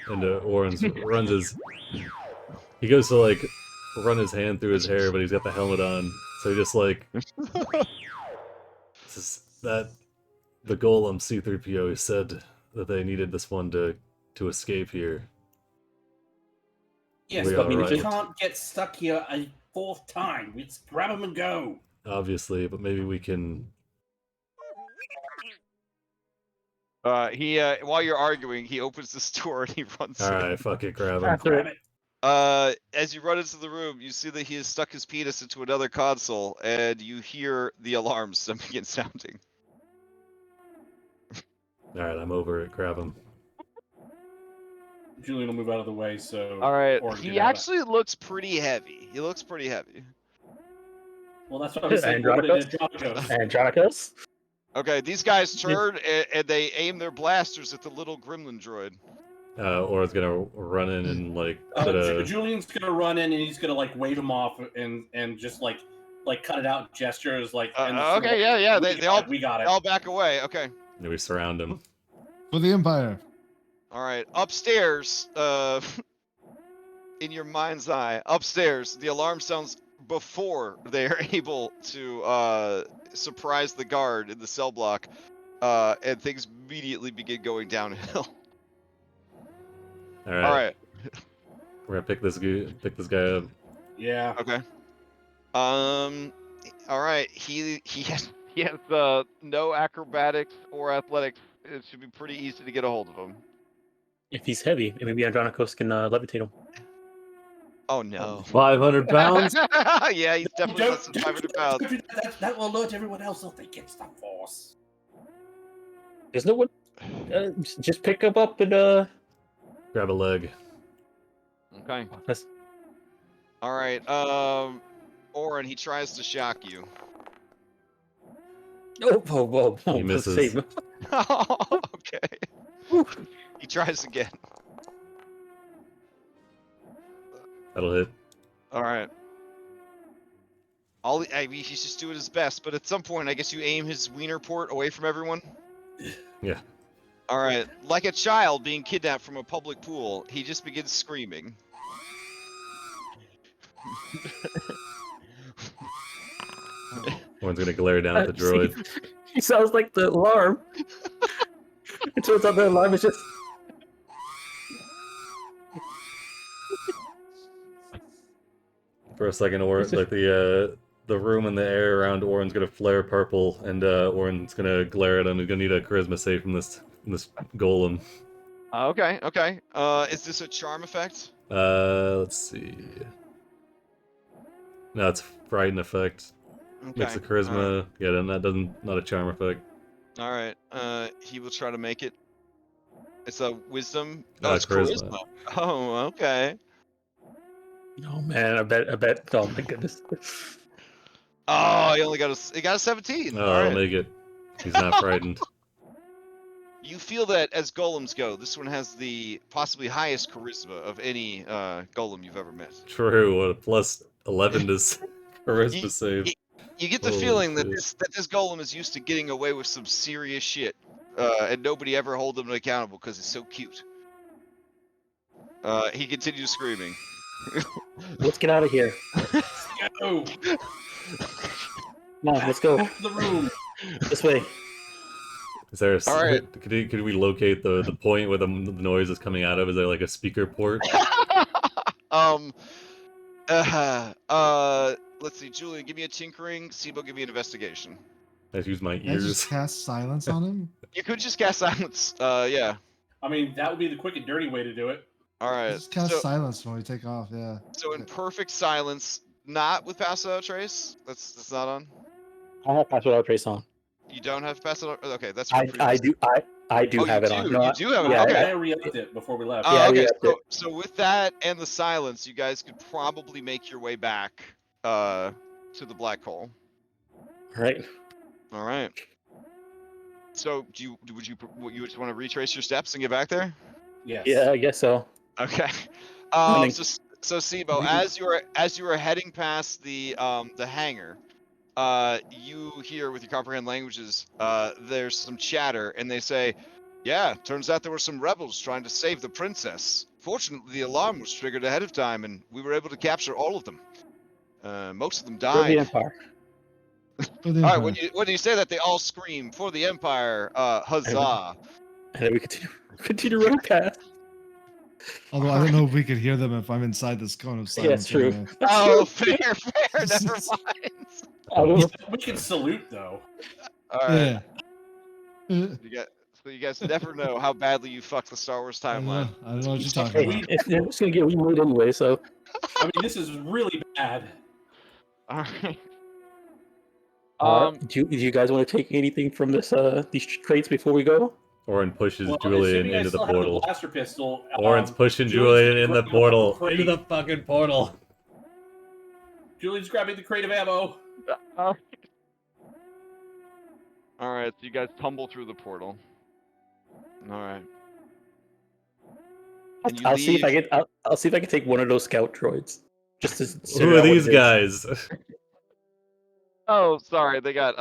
And Oren's runs his. He goes to like run his hand through his hair, but he's got the helmet on, so he just like. That the golem C3PO said that they needed this one to escape here. Yes, We but are we right. can't get stuck here a fourth time. Let's grab him and go. Obviously, but maybe we can. He while you're arguing, he opens this door and he runs All in. right, fuck it, grab him. After Grab it. it. As you run into the room, you see that he has stuck his penis into another console, and you hear the alarms begin sounding. All right, I'm over it. Grab him. Julian will move out of the way, so. All right, Oren he get out of actually looks pretty heavy. He looks pretty heavy. it. Well, that's what I was saying. What Andronicus? did Andronicus? Andronicus? Okay, these guys turn and they aim their blasters at the little gremlin droid. Oren's gonna run in and like put a. Julian's gonna run in and he's gonna like wave him off and just like cut it out gestures like. and Okay, yeah. we got it. They all back away. Okay. We surround him. For the Empire. All right, upstairs. In your mind's eye, upstairs, the alarm sounds before they are able to surprise the guard in the cell block, and things immediately begin going downhill. All right. All right. We're gonna pick this guy up. Yeah. Okay. All right. He has no acrobatics or athletics. It should be pretty easy to get a hold of him. If he's heavy, maybe Andronikos can levitate him. Oh no. 500 pounds. Yeah, he's definitely less than 500 pounds. That will alert everyone else so they get some force. There's no one. Just pick him up and Grab a leg. Okay. That's... All right. Oren, he tries to shock you. Oh, He misses. save him. Okay. He tries again. That'll hit. All right. I mean, he's just doing his best, but at some point, I guess you aim his wiener port away from everyone. Yeah. All right. Like a child being kidnapped from a public pool, he just begins screaming. One's gonna glare down at the droid. He sounds like the alarm. It turns out the alarm is just. For a second, like the room and the air around Oren's gonna flare purple, and Oren's gonna glare at him. He's gonna need a charisma save from this golem. Okay. Okay. Is this a charm effect? Let's see. No, it's frighten effect. Okay. Makes a charisma. Yeah, then that doesn't not a charm effect. All right. He will try to make it. It's a wisdom. No, Oh, it's charisma. charisma. Oh, okay. Oh man, I bet. Oh my goodness. Oh, he only got a 17. Oh, All I'll right. make it. He's not frightened. You feel that as golems go, this one has the possibly highest charisma of any golem you've ever met. True. What a plus 11 to charisma save. You get the Holy feeling that shit. this golem is used to getting away with some serious shit, and nobody ever hold him accountable because he's so cute. He continues screaming. Let's get out of here. Go. Come on, let's go. Back to the room. This way. Is there? All right. Could we locate the point where the noise is coming out of? Is there like a speaker port? Let's see. Julian, give me a tinkering. Sibo, give me an investigation. I just use my Can I just ears. cast silence on him? You could just cast silence. Yeah. I mean, that would be the quick and dirty way to do it. All right. Just cast So, silence when we take off. Yeah. so in perfect silence, not with pass without trace. That's not on. I have password out trace on. You don't have pass without. Okay, that's. I do. I do Oh, have you it do. on. You do have it. yeah, Okay. I re-upped it before we left. Yeah, Okay. yeah. So with that and the silence, you guys could probably make your way back to the black hole. All right. All right. So would you just want to retrace your steps and get back there? Yes. Yeah, I guess so. Okay. Running. So Sibo, as you are heading past the hangar, you hear with your comprehend languages, there's some chatter, and they say, "Yeah, turns out there were some rebels trying to save the princess. Fortunately, the alarm was triggered ahead of time, and we were able to capture all of them. Most of them For the died." Empire. For the All right. Empire. When you say that, they all scream for the Empire. Huzzah! And then we continue running past. Although I don't know if we could hear them if I'm inside this cone of silence. Yeah, it's true. anyway. Oh, fair. Never mind. I don't know. We can salute though. All right. Yeah. You guys never know how badly you fucked the Star Wars I don't know. timeline. I don't know what you're talking Hey, about. it's just gonna get removed anyway. So. I mean, this is really bad. All right. Do you guys want to take anything from this these traits before we go? Oren pushes Well, Julian assuming I into the still have portal. blaster pistol. Oren's pushing Julian's Julian in the grabbing portal. crate. Into the fucking portal. Julian's grabbing the crate of ammo. All right. So you guys tumble through the portal. All right. And you I'll see if I leave- can. I'll see if I can take one of those scout droids. Just to figure Who are out what these it is. guys? Oh, sorry. They got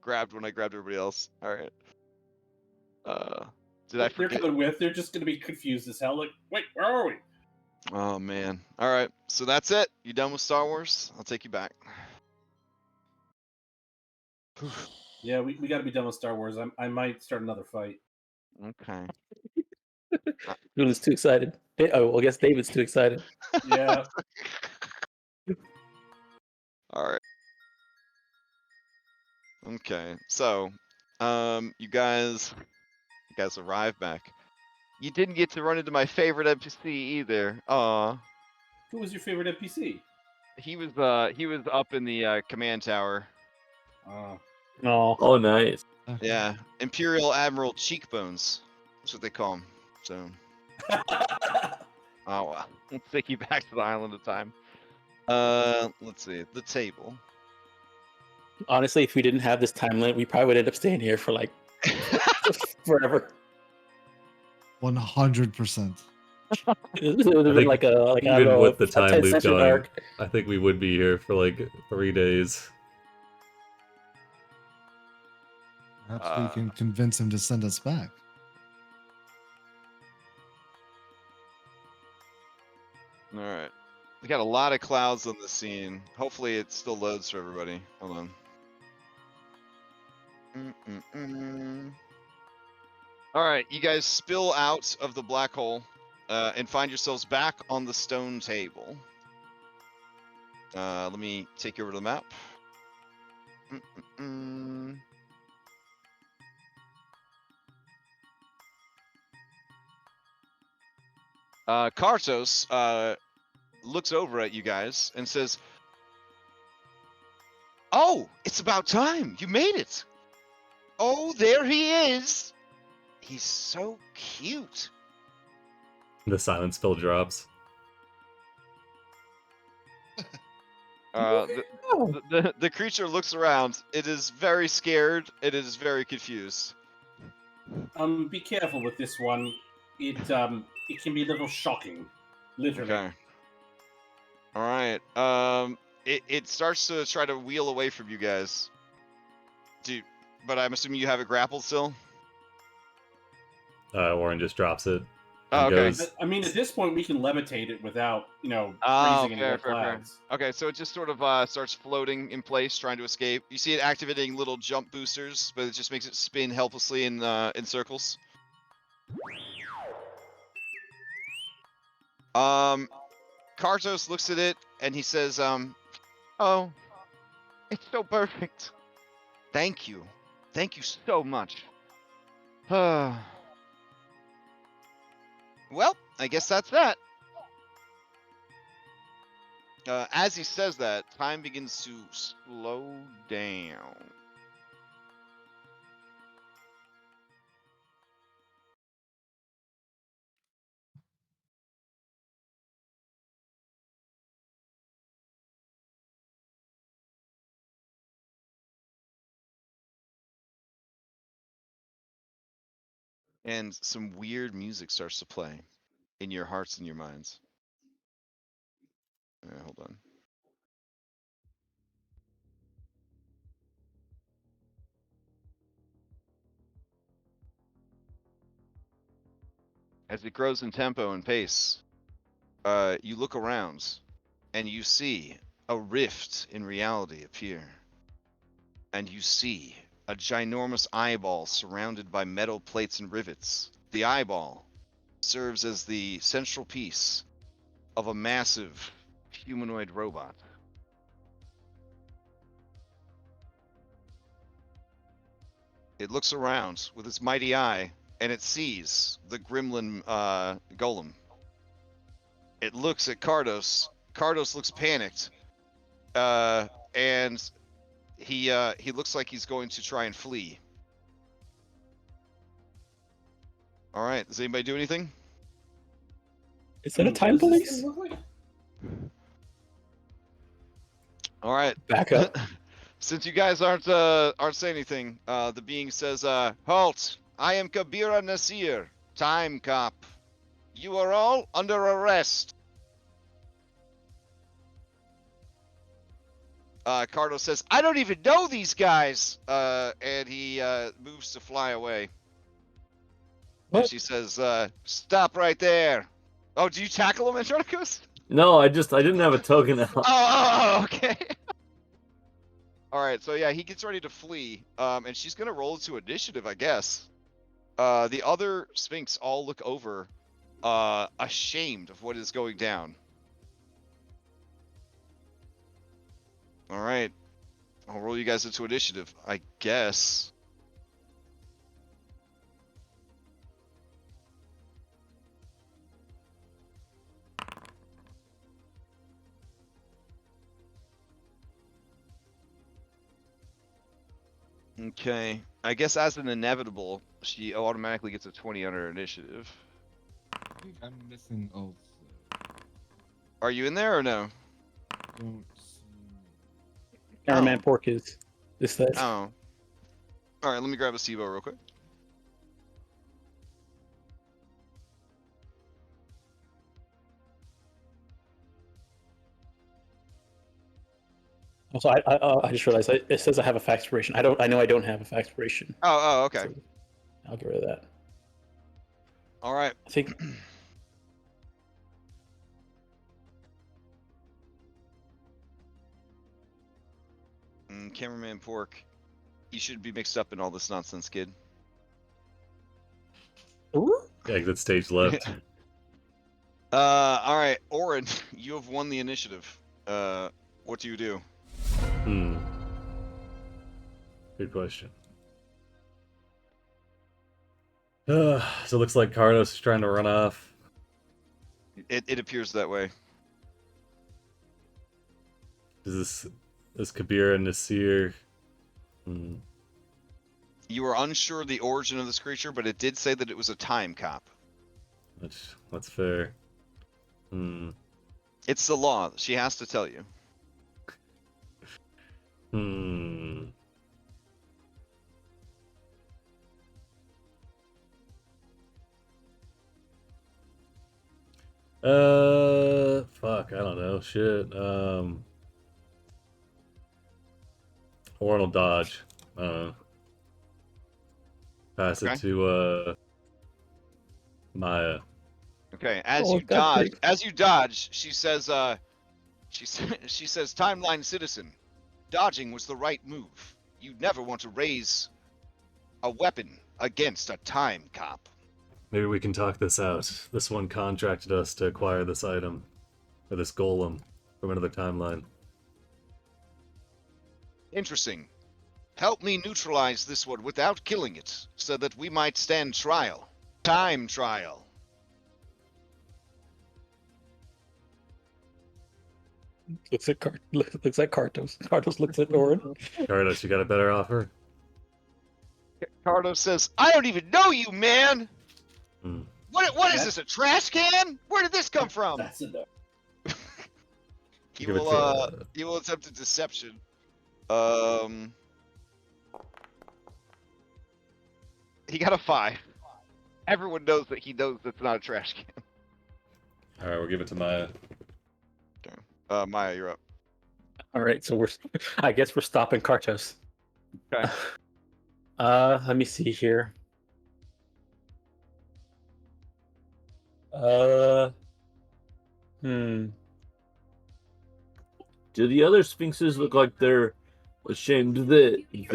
grabbed when I grabbed everybody else. All right. Did I They're forget? coming with. They're just gonna be confused as hell. Like, wait, where are we? Oh man. All right. So that's it. You done with Star Wars? I'll take you back. Yeah, we got to be done with Star Wars. I might start another fight. Okay. Julian's too excited. Oh, well, I guess David's too excited. Yeah. All right. Okay, so, you guys arrive back. You didn't get to run into my favorite NPC either. Aw. Who was your favorite NPC? He was up in the command tower. No. Oh, nice. Yeah, Imperial Admiral Cheekbones. That's what they call him. So, oh well. Let's take you back to the island of time. Let's see. The table. Honestly, if we didn't have this time limit, we probably would end up staying here for like forever. 100%. It would have been think like I don't Even know, with the a time 10 loop session going, arc. I think we would be here for like 3 days. Perhaps we can convince him to send us back. All right. We got a lot of clouds on the scene. Hopefully it still loads for everybody. Hold on. All right, you guys spill out of the black hole and find yourselves back on the stone table. Let me take you over to the map. Kartos looks over at you guys and says, "Oh, it's about time. You made it. Oh, there he is. He's so cute." The silent spell drops. The creature looks around. It is very scared. It is very confused. Be careful with this one. It can be a little shocking, literally. Okay. All right. It starts to try to wheel away from you guys. But I'm assuming you have it grappled still. Warren just drops it. Oh, And okay. goes, I mean, at this point, we can levitate it without, Oh, freezing into the fair. clouds. Okay, so it just sort of starts floating in place, trying to escape. You see it activating little jump boosters, but it just makes it spin helplessly in circles. Kartos looks at it and he says, "Oh, it's so perfect. Thank you. Thank you so much." Well, I guess that's that. As he says that, time begins to slow down. And some weird music starts to play in your hearts and your minds. Hold on. As it grows in tempo and pace, you look around and you see a rift in reality appear. And you see a ginormous eyeball surrounded by metal plates and rivets. The eyeball serves as the central piece of a massive humanoid robot. It looks around with its mighty eye, and it sees the gremlin golem. It looks at Kartos. Kartos looks panicked, and he looks like he's going to try and flee. All right, does anybody do anything? Is that a time What does this police? thing look like? All right. Back up. Since you guys aren't saying anything, the being says, "Halt! I am Kabira Nasir, Time Cop. You are all under arrest." Cardo says, "I don't even know these guys," and he moves to fly away. What? And she says, "Stop right there." Oh, do you tackle him, Andronicus? No, I didn't have a token out. Oh, okay. All right, so yeah, he gets ready to flee, and she's gonna roll to initiative, I guess. The other Sphinx all look over, ashamed of what is going down. All right, I'll roll you guys into initiative, I guess. Okay, I guess as an inevitable, she automatically gets a 20 on her initiative. I think I'm missing also. Are you in there or no? Don't see. Cameraman Pork is. This says. Oh. All right, let me grab a SIBO real quick. Also, I just realized it says I have a fact expiration. I know I don't have a fact expiration. Oh, okay. So I'll get rid of that. All right. I think Cameraman Pork, you should be mixed up in all this nonsense, kid. Exit stage left. All right, Orin, you have won the initiative. What do you do? Good question. So it looks like Carlos is trying to run off. It appears that way. Is this Kabir and Nasir? You are unsure of the origin of this creature, but it did say that it was a time cop. That's fair. It's the law. She has to tell you. Fuck, I don't know. Shit. Orin will dodge. Pass it to Maya. Okay, as you dodge, she says, she says, "Timeline citizen, dodging was the right move. You'd never want to raise a weapon against a time cop." Maybe we can talk this out. This one contracted us to acquire this item, or this golem, from another timeline. Interesting. Help me neutralize this one without killing it, so that we might stand trial. Time trial. looks like Kartos. Kartos looks at Orin. Carlos, you got a better offer? Carlos says, "I don't even know you, man! What is this, a trash can? Where did this come from?" That's enough. He will attempt a deception. He got a 5. Everyone knows that he knows that's not a trash can. Alright, we'll give it to Maya. Okay. Maya, you're up. All right, so I guess we're stopping Kartos. Okay. Let me see here. Do the other sphinxes look like they're ashamed that he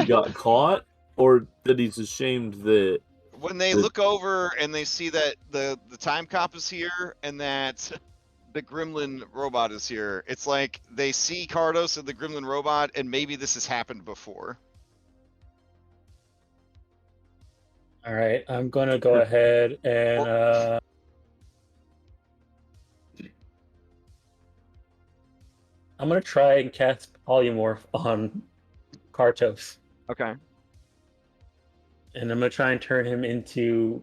got caught, or that he's ashamed that When they look over and they see that the time cop is here and that the gremlin robot is here, it's like they see Kardos and the gremlin robot, and maybe this has happened before. All right, I'm gonna go ahead and I'm gonna try and cast polymorph on Kartos, Okay. and I'm gonna try and turn him into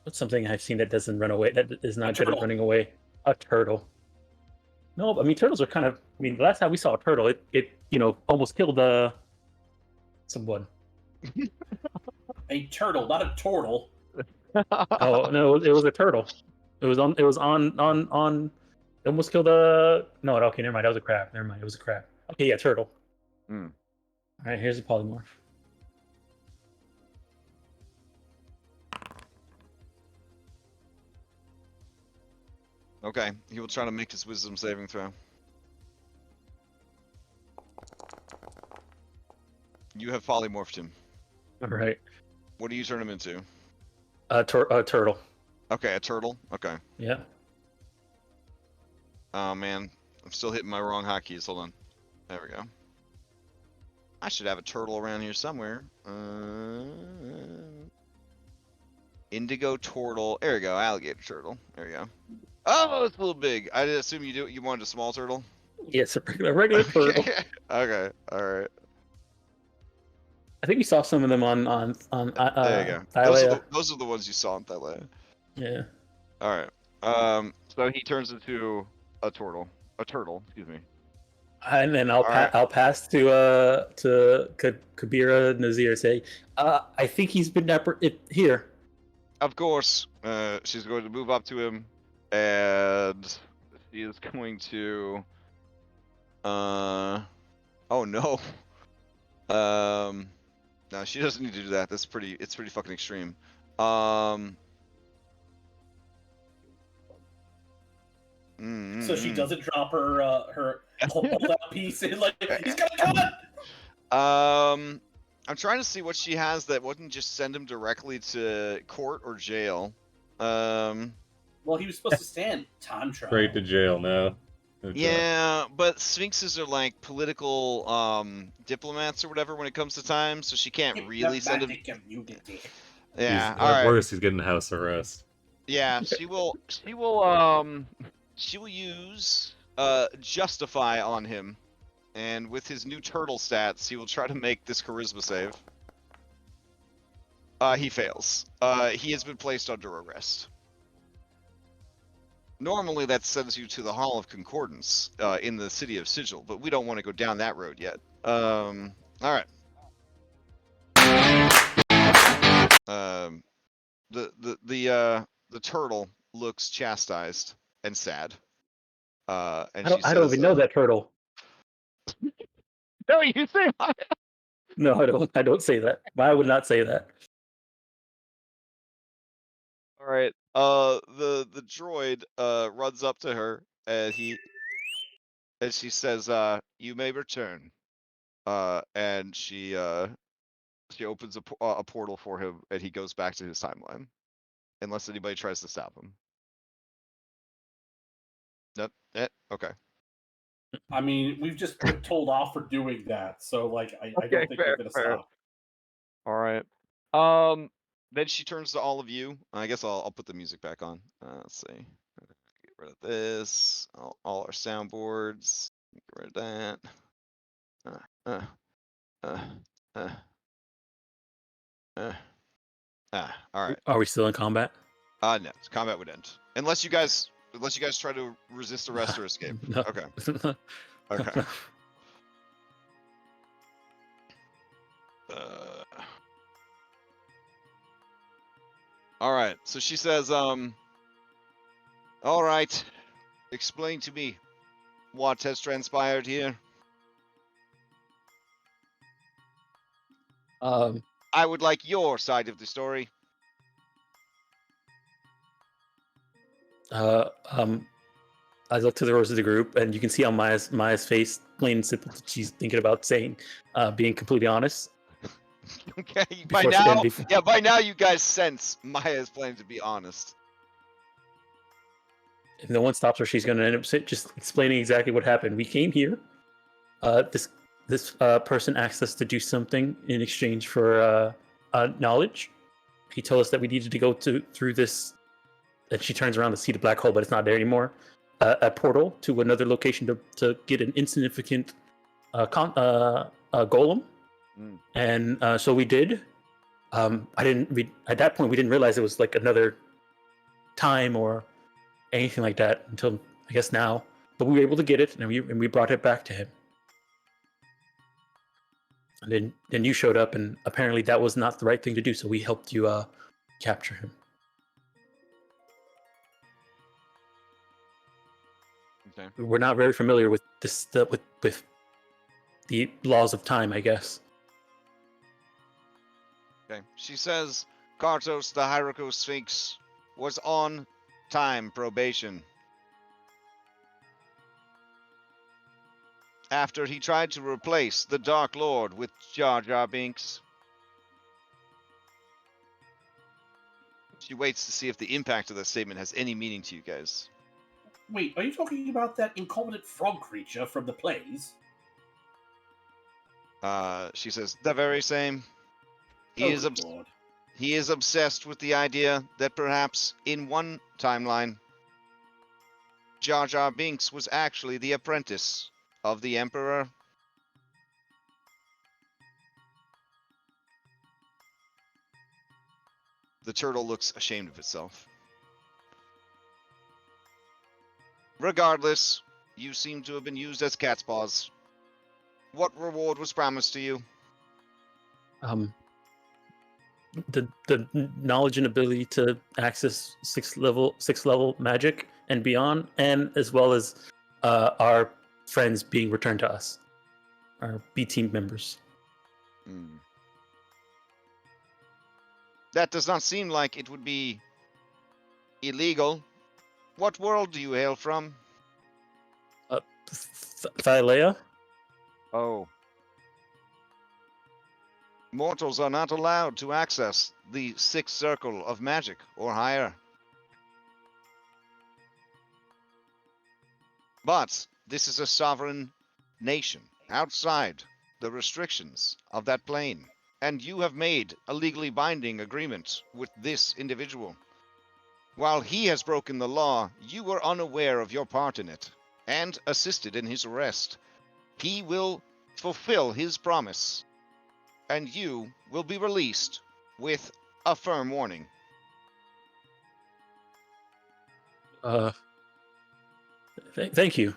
what's something I've seen that doesn't run away, that is not good at running away? A turtle. No, I mean turtles are kind of. I mean, the last time we saw a turtle, it almost killed someone. A turtle, not a turtle. Oh no, it was a turtle. It was on. It almost killed a. No, okay, never mind. That was a crab. Never mind. It was a crab. Okay, yeah, turtle. All right, here's the polymorph. Okay. He will try to make his wisdom saving throw. You have polymorphed him. All right. What do you turn him into? Turtle. Okay, a turtle. Okay. Yeah. Oh man, I'm still hitting my wrong hotkeys. Hold on. There we go. I should have a turtle around here somewhere. Indigo turtle. There we go. Alligator turtle. There we go. Oh, it's a little big. I assume you wanted a small turtle. Yes, a regular turtle. Okay. All right. I think we saw some of them on There you go. Thylea. Those are the ones you saw in Thylea. Yeah. All right. So he turns into a turtle. A turtle. Excuse me. And then All right. I'll pass to Kabira Nazir. Say, I think he's been here. Of course. She's going to move up to him, and she is going to. Oh no. No, she doesn't need to do that. It's pretty fucking extreme. So she doesn't drop her hold out piece and like he's gonna cut. I'm trying to see what she has that wouldn't just send him directly to court or jail. Well, he was supposed to stand time trial. Straight to jail now. Okay. Yeah, but sphinxes are like political diplomats or whatever when it comes to time, so she can't really send him. Yeah, At all right. worst, he's getting house arrest. Yeah, she will use justify on him, and with his new turtle stats, he will try to make this charisma save. He fails. He has been placed under arrest. Normally that sends you to the Hall of Concordance in the city of Sigil, but we don't want to go down that road yet. All right. The turtle looks chastised and sad. And I don't even know that turtle. No, you say. No, I don't say that. I would not say that. All right. The droid runs up to her and she says, "You may return." And she opens a portal for him, and he goes back to his timeline, unless anybody tries to stop him. Nope. Okay. I mean, we've just been told off for doing that, so like I don't think we're gonna stop. All right. Then she turns to all of you. I guess I'll put the music back on. Let's see. Get rid of this. All our soundboards. Get rid of that. All right. Are we still in combat? No. Combat would end unless you guys try to resist arrest or escape. No. Okay. Okay. All right. So she says, all right. Explain to me what has transpired here. I would like your side of the story. I look to the rest of the group, and you can see on Maya's face, plain and simple, that she's thinking about saying, being completely honest. Okay. By now you guys sense Maya is planning to be honest. If no one stops her, she's going to end up just explaining exactly what happened. We came here. This person asked us to do something in exchange for knowledge. He told us that we needed to go through this. And she turns around to see the black hole, but it's not there anymore. A portal to another location to get an insignificant golem. And so we did. At that point we didn't realize it was like another time or anything like that until I guess now. But we were able to get it, and we brought it back to him. And then you showed up, and apparently that was not the right thing to do. So we helped you capture him. Okay. We're not very familiar with this with the laws of time, I guess. Okay. She says Kartos, the Hierarcho Sphinx, was on time probation. after he tried to replace the Dark Lord with Jar Jar Binks. She waits to see if the impact of that statement has any meaning to you guys. Wait, are you talking about that incompetent frog creature from the plays? She says, the very same. Oh, good Lord. He is obsessed with the idea that perhaps in one timeline, Jar Jar Binks was actually the apprentice of the Emperor. The turtle looks ashamed of itself. Regardless, you seem to have been used as cat's paws. What reward was promised to you? The knowledge and ability to access sixth level magic and beyond, and as well as our friends being returned to us, our B team members. That does not seem like it would be illegal. What world do you hail from? Thylea? Oh. Mortals are not allowed to access the sixth circle of magic or higher. But this is a sovereign nation outside the restrictions of that plane. And you have made a legally binding agreement with this individual. While he has broken the law, you were unaware of your part in it and assisted in his arrest. He will fulfill his promise, and you will be released with a firm warning. Thank you.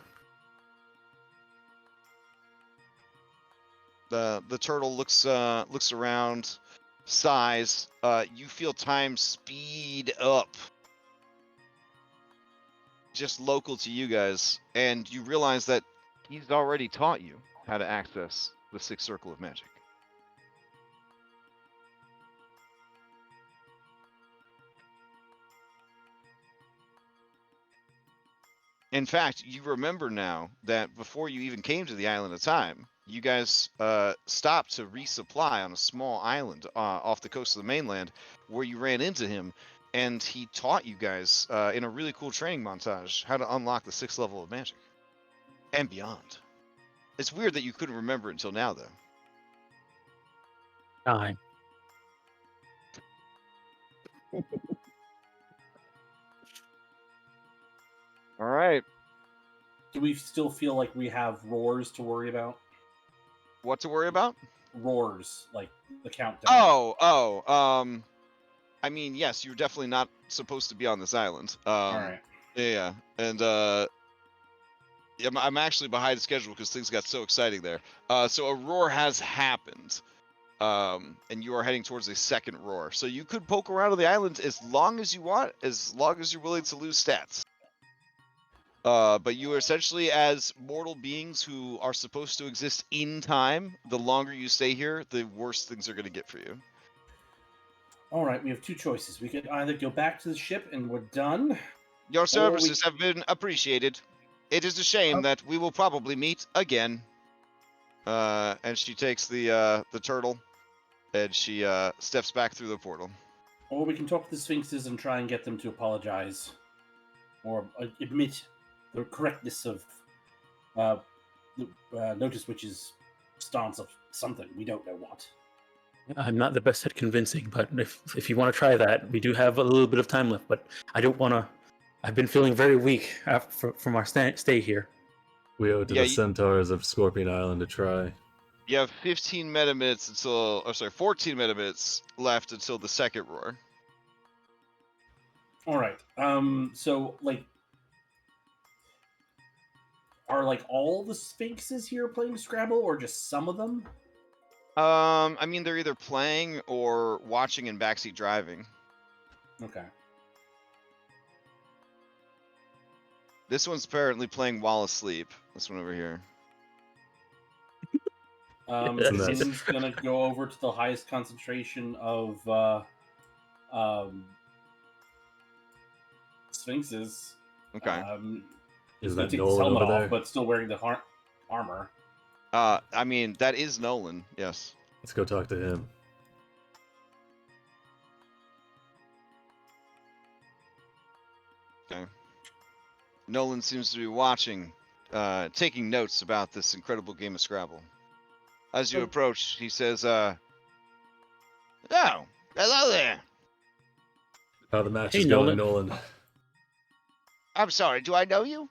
The turtle looks around, sighs. You feel time speed up, just local to you guys, and you realize that he's already taught you how to access the sixth circle of magic. In fact, you remember now that before you even came to the Island of Time, you guys stopped to resupply on a small island off the coast of the mainland, where you ran into him, and he taught you guys in a really cool training montage how to unlock the sixth level of magic and beyond. It's weird that you couldn't remember it until now, though. Time. All right. Do we still feel like we have roars to worry about? What to worry about? Roars, like the countdown. I mean, yes, you're definitely not supposed to be on this island. All right. Yeah, and I'm actually behind schedule because things got so exciting there. So a roar has happened, and you are heading towards a second roar. So you could poke around on the island as long as you want, as long as you're willing to lose stats. But you are essentially, as mortal beings who are supposed to exist in time, the longer you stay here, the worse things are going to get for you. All right, we have two choices. We could either go back to the ship and we're done. Your services have been appreciated. It is a shame that we will probably meet again. And she takes the turtle, and she steps back through the portal. Or we can talk to the Sphinxes and try and get them to apologize, or admit the correctness of Notice Witch's stance of something. We don't know what. I'm not the best at convincing, but if you want to try that, we do have a little bit of time left. But I don't want to. I've been feeling very weak from our stay here. We owe it to the centaurs of Scorpion Island to try. You have 15 meta minutes until, 14 meta minutes left until the second roar. All right. So like, are like all the Sphinxes here playing Scrabble, or just some of them? I mean, they're either playing or watching and backseat driving. Okay. This one's apparently playing while asleep. This one over here. Tim's gonna go over to the highest concentration of Sphinxes. Okay. Is gonna that take Nolan his helmet over off, there? but still wearing the armor. I mean, that is Nolan, yes. Let's go talk to him. Okay. Nolan seems to be watching, taking notes about this incredible game of Scrabble. As you approach, he says, "Oh, hello there. How the match Hey, is going, Nolan. Nolan? I'm sorry, do I know you?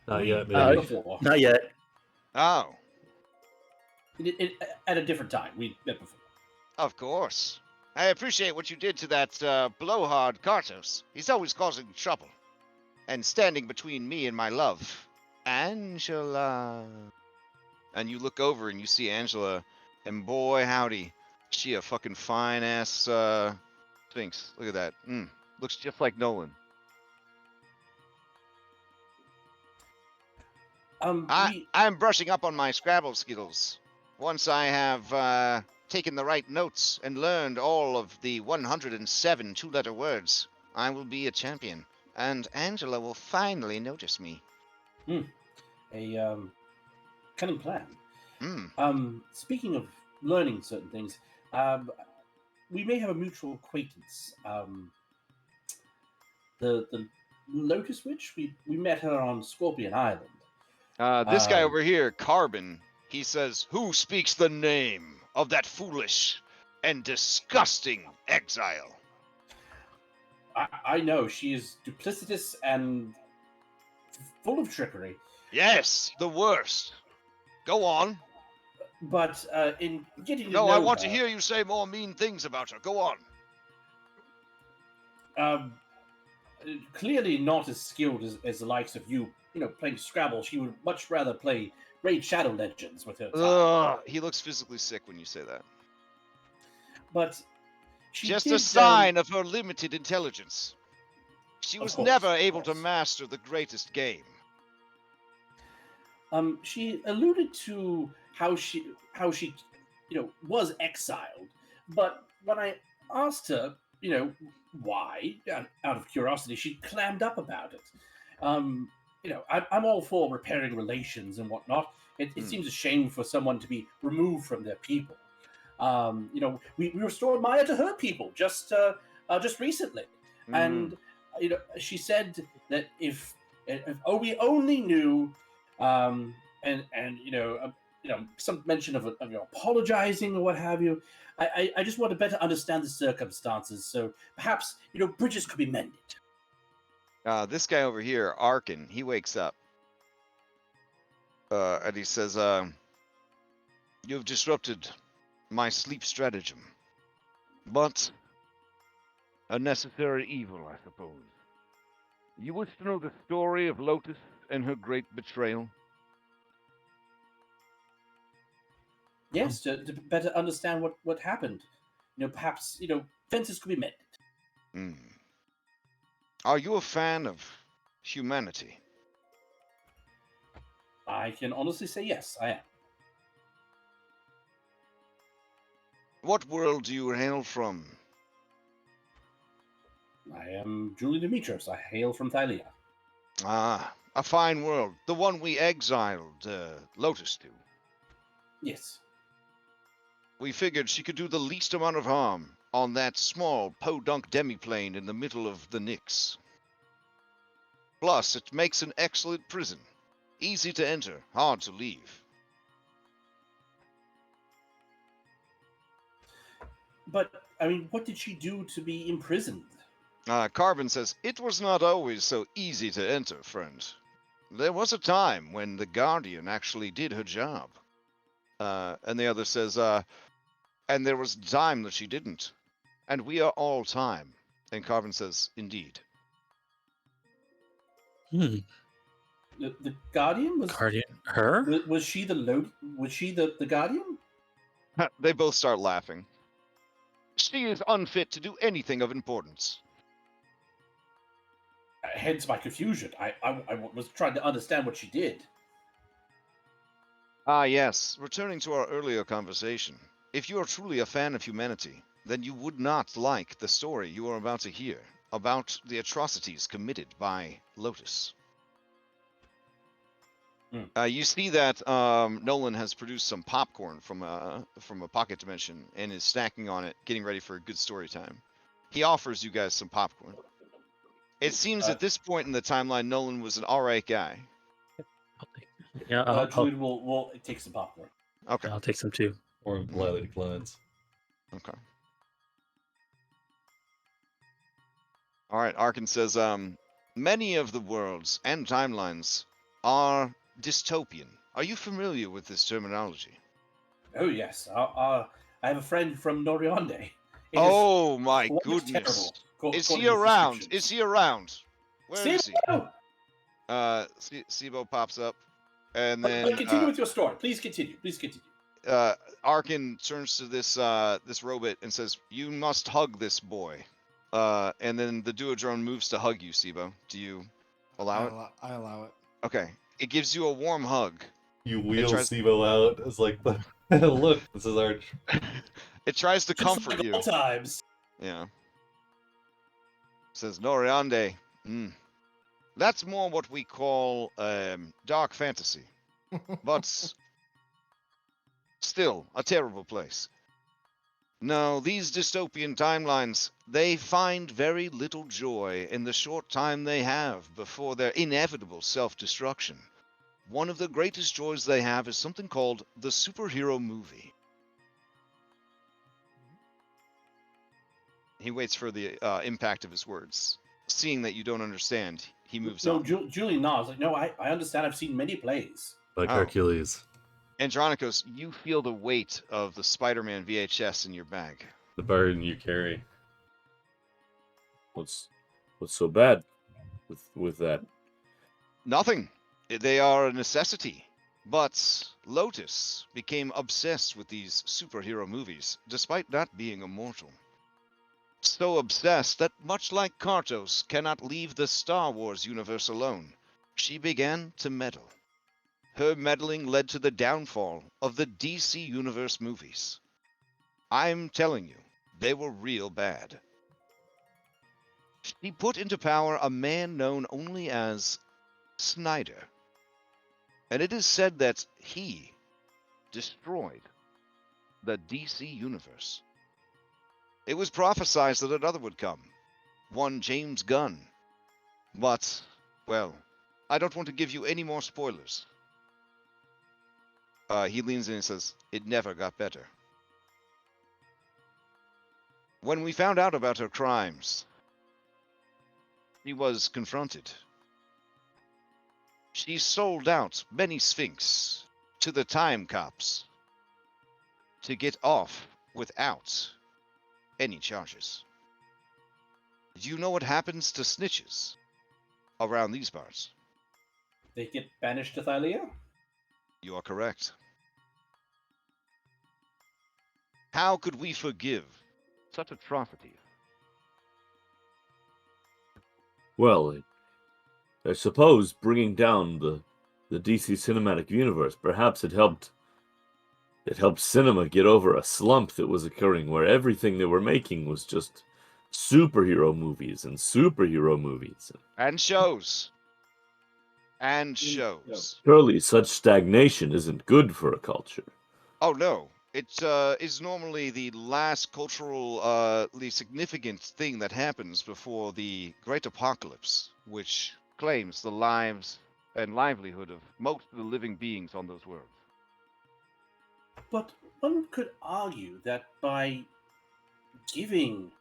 Not We yet, met maybe. before. Not yet. Oh, At a different time. We met before. Of course. I appreciate what you did to that blowhard Kartos. He's always causing trouble. And standing between me and my love, Angela. and you look over and you see Angela, and boy howdy, she a fucking fine ass Sphinx. Look at that. Looks just like Nolan. I'm brushing up on my Scrabble skills. Once I have taken the right notes and learned all of the 107 two-letter words, I will be a champion, and Angela will finally notice me. A cunning plan. Hmm. Speaking of learning certain things, we may have a mutual acquaintance. The Lotus Witch. We met her on Scorpion Island. This guy over here, Carbon, he says, "Who speaks the name of that foolish and disgusting exile?" I know she is duplicitous and full of trickery. Yes, the worst. Go on. But in getting to No, know I want her, to hear you say more mean things about her. Go on. Clearly not as skilled as the likes of you. You know, playing Scrabble, she would much rather play Raid Shadow Legends with her time. Ugh, he looks physically sick when you say that. But she Just did, a sign of her limited intelligence. She Of was course, never of able to course. master the greatest game. She alluded to how she was exiled, but when I asked her, why, out of curiosity, she clammed up about it. I'm all for repairing relations and whatnot. It seems a shame for someone to be removed from their people. We restored Maya to her people just recently, and she said that if we only knew, some mention of apologizing or what have you. I just want to better understand the circumstances, so perhaps bridges could be mended. This guy over here, Arkin, he wakes up. And he says, "You've disrupted my sleep stratagem. But a necessary evil, I suppose. You wish to know the story of Lotus and her great betrayal?" Yes, to better understand what happened. Perhaps fences could be mended. Are you a fan of humanity? I can honestly say yes, I am. What world do you hail from? I am Julie Demetrios. I hail from Thylea. Ah, a fine world. The one we exiled Lotus to. Yes. We figured she could do the least amount of harm on that small podunk demiplane in the middle of the Nyx. Plus, it makes an excellent prison. Easy to enter, hard to leave. But, what did she do to be imprisoned? Carbon says, "It was not always so easy to enter, friend. There was a time when the Guardian actually did her job." And the other says, "And there was a time that she didn't. And we are all time." And Carbon says, "Indeed." The Guardian was Guardian. Her? Was she the Guardian? They both start laughing. "She is unfit to do anything of importance." Hence my confusion. I was trying to understand what she did. Ah, yes. Returning to our earlier conversation. If you are truly a fan of humanity, then you would not like the story you are about to hear about the atrocities committed by Lotus. You see that Nolan has produced some popcorn from a pocket dimension and is snacking on it, getting ready for a good story time. He offers you guys some popcorn. It seems at this point in the timeline, Nolan was an alright guy. Yeah, I'll Druid will take some popcorn. Okay. take some too. Or politely declines. Okay. All right. Arkin says, many of the worlds and timelines are dystopian. Are you familiar with this terminology? Oh yes, I have a friend from Norionde. Oh my quite goodness! terrible, Is according he to around? descriptions. Is he around? Where is he? Sibo! Sibo pops up, and But then continue with your story. Please continue. Please continue. Arkin turns to this robot and says, "You must hug this boy." And then the duodrone moves to hug you, Sibo. Do you allow it? I allow it. Okay. It gives you a warm hug. You wheel tries- Sibo out as like the look. This is our. It tries to Just comfort like you. all times. Yeah. Says Noriande. That's more what we call dark fantasy, but still a terrible place. No, these dystopian timelines, they find very little joy in the short time they have before their inevitable self-destruction. One of the greatest joys they have is something called the superhero movie. He waits for the impact of his words. Seeing that you don't understand, he moves on. Julie nods. Like, no, I understand. I've seen many plays. Like Oh. Hercules. Andronikos, you feel the weight of the Spider-Man VHS in your bag. The burden you carry. What's so bad with that? Nothing. They are a necessity. But Lotus became obsessed with these superhero movies, despite not being immortal. So obsessed that, much like Kartos cannot leave the Star Wars universe alone, she began to meddle. Her meddling led to the downfall of the DC Universe movies. I'm telling you, they were real bad. She put into power a man known only as Snyder. And it is said that he destroyed the DC Universe. It was prophesied that another would come, one James Gunn. But, well, I don't want to give you any more spoilers. He leans in and says, it never got better. When we found out about her crimes, she was confronted. She sold out many Sphinx to the time cops to get off without any charges. Do you know what happens to snitches around these parts? They get banished to Thylea? You are correct. How could we forgive such atrocities? Well, I suppose bringing down the DC cinematic universe, perhaps it helped cinema get over a slump that was occurring where everything they were making was just superhero movies and superhero movies. And shows. And shows. Surely such stagnation isn't good for a culture. Oh no. It is normally the last culturally significant thing that happens before the Great Apocalypse, which claims the lives and livelihood of most of the living beings on those worlds. But one could argue that by giving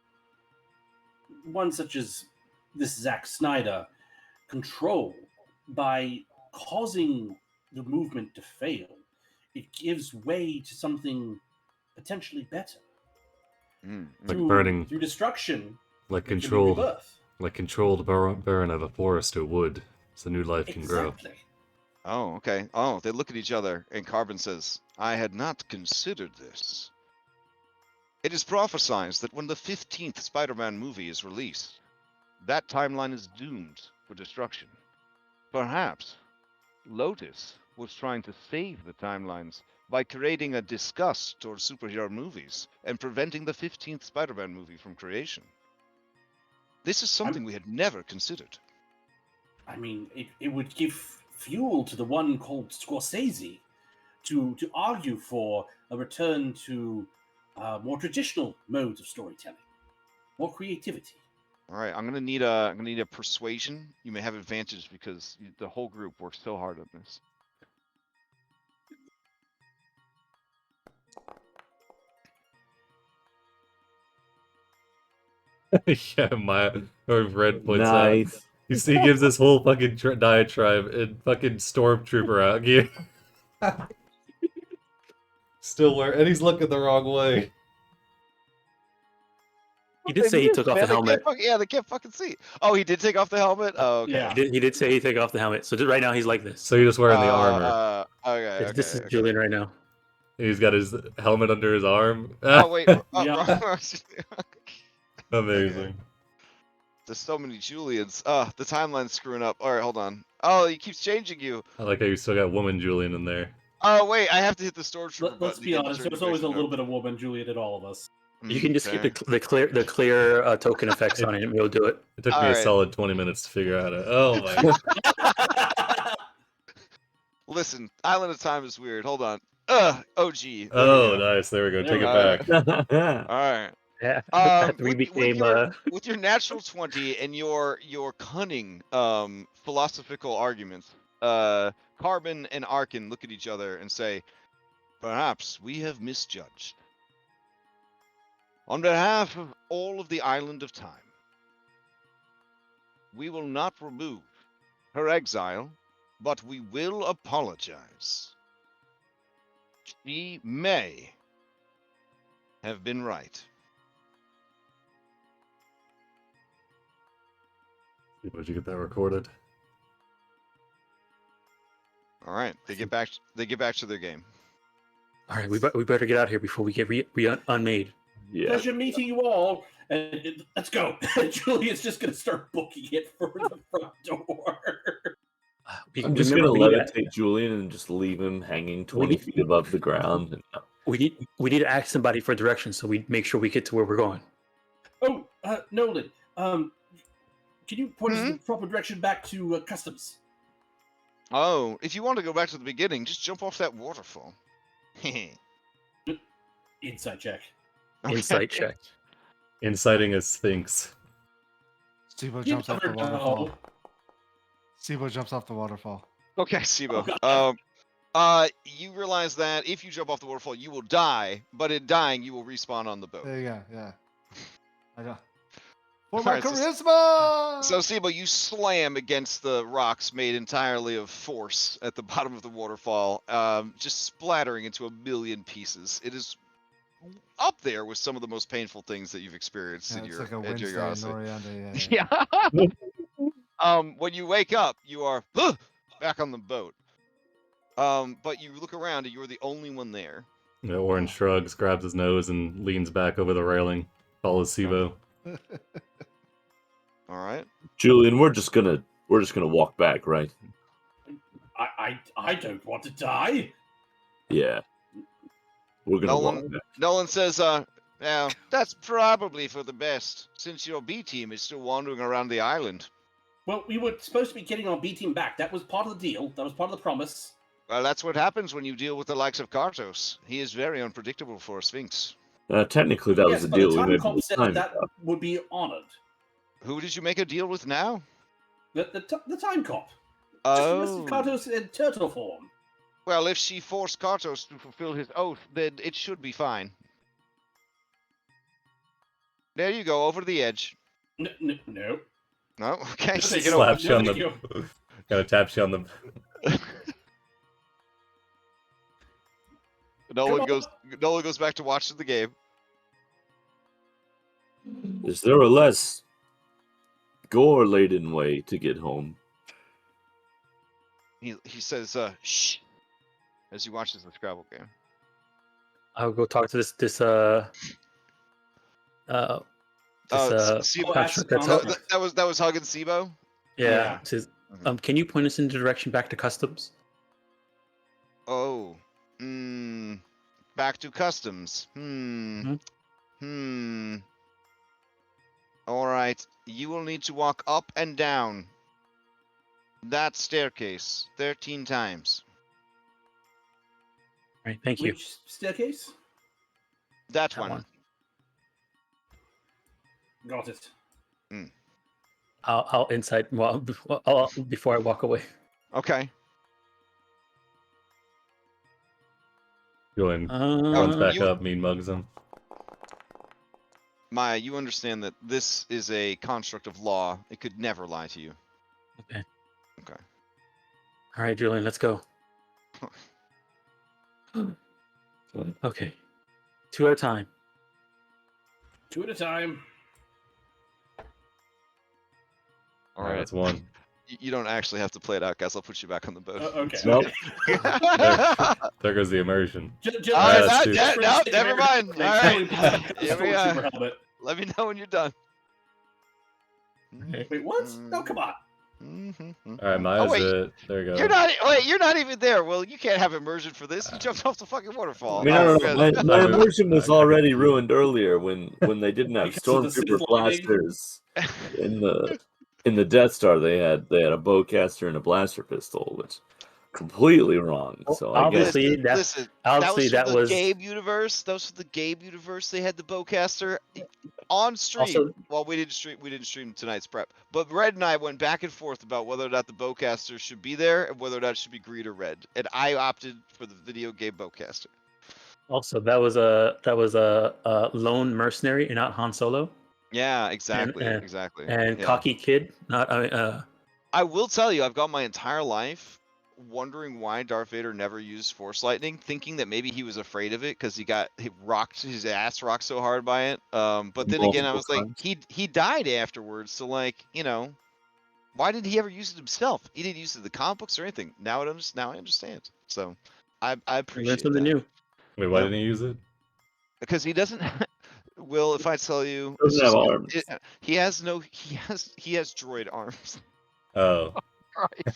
one such as this Zack Snyder control, by causing the movement to fail, it gives way to something potentially better. Like burning, through destruction, like there can be controlled, rebirth. like controlled burn of a forest to wood, so new life can grow. Exactly. Oh, okay. Oh, they look at each other, and Carbon says, I had not considered this. It is prophesied that when the 15th Spider-Man movie is released, that timeline is doomed for destruction. Perhaps Lotus was trying to save the timelines by creating a disgust towards superhero movies and preventing the 15th Spider-Man movie from creation. This is something we had never considered. I mean, it would give fuel to the one called Scorsese to argue for a return to more traditional modes of storytelling, more creativity. All right, I'm gonna need a persuasion. You may have advantage because the whole group worked so hard on this. Yeah, my or Red points Nice. out. You see, he gives this whole fucking diatribe and fucking stormtrooper out here. Still wear, and he's looking the wrong way. He did say he took off the helmet. They can't fucking see. Oh, he did take off the helmet. Oh, okay. Yeah. He did say he took off the helmet. So right now he's like this. So you're just wearing the armor. Okay. This is Julian right now. He's got his helmet under his arm. Oh wait. Yeah. Amazing. There's so many Julians. The timeline's screwing up. All right, hold on. Oh, he keeps changing you. I like how you still got woman Julian in there. Oh wait, I have to hit the stormtrooper. Let's be honest. There's always a little bit of woman Julian in all of us. You can just keep the clear token effects on it, and we'll do it. It took me a solid 20 minutes to figure out it. Oh my god. Listen, Island of Time is weird. Hold on. OG. Oh, nice. There we go. Take it back. All right. Yeah. We became with your natural 20 and your cunning philosophical arguments, Carbon and Arkin look at each other and say, "Perhaps we have misjudged. On behalf of all of the Island of Time, we will not remove her exile, but we will apologize. She may have been right." Would you get that recorded? All right, they get back to their game. all right. We better get out here before we get unmade. Yeah. Pleasure meeting you all. And let's go. Julian's just going to start booking it for the front door. I'm just going to levitate Julian and just leave him hanging 20 feet above the ground. And... We need to ask somebody for directions so we make sure we get to where we're going. Oh, Nolan, can you point us in the proper direction back to customs? Oh, if you want to go back to the beginning, just jump off that waterfall. Insight check. Insight check. Inciting a sphinx. Sibo jumps off the waterfall. Sibo jumps off the waterfall. Okay, Sibo. You realize that if you jump off the waterfall, you will die, but in dying, you will respawn on the boat. There you go. Yeah. I know. For Alright, my charisma! So, Sibo, you slam against the rocks made entirely of force at the bottom of the waterfall, just splattering into a million pieces. It is up there with some of the most painful things that you've experienced in It's your like a Edge of Wednesday your in Odyssey. Norianda. Yeah. When you wake up, you are back on the boat. But you look around and you're the only one there. The orange shrugs, grabs his nose, and leans back over the railing. Follows Sibo. All right. Julian, we're just gonna walk back, right? I don't want to die. Yeah. We're gonna walk back. Nolan says, "Now that's probably for the best, since your B team is still wandering around the island." Well, we were supposed to be getting our B team back. That was part of the deal. That was part of the promise. Well, that's what happens when you deal with the likes of Kartos. He is very unpredictable for a Sphinx. Technically, that was Yes, the but deal the we time made cop with said time. that would be honored. Who did you make a deal with now? The time cop. Oh. Just Mr. Kartos in turtle form. Well, if she forced Kartos to fulfill his oath, then it should be fine. There you go, over the edge. No. No? Okay. So you Slaps you on no, the... Kind of taps you on the... Nolan goes back to watching the game. Is there a less gore-laden way to get home? He says, shh, as he watches the Scrabble game. I'll go talk to this Sibo, construct that's that was hugging Sibo? yeah. Says, can you point us in the direction back to customs? Oh. Back to customs. Alright. You will need to walk up and down. that staircase 13 times. All right, thank you. Which staircase? That That one. one. Got it. I'll insight before I walk away. Okay. Julian runs back you- up, mean mugs him. Maya, you understand that this is a construct of law. It could never lie to you. Okay. Okay. All right, Julian, let's go. Okay. 2 at a time. 2 at a time. All Alright, right. that's one. You don't actually have to play it out, guys. I'll put you back on the boat. Okay. Nope. There goes the immersion. Alright, that's two. no, never mind. All right. Here we are. Super helmet. Let me know when you're done. Wait, what? No, come on. Alright, Maya's wait. it. There you go. You're not even there. Well, you can't have immersion for this. You jumped off the fucking waterfall. No, Good. my immersion was already ruined earlier when they didn't have Because of the stormtrooper Sith lightning? blasters in the Death Star. They had a bowcaster and a blaster pistol, which completely wrong. So I guess Obviously, Listen, obviously that that was was the Gabe universe. That was the Gabe universe. They had the bowcaster on stream. Also- Well, we didn't stream tonight's prep, but Red and I went back and forth about whether or not the bowcaster should be there and whether or not it should be green or red. And I opted for the video game bowcaster. also that was a lone mercenary and not Han Solo, Yeah, exactly, and- exactly. and Yeah. cocky kid, not I will tell you, I've gone my entire life wondering why Darth Vader never used Force Lightning, thinking that maybe he was afraid of it because he rocked his ass rocked so hard by it. But then again, I Multiple was like, times. he died afterwards, so like, why did he ever use it himself? He didn't use it in the comic books or anything. Now I understand. So I learn appreciate something that. new. Wait, why Yep. didn't he use it? Because he doesn't. Will, if I tell you, it's Doesn't have just- arms. he has droid arms. Oh.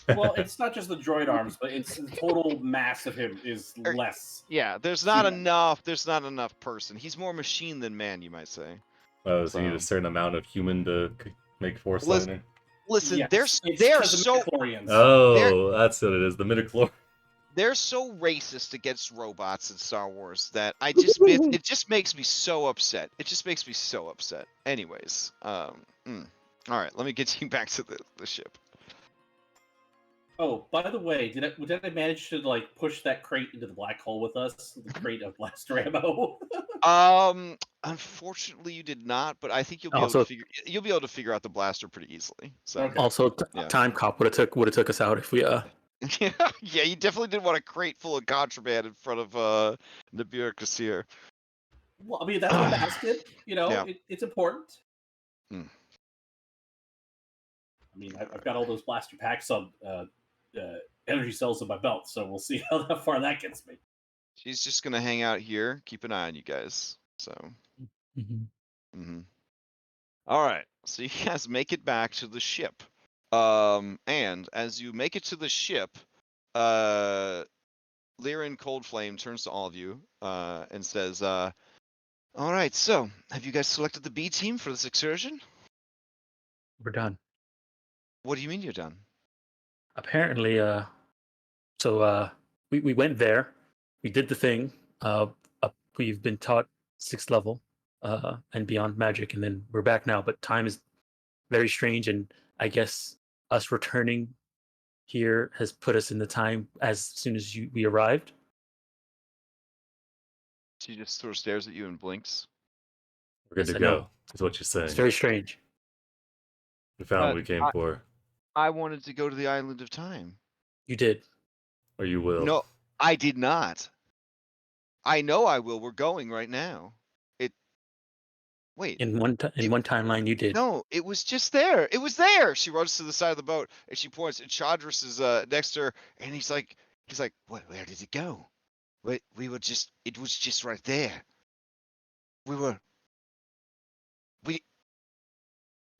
Well, it's not just the droid arms, but it's the total mass of him is less. Yeah, there's not Human. enough. There's not enough person. He's more machine than man, you might say. Oh, so you need So- a certain amount of human to make Force Listen- Lightning? Listen, Yes, they're it's they're 'cause of so midichlorians. Oh, that's what it is. The midichlorian. they're so racist against robots in Star Wars that it just makes me so upset. It just makes me so upset. Anyways, all right, let me get you back to the ship. Oh, by the way, did I manage to push that crate into the black hole with us? The crate of blaster ammo. Unfortunately, you did not, but I think you'll be Also- able to figure out the blaster pretty easily. So Okay. Also, Yeah. Time Cop would have took us out if we yeah, you definitely didn't want a crate full of contraband in front of the bureaucracy. Well, I mean, that's what Mass did. Yeah. It's important. Hmm. I mean, I've got all those blaster packs on energy cells in my belt, so we'll see how far that gets me. She's just gonna hang out here, keep an eye on you guys. So. Mm-hmm. All right, so you guys make it back to the ship, and as you make it to the ship, Lyran Coldflame turns to all of you and says, "All right, so have you guys selected the B team for this excursion? We're done. What do you mean you're done? Apparently, we went there. We did the thing. We've been taught 6th level and beyond magic, and then we're back now. But time is very strange, and I guess us returning here has put us in the time as soon as we arrived. She just sort of stares at you and blinks. We're good Yes, to I know. go. Is what you're saying. It's very strange. We found what we came for. I wanted to go to the island of time. You did. Or you will. No, I did not. I know I will. We're going right now. Wait. In one timeline, you did. No, it was just there. It was there. She runs to the side of the boat and she points. And Chandras is next to her, and he's like, where did it go? It was just right there.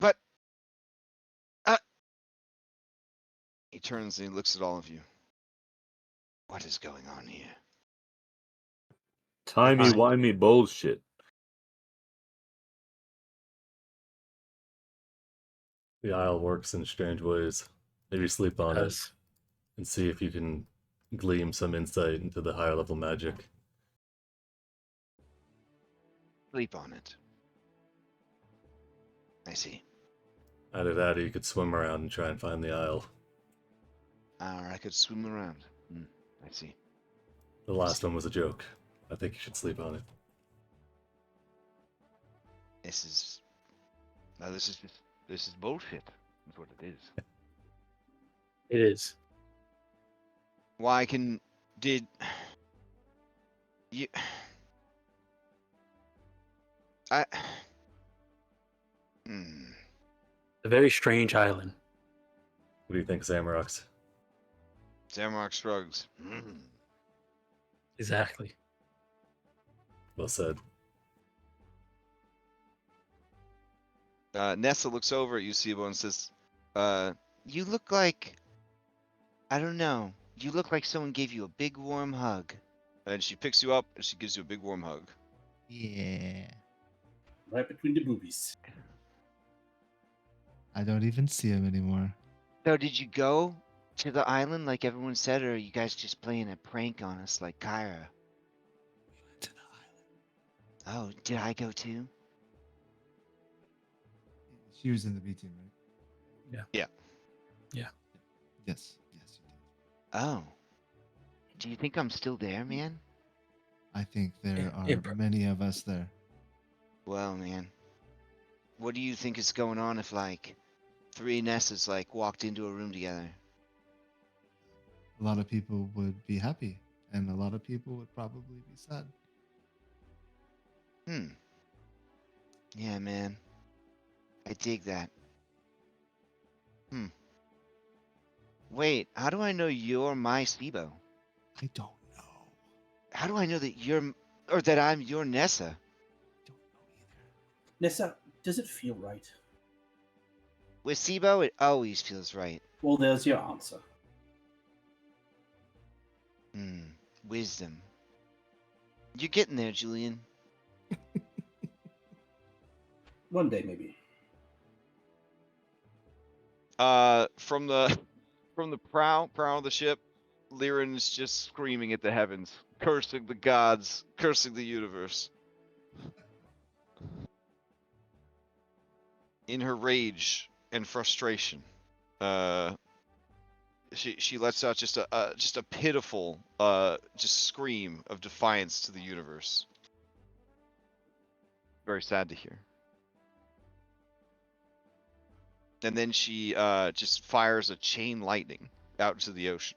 But he turns and he looks at all of you. What is going on here? Timey-wimey bullshit. The Isle works in strange ways. Maybe sleep on it Yes. and see if you can glean some insight into the higher level magic. Sleep on it. I see. Either that or you could swim around and try and find the isle. Or I could swim around. I see. The last one was a joke. I think you should sleep on it. This is... No, this is bullshit. That's what it is. It is. Why did... You... I... A very strange island. What do you think, Zamorax? Zamrock shrugs. Exactly. Well said. Nessa looks over at you, Sibo, and says, you look like... I don't know. You look like someone gave you a big warm hug. And she picks you up, and she gives you a big warm hug. Yeah. Right between the boobies. I don't even see him anymore. So did you go to the island like everyone said, or are you guys just playing a prank on us like Kyra? To the island. Oh, did I go too? She was in the B team, right? Yeah. Yes. Yes, you did. Oh. Do you think I'm still there, man? I think there Yeah, are many of us there. Well, man. What do you think is going on if, like, 3 Nessas, like, walked into a room together? A lot of people would be happy, and a lot of people would probably be sad. Yeah, man. I dig that. Wait, how do I know you're my Sibo? I don't know. How do I know that that I'm your Nessa? I don't know either. Nessa, does it feel right? With Sibo, it always feels right. Well, there's your answer. Wisdom. You're getting there, Julian. One day, maybe. From the prow of the ship, Lyran's just screaming at the heavens, cursing the gods, cursing the universe. In her rage and frustration, she lets out just a pitiful just scream of defiance to the universe. Very sad to hear. And then she just fires a chain lightning out into the ocean.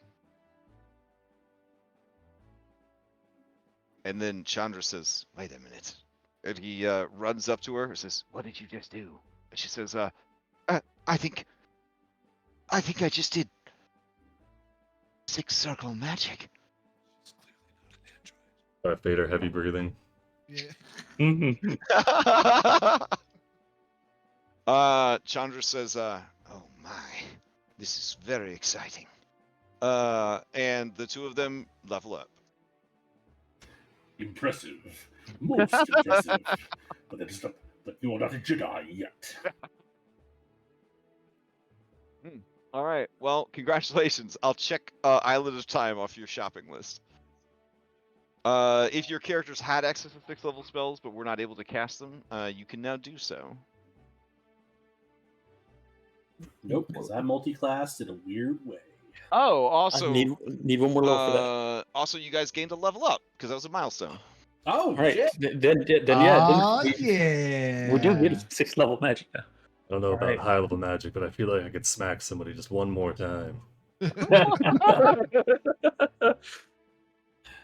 And then Chandra says, "Wait a minute." And he runs up to her and says, "What did you just do?" And she says, I think I just did 6 circle magic." She's clearly not an android. Vader heavy breathing. Yeah. Chandra says, "Oh my, this is very exciting." And the 2 of them level up. Impressive. Most impressive. But that is not, but you are not a Jedi yet. All right. Well, congratulations. I'll check Island of Time off your shopping list. If your characters had access to 6th level spells but were not able to cast them, you can now do so. Nope, because I'm multi-classed in a weird way. Oh, also, I need one more level for that. Also, you guys gained a level up because that was a milestone. Oh, All right. shit. Then yeah. Oh, Then yeah. we do get 6th level magic now. I don't know about Alright. high level magic, but I feel like I could smack somebody just one more time.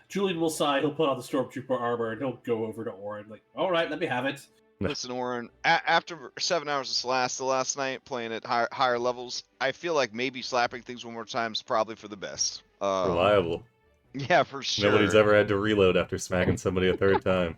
Julian will sigh, he'll put on the Stormtrooper armor, and he'll go over to Orin, like, alright, let me have it. Listen, Oren, after 7 hours of Celeste the last night, playing at higher levels, I feel like maybe slapping things one more time is probably for the best. Reliable. Yeah, for sure. Nobody's ever had to reload after smacking somebody a 3rd time.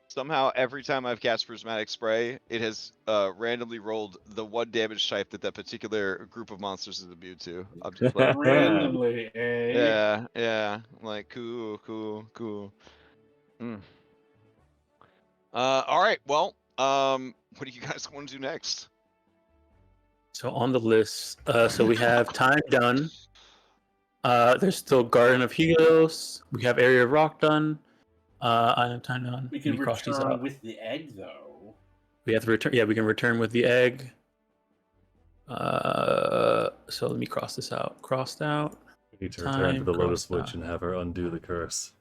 Somehow, every time I've cast Prismatic Spray, it has randomly rolled the 1 damage type that particular group of monsters is immune to. I'm just like, Randomly, eh? yeah. I'm like, cool. All right, well, What do you guys want to do next? So on the list, so we have time done. There's still Garden of Helios. We have Area of Rock done. I have time done. We Let can me cross these return out. with the egg, though. We have to return. Yeah, we can return with the egg. So let me cross this out. Crossed out. We need to return to Time the Lotus crossed Witch out. and have her undo the curse.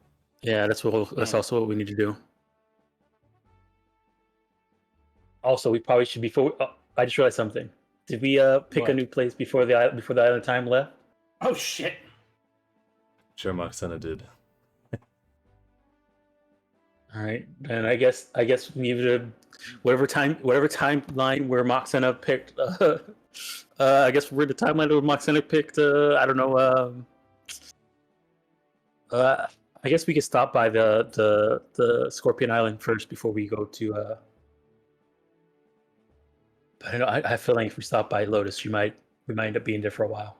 Yeah, that's also what we need to do. Also, we probably should I just realized something. Did we pick a What? new place before the island time left? Oh shit! Sure, Moxena did. All right, then I guess we need to whatever timeline where Moxena picked. I guess we're the timeline where Moxena picked. I don't know. I guess we could stop by the Scorpion Island first before we go to. But I know I feel like if we stop by Lotus, we might end up being there for a while.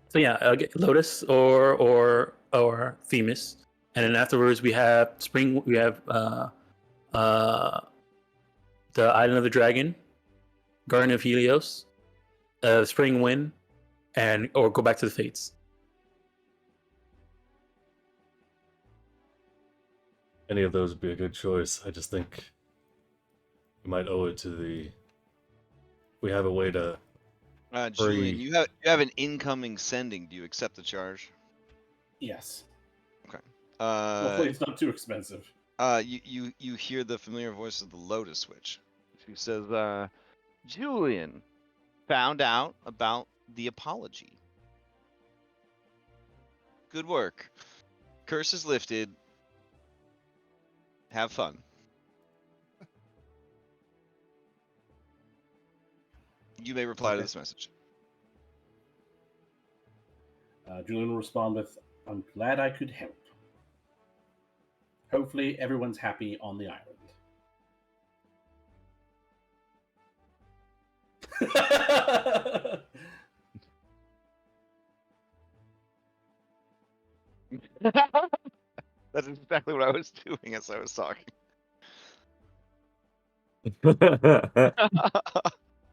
So yeah, Lotus or Themis, and then afterwards we have Spring. We have the Island of the Dragon, Garden of Helios, Spring Wind, or go back to the Fates. Any of those would be a good choice. I just think we might owe it to the. We have a way to. Julian, you have an incoming sending. Do you accept the charge? Yes. Okay. Hopefully, it's not too expensive. You hear the familiar voice of the Lotus Witch. She says, Julian found out about the apology. Good work. Curse is lifted. Have fun. You may reply to this message. Julian will respond with, "I'm glad I could help. Hopefully, everyone's happy on the island." That's exactly what I was doing as I was talking.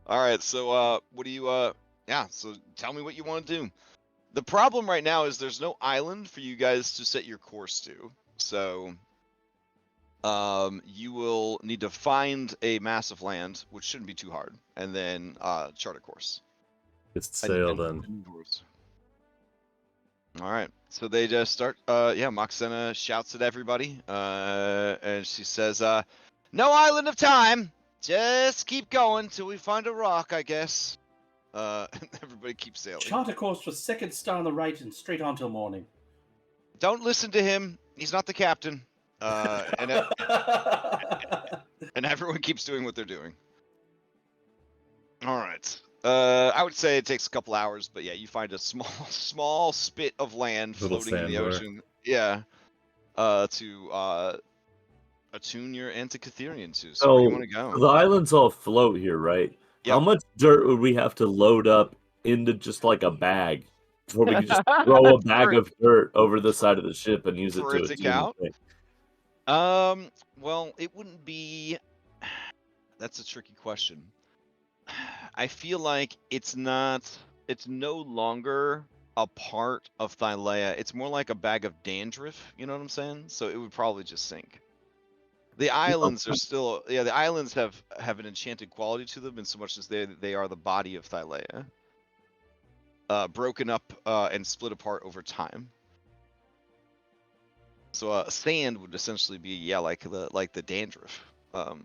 All right, so what do you so tell me what you want to do. The problem right now is there's no island for you guys to set your course to. So you will need to find a mass of land, which shouldn't be too hard, and then chart a course. It's sail then. All right, so they just start. Moxena shouts at everybody, and she says, "No island of time. Just keep going till we find a rock, I guess." Everybody keeps sailing. Chart a course for second star on the right and straight on till morning. Don't listen to him. He's not the captain. And everyone keeps doing what they're doing. All right. I would say it takes a couple hours, but yeah, you find a small spit of land Little floating in the sandbar. ocean. Yeah. To attune your Antikytherian to. So where do you want to go? The islands all float here, right? Yep. How much dirt would we have to load up into just like a bag before we could just throw a bag of dirt over the side of the ship and use it For to it to attune count? the thing? Well, it wouldn't be. That's a tricky question. I feel like it's no longer a part of Thylea. It's more like a bag of dandruff, you know what I'm saying? So it would probably just sink. The islands are still, the islands have an enchanted quality to them in so much as they are the body of Thylea. Broken up and split apart over time. So sand would essentially be like the dandruff of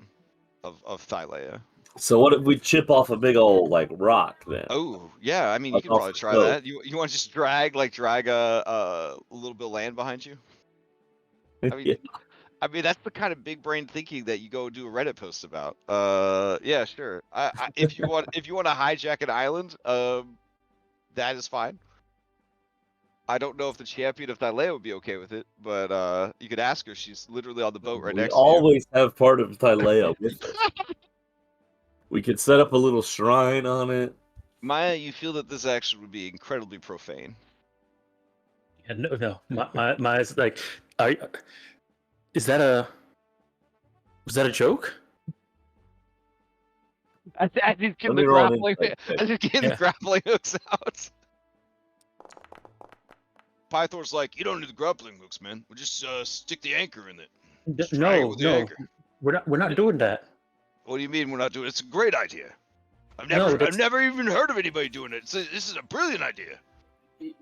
Thylea. So what if we chip off a big old like rock then? Oh yeah, I mean you Like could off probably the try coast. that. You want to just drag a little bit of land behind you? I mean, Yeah. I mean that's the kind of big brain thinking that you go do a Reddit post about. Yeah, sure. If you want to hijack an island, that is fine. I don't know if the champion of Thylea would be okay with it, but you could ask her. She's literally on the boat right We next to you. always have part of Thylea with us. We could set up a little shrine on it. Maya, you feel that this action would be incredibly profane. Yeah, no. My eyes like, are, is that a? Was that a joke? As he's getting Let me the roll an grappling, insight check. as he's getting the Yeah. grappling hooks out. Pythor's like, you don't need the grappling hooks, man. We'll just stick the anchor in it. Just drag it with the anchor. We're not doing that. What do you mean we're not doing it? It's a great idea. I've No, never even heard of anybody doing it. This is a brilliant idea.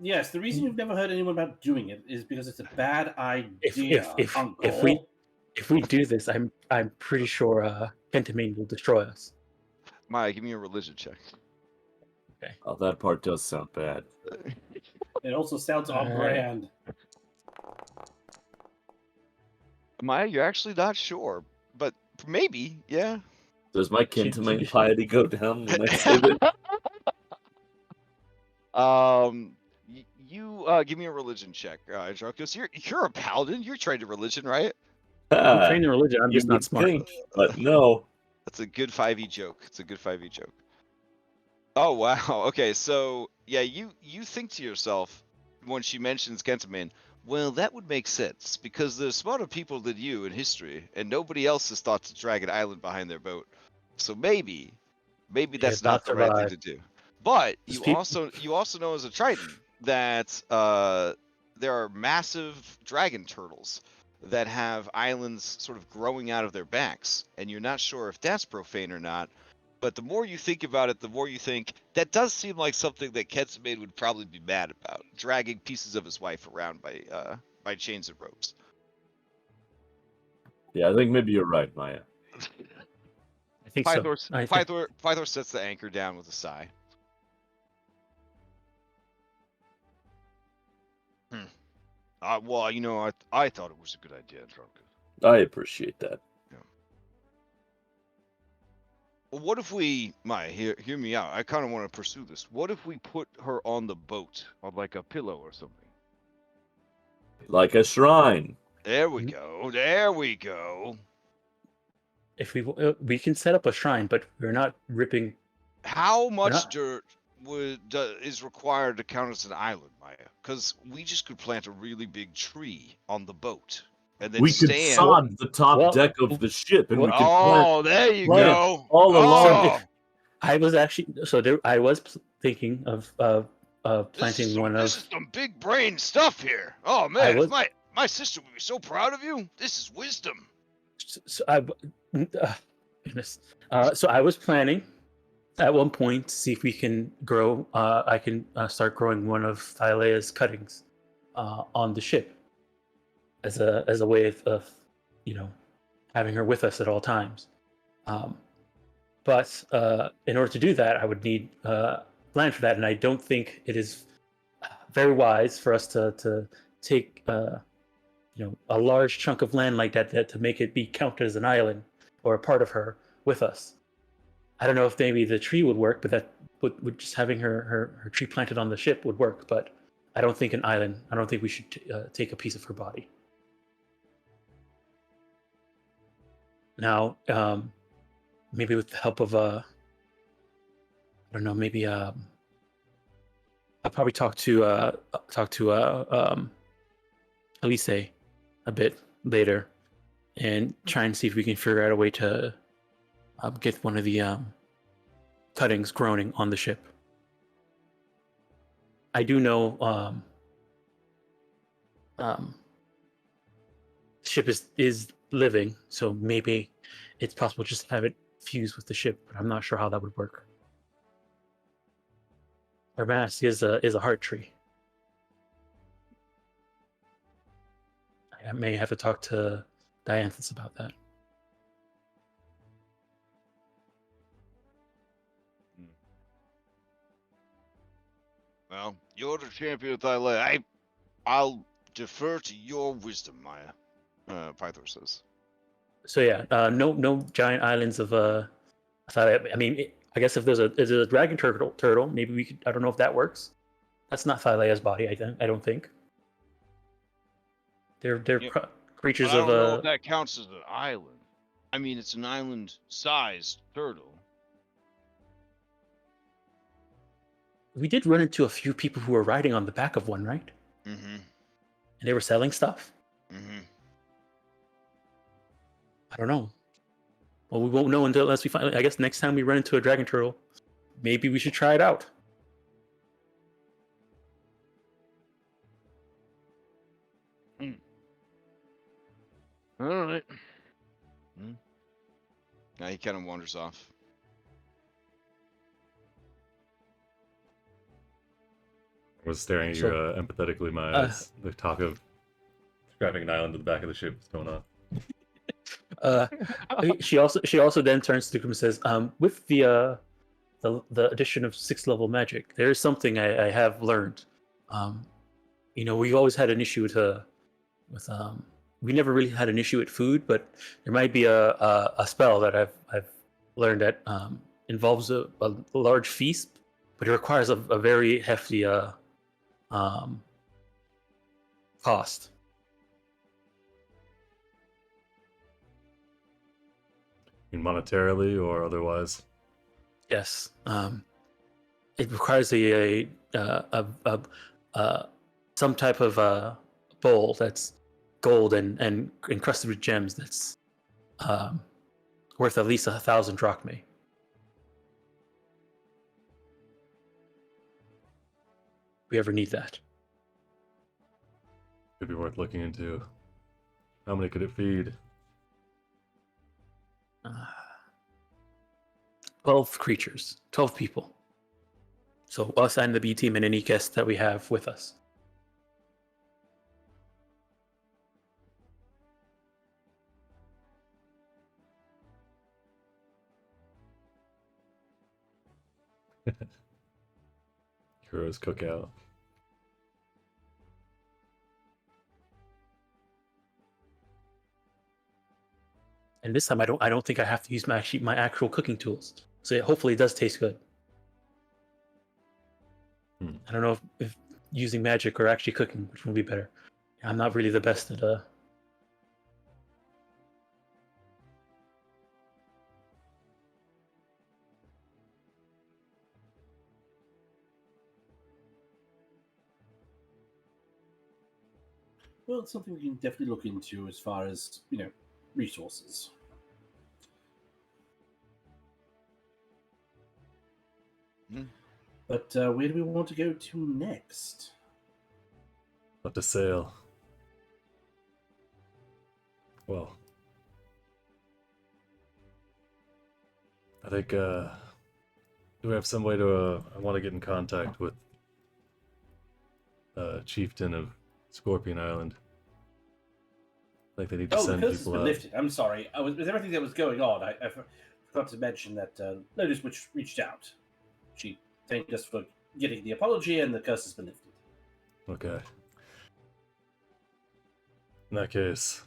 Yes, the reason you've never heard anyone about doing it is because it's a bad idea, Uncle. If we do this, I'm pretty sure Pentamine will destroy us. Maya, give me a religion check. Oh, that part does sound bad. It also sounds on brand. Maya, you're actually not sure, but maybe, yeah. Does my kintamine piety go down when I say that? You give me a religion check, Drunkus. You're a paladin. You're trained in religion, right? I'm trained in religion. I'm You just not would smart. think, but no. That's a good 5e joke. It's a good 5e joke. Oh wow. Okay, so yeah, you think to yourself when she mentions Kentamine, well, that would make sense because there's smarter people than you in history, and nobody else has thought to drag an island behind their boat. So maybe that's not the right thing to do. But you also know as a Triton that there are massive dragon turtles that have islands sort of growing out of their backs, and you're not sure if that's profane or not. But the more you think about it, the more you think that does seem like something that Kentamine would probably be mad about, dragging pieces of his wife around by chains and ropes. Yeah, I think maybe you're right, Maya. I think so. Pythor sets the anchor down with a sigh. Well, I thought it was a good idea, Drunkus. I appreciate that. Well, what if we, Maya, hear me out. I kind of want to pursue this. What if we put her on the boat, on like a pillow or something? Like a shrine. There we go. There we go. If we can set up a shrine, but we're not ripping. How much dirt is required to count as an island, Maya? Because we just could plant a really big tree on the boat. And then We could sod the top deck of the ship, and we could plant. There you go. All along. So I was actually I was thinking of planting one of. This is some big brain stuff here. Oh man, my sister would be so proud of you. This is wisdom. So I was planning at one point to see if we can grow. I can start growing one of Thylea's cuttings on the ship as a way of having her with us at all times. But in order to do that, I would need land for that, and I don't think it is very wise for us to take a large chunk of land like that to make it be counted as an island or a part of her with us. I don't know if maybe the tree would work, but that would just having her tree planted on the ship would work. But I don't think an island. I don't think we should take a piece of her body. Now, maybe with the help of I don't know, maybe I'll probably talk to Elise a bit later and try and see if we can figure out a way to get one of the cuttings growing on the ship. I do know the ship is living, so maybe it's possible just to have it fuse with the ship, but I'm not sure how that would work. Our mast is a heart tree. I may have to talk to Dianthus about that. Well, you're the champion of Thylea. I'll defer to your wisdom, Maya. Pythor says. So yeah, no giant islands of Thylea. I mean, I guess if there's a dragon turtle, maybe we could. I don't know if that works. That's not Thylea's body. I don't think. They're creatures I don't of know if that counts as an island. I mean, it's an island-sized turtle. We did run into a few people who were riding on the back of one, right? Mm-hmm. And they were selling stuff? Mm-hmm. I don't know. Well, we won't know unless we find. I guess next time we run into a dragon turtle, maybe we should try it out. All right. Now he kind of wanders off. I was staring at you empathetically in my eyes. The talk of describing an island to the back of the ship is going on. She also then turns to the group and says, "With the addition of 6th level magic, there is something I have learned. We always had an issue with we never really had an issue with food, but there might be a spell that I've learned that involves a large feast, but it requires a very hefty cost." You mean monetarily or otherwise? Yes. It requires some type of bowl that's gold and encrusted with gems that's worth at least 1,000 drachmae. We ever need that. Could be worth looking into. How many could it feed? 12 creatures, 12 people. So us and the B team and any guests that we have with us. Heroes cookout. And this time I don't think I have to use my actual cooking tools. So hopefully it does taste good. I don't know if using magic or actually cooking, which will be better. I'm not really the best at Well, it's something we can definitely look into as far as, resources. But where do we want to go to next? About to sail. Well, I think, do we have some way to, I want to get in contact with Chieftain of Scorpion Island. I think they need to send the curse has people been out. lifted. I'm sorry. With everything that was going on, I forgot to mention that Lotus Witch reached out. She thanked us for getting the apology, and the curse has been lifted. Okay. In that case,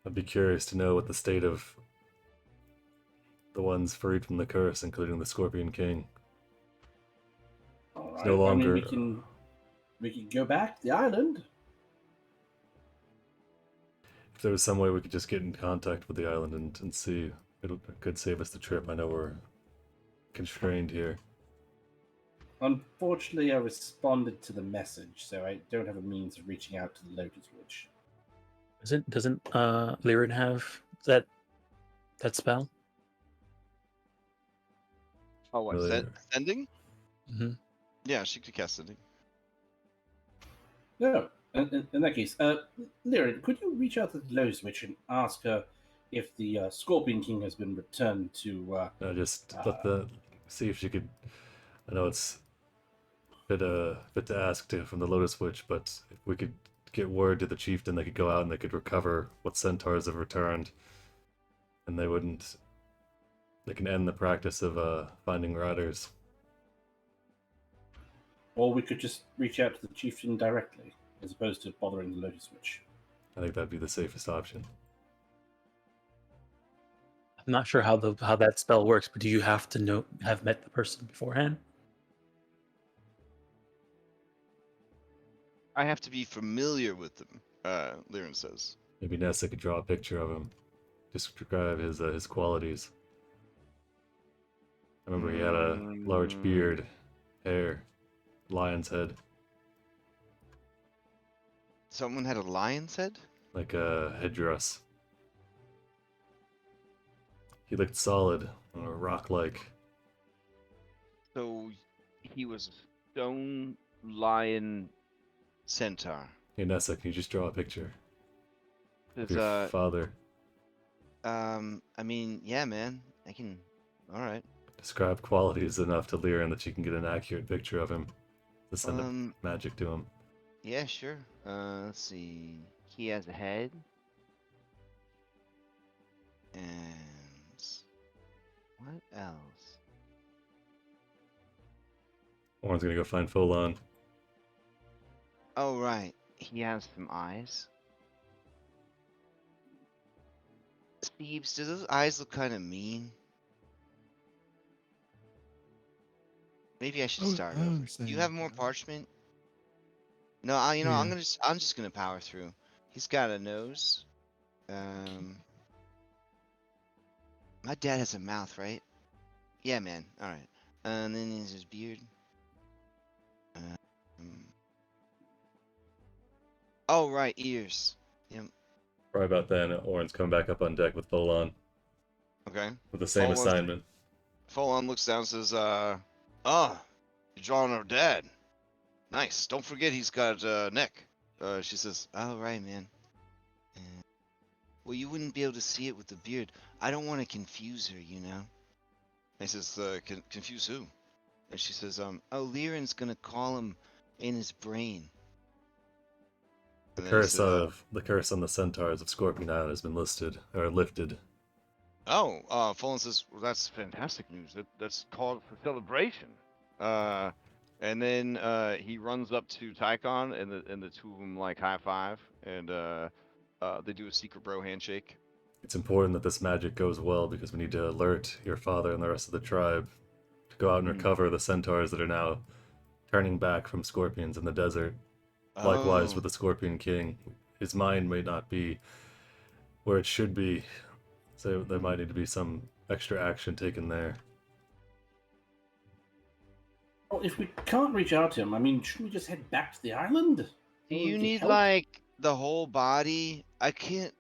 I'd be curious to know what the state of the ones freed from the curse, including the Scorpion King. All It's right. no longer. I mean, we can go back to the island. If there was some way we could just get in contact with the island and see, it could save us the trip. I know we're constrained here. Unfortunately, I responded to the message, so I don't have a means of reaching out to the Lotus Witch. Doesn't Lyran have that spell? Oh, what? Really? Sending? Mm-hmm. Yeah, she could cast sending. No. In that case, Lyran, could you reach out to the Lotus Witch and ask her if the Scorpion King has been returned to... Just see if she could. I know it's a bit to ask from the Lotus Witch, but if we could get word to the chieftain, they could go out and they could recover what centaurs have returned, and they can end the practice of finding riders. Or we could just reach out to the chieftain directly, as opposed to bothering the Lotus Witch. I think that'd be the safest option. I'm not sure how that spell works, but do you have to have met the person beforehand? I have to be familiar with them, Lyran says. Maybe Nessa could draw a picture of him, describe his qualities. I remember he had a large beard, hair, lion's head. Someone had a lion's head? like a headdress. He looked solid, or rock-like. So he was a stone lion centaur. Hey Nessa, can you just draw a picture of Does, your father? I mean, yeah, man. I can. All right. Describe qualities enough to Lyran that she can get an accurate picture of him to send a magic to him. Yeah, sure. Let's see. He has a head. And what else? Oren's gonna go find Folon. Oh, right. He has some eyes. Steves, do those eyes look kind of mean? Maybe I should start I over. would Do you say- have more parchment? No, I'm Yeah. I'm just gonna power through. He's got a nose. My dad has a mouth, right? Yeah, man. All right. And then there's his beard. Oh, right, ears. Yep. Right about then, Oren's coming back up on deck with Folon Okay. with the same Folon's- assignment. Folon looks down and says, you're drawing our dad. Nice. Don't forget he's got a neck. She says, oh, right, man. Well, you wouldn't be able to see it with the beard. I don't want to confuse her, you know? He says, confuse who? And she says, oh, Lyran's gonna call him in his brain. The And then he curse said, the curse on the centaurs of Scorpion Island has been lifted. Folon says, well, that's fantastic news. That's called for celebration. And then he runs up to Tychon, and the two of them like high five, and they do a secret bro handshake. It's important that this magic goes well because we need to alert your father and the rest of the tribe to go out and recover the centaurs that are now turning back from scorpions in the desert. Likewise with the Scorpion King. His mind may not be where it should be, so there might need to be some extra action taken there. Well, if we can't reach out to him, I mean, shouldn't we just head back to the island? Do Or you get need help? like the whole body? I can't.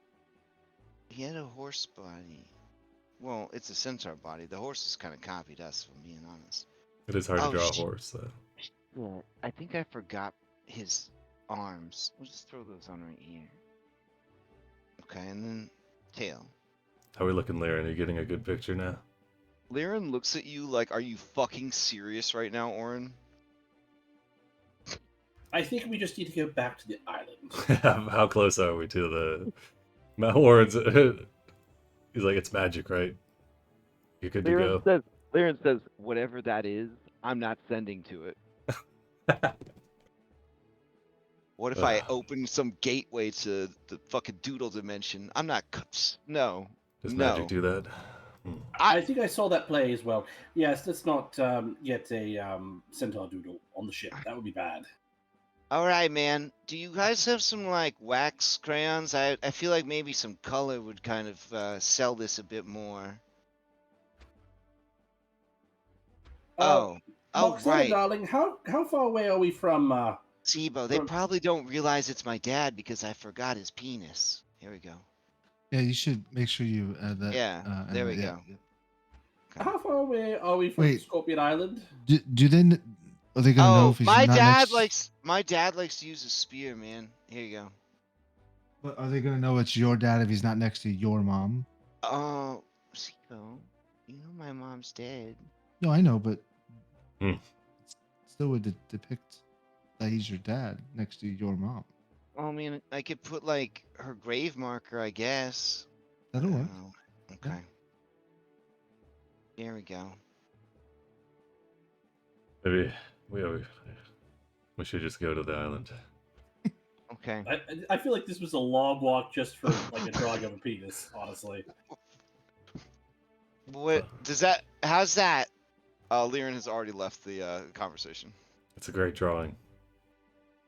He had a horse body. Well, it's a centaur body. The horse is kind of copied us, if I'm being honest. It is hard Oh, to draw a shit. horse, so. Well, I think I forgot his arms. We'll just throw those on right here. Okay, and then tail. How are we looking, Lyran? Are you getting a good picture now? Lyran looks at you like, are you fucking serious right now, Oren? I think we just need to go back to the island. How close are we to the Oren's? He's like, it's magic, right? You're good to go. Lyran says, whatever that is, I'm not sending to it. What if I open some gateway to the fucking doodle dimension? I'm not. No. Does no. magic do that? I think I saw that play as well. Yes, let's not get a centaur doodle on the ship. That would be bad. All right, man. Do you guys have some like wax crayons? I feel like maybe some color would kind of sell this a bit more. Oh, Moxella, right. darling, how far away are we from? Sibo, they from- probably don't realize it's my dad because I forgot his penis. Here we go. Yeah, you should make sure you add that. Yeah, there we go. yeah. How far away are we from Wait. Scorpion Island? Do they? Are they gonna know Oh, if he's my not dad next? my dad likes to use a spear, man. Here you go. But are they gonna know it's your dad if he's not next to your mom? Oh, Sibo, you know my mom's dead. No, I know, but Hmm. still would depict that he's your dad next to your mom. I mean, I could put like her grave marker, I guess. That'll work. Oh, okay. Here we go. Maybe we should just go to the island. Okay. I feel like this was a long walk just for like a drawing of a penis, honestly. What does that? How's that? Lyran has already left the conversation. It's a great drawing.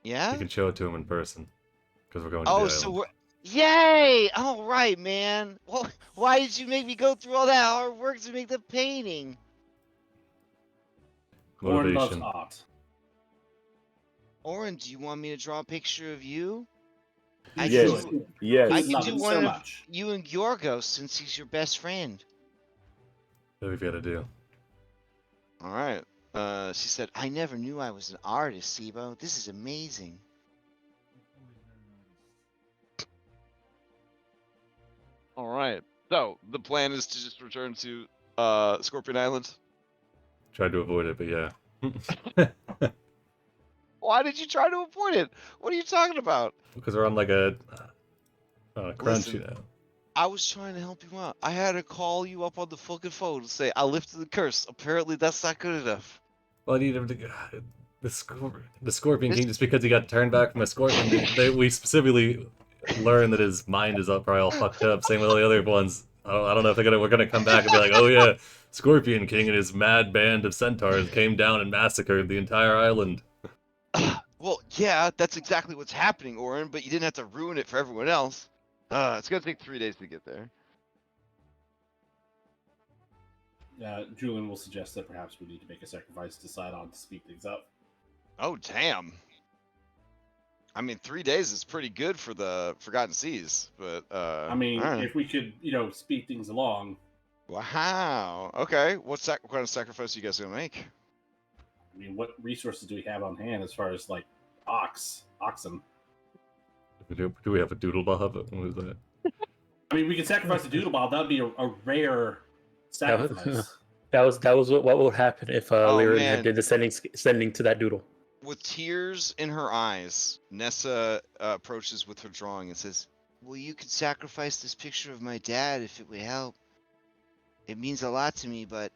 Yeah. You can show it to him in person because we're going to Oh, the so island. we're. Yay! All right, man. Well, why did you make me go through all that hard work to make the painting? Oren loves Motivation. art. Oren, do you want me to draw a picture of you? I Yes. can do, Yes. I We can love do him one so of much. you and Yorgos since he's your best friend. What have you got to do? All right. She said, I never knew I was an artist, Sibo. This is amazing. All right. So the plan is to just return to Scorpion Island. Tried to avoid it, but yeah. Why did you try to avoid it? What are you talking about? Because we're on like a crunch, Listen. you know. I was trying to help you out. I had to call you up on the fucking phone and say I lifted the curse. Apparently, that's not good enough. Well, I need him to. The Scorpion This- King, just because he got turned back from a scorpion, we specifically learned that his mind is probably all fucked up. Same with all the other ones. I don't know if we're gonna come back and be like, oh yeah, Scorpion King and his mad band of centaurs came down and massacred the entire island. Well, yeah, that's exactly what's happening, Oren. But you didn't have to ruin it for everyone else. It's gonna take 3 days to get there. Julian will suggest that perhaps we need to make a sacrifice to decide on to speed things up. Oh damn. I mean, 3 days is pretty good for the Forgotten Seas, but I mean, all right. if we could, speed things along. Wow. Okay. What kind of sacrifice are you guys gonna make? I mean, what resources do we have on hand as far as like oxen? Do we have a doodlebug of it? What was that? I mean, we could sacrifice a doodle bob. That'd be a rare sacrifice. That was what would happen if Lyran man. had did the sending to that doodle. With tears in her eyes, Nessa approaches with her drawing and says, Well, you could sacrifice this picture of my dad if it would help. It means a lot to me, but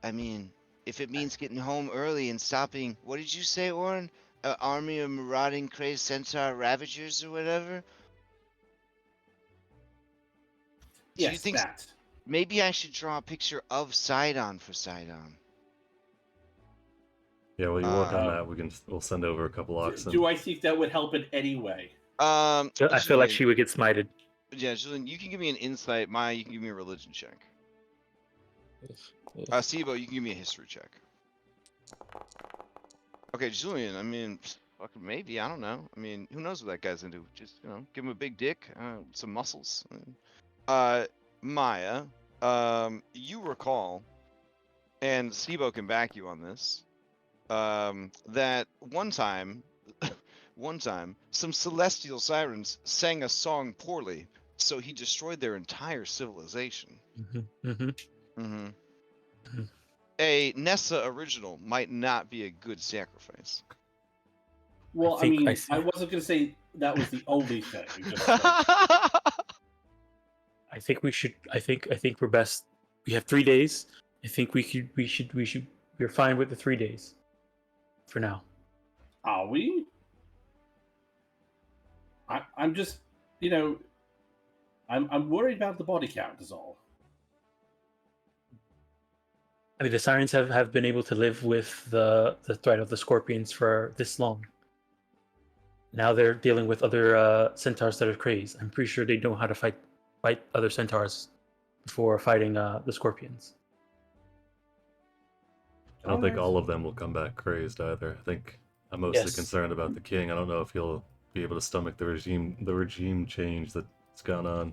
I mean, if it means getting home early and stopping, what did you say, Oren? An army of marauding crazed centaur ravagers or whatever? Do you Yes, think that. maybe I should draw a picture of Sidon for Sidon? Yeah, well, you work on that. We'll send over a couple oxen. Do I think that would help in any way? I feel like Julian- she would get smited. Yeah, Julian, you can give me an insight. Maya, you can give me a religion check. Sibo, you can give me a history check. Okay, Julian, I mean, fucking maybe, I don't know. I mean, who knows what that guy's into? Just, give him a big dick, some muscles. Maya, you recall, and Sibo can back you on this, that one time, some celestial sirens sang a song poorly, so he destroyed their entire civilization. A Nessa original might not be a good sacrifice. Well, I I think wasn't going to say that was the only thing. Just I think we should. I think we're best. We have 3 days. I think we should. We're fine with the 3 days. For now. are we? I'm just, I'm worried about the body count is all. I mean, the sirens have been able to live with the threat of the scorpions for this long. Now they're dealing with other centaurs that are crazed. I'm pretty sure they know how to fight other centaurs before fighting the scorpions. I don't think all of them will come back crazed either. I think I'm mostly concerned about the king. I don't know if he'll be able to stomach the regime change that's gone on.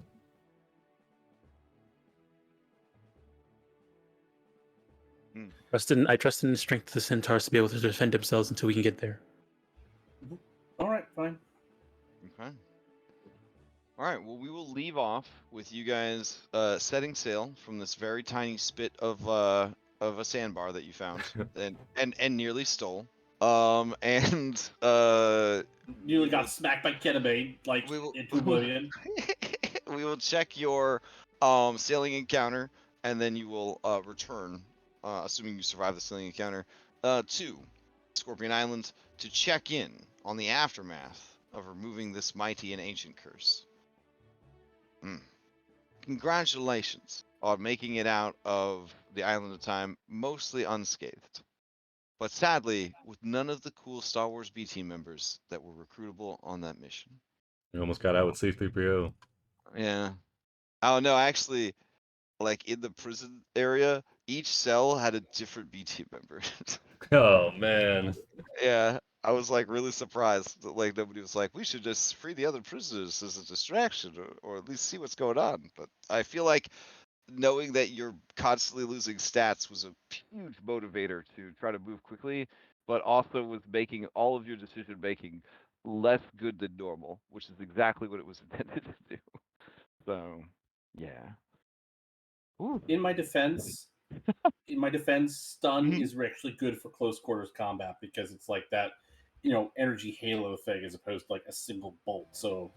I trust in the strength of the centaurs to be able to defend themselves until we can get there. All right, fine. Okay. All right. Well, we will leave off with you guys setting sail from this very tiny spit of a sandbar that you found and nearly stole. And Nearly got smacked by Ketamine, like into oblivion. we will check your sailing encounter, and then you will return, assuming you survive the sailing encounter, to Scorpion Island to check in on the aftermath of removing this mighty and ancient curse. Congratulations on making it out of the Island of Time mostly unscathed. But sadly, with none of the cool Star Wars B team members that were recruitable on that mission. You almost got out with C-3PO. Yeah. Oh no, actually, like in the prison area, each cell had a different B team member. Oh man. Yeah. I was like really surprised that like nobody was like, we should just free the other prisoners as a distraction, or at least see what's going on. But I feel like knowing that you're constantly losing stats was a huge motivator to try to move quickly, but also was making all of your decision making less good than normal, which is exactly what it was intended to do. So, yeah. Ooh. In my defense, stun Mhm. is actually good for close quarters combat because it's like that, energy halo thing as opposed to like a single bolt. So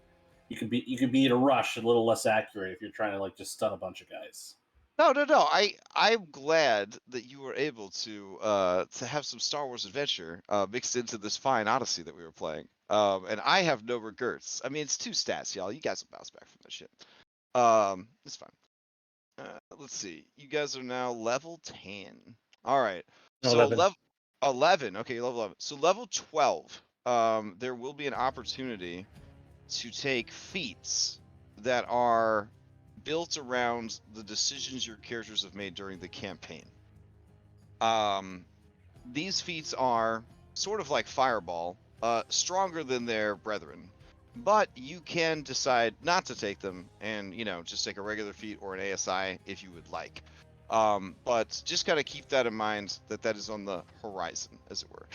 you can be at a rush a little less accurate if you're trying to like just stun a bunch of guys. No, no, no. I'm glad that you were able to have some Star Wars adventure mixed into this fine Odyssey that we were playing. And I have no regrets. I mean, it's 2 stats, y'all. You guys will bounce back from that shit. It's fine. Let's see. You guys are now level 10. All right. No, So 11. level 11. Okay, level 11. So level 12. There will be an opportunity to take feats that are built around the decisions your characters have made during the campaign. These feats are sort of like Fireball, stronger than their brethren, but you can decide not to take them and, just take a regular feat or an ASI if you would like. But just gotta keep that in mind that is on the horizon, as it were.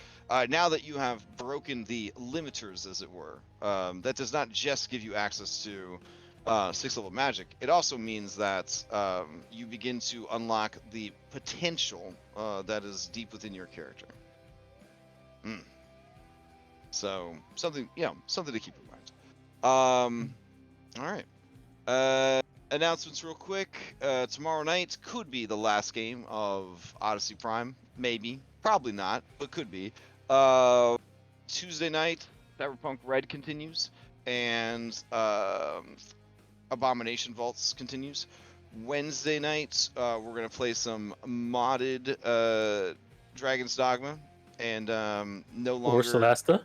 Now that you have broken the limiters, as it were, that does not just give you access to 6th level magic. It also means that you begin to unlock the potential that is deep within your character. So something to keep in mind. All right. Announcements real quick. Tomorrow night could be the last game of Odyssey Prime. Maybe. Probably not, but could be. Tuesday night, Cyberpunk Red continues, and Abomination Vaults continues. Wednesday night, we're going to play some modded Dragon's Dogma, and no longer... Or Celesta.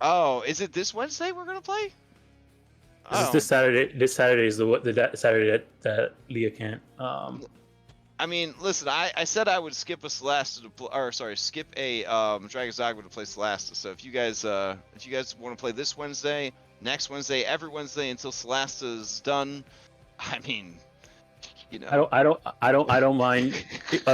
Oh, is it this Wednesday we're going to play? This is this Saturday. This Saturday is the Saturday that Leah can't. I mean, listen, I said I would skip a Celesta skip a Dragon's Dogma to play Celesta. So if you guys want to play this Wednesday, next Wednesday, every Wednesday until Celesta is done, I mean, I don't mind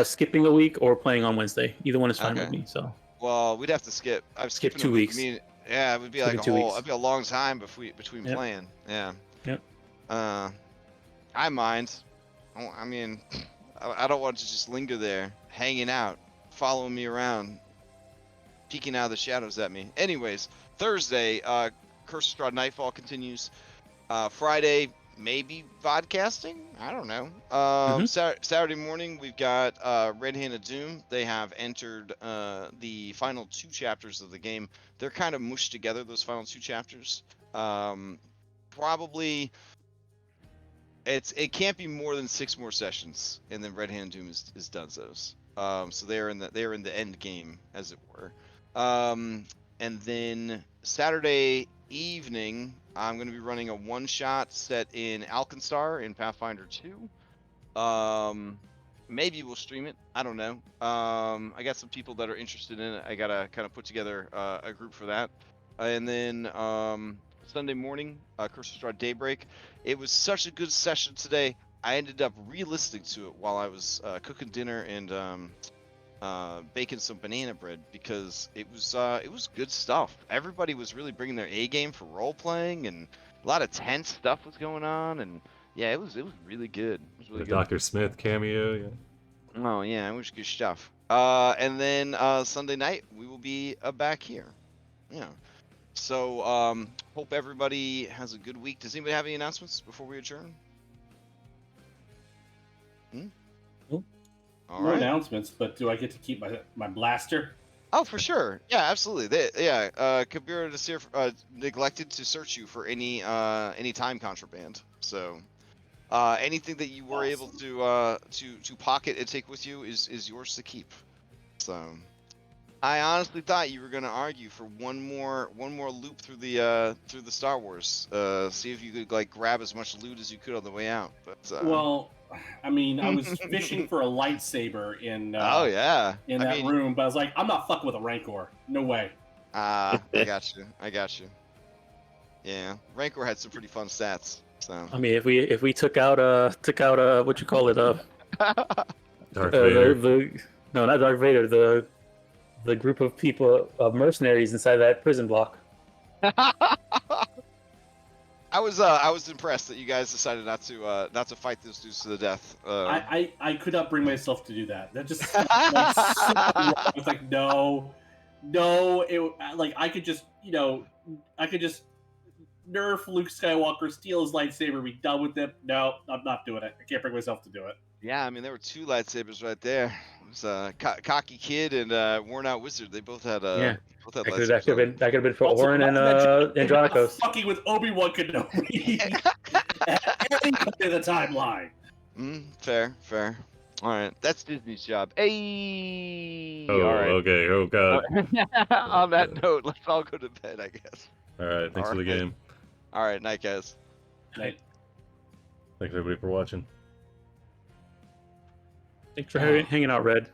skipping a week or playing on Wednesday. Either one is fine with me. So. Well, we'd have to skip. I've skipped 2 weeks. I mean, yeah, it would be like it'd be a long time between playing. Yeah. Yep. I mind. I mean, I don't want to just linger there, hanging out, following me around, peeking out of the shadows at me. Anyways, Thursday, Curse of Strahd Nightfall continues. Friday, maybe vodcasting? I don't know. Saturday morning, we've got Red Hand of Doom. They have entered the final 2 chapters of the game. They're kind of mushed together, those final 2 chapters. Probably... It can't be more than 6 more sessions, and then Red Hand Doom is done those. So they're in the end game, as it were. And then Saturday evening, I'm going to be running a one-shot set in Alkenstar in Pathfinder 2. Maybe we'll stream it. I don't know. I got some people that are interested in it. I gotta kind of put together a group for that. And then Sunday morning, Curse of Strahd Daybreak. It was such a good session today. I ended up re-listening to it while I was cooking dinner and baking some banana bread because it was good stuff. Everybody was really bringing their A game for role playing, and a lot of tense stuff was going on, and yeah, it was really good. It was really The good. Dr. Smith cameo. Yeah. Oh yeah, it was good stuff. And then Sunday night we will be back here. Yeah. So, hope everybody has a good week. Does anybody have any announcements before we adjourn? No All right. announcements, but do I get to keep my blaster? Oh, for sure. Yeah, absolutely. Kabira Nasir neglected to search you for any time contraband. So, anything that you were able to pocket and take with you is yours to keep. So. I honestly thought you were going to argue for one more loop through the Star Wars. See if you could like grab as much loot as you could on the way out. But well, I mean, I was fishing for a lightsaber in in that room, but I was like, I'm not fucking with a Rancor. No way. I got you. I got you. Yeah, Rancor had some pretty fun stats. So. I mean, if we took out what you call it Darth Vader. No, not Darth Vader, the group of people of mercenaries inside that prison block. I was impressed that you guys decided not to fight those dudes to the death. I could not bring myself to do that. That just like, so wrong. I was like, no. Like I could just nerf Luke Skywalker, steal his lightsaber, be done with it. No, I'm not doing it. I can't bring myself to do it. Yeah, I mean there were two lightsabers right there. It was Cocky Kid and Worn Out Wizard. They both had both had lightsabers. That could have been for Also, Oren and not Andronicos. fucking with Obi-Wan Kenobi at any point in the timeline. Fair. All right, that's Disney's job. Hey. Oh, all right. okay. Oh god. On that note, let's all go to bed, I guess. All right. Thanks for the Alright. game. All right, night, guys. Like, Thanks everybody for watching. Thanks for hanging out, Red.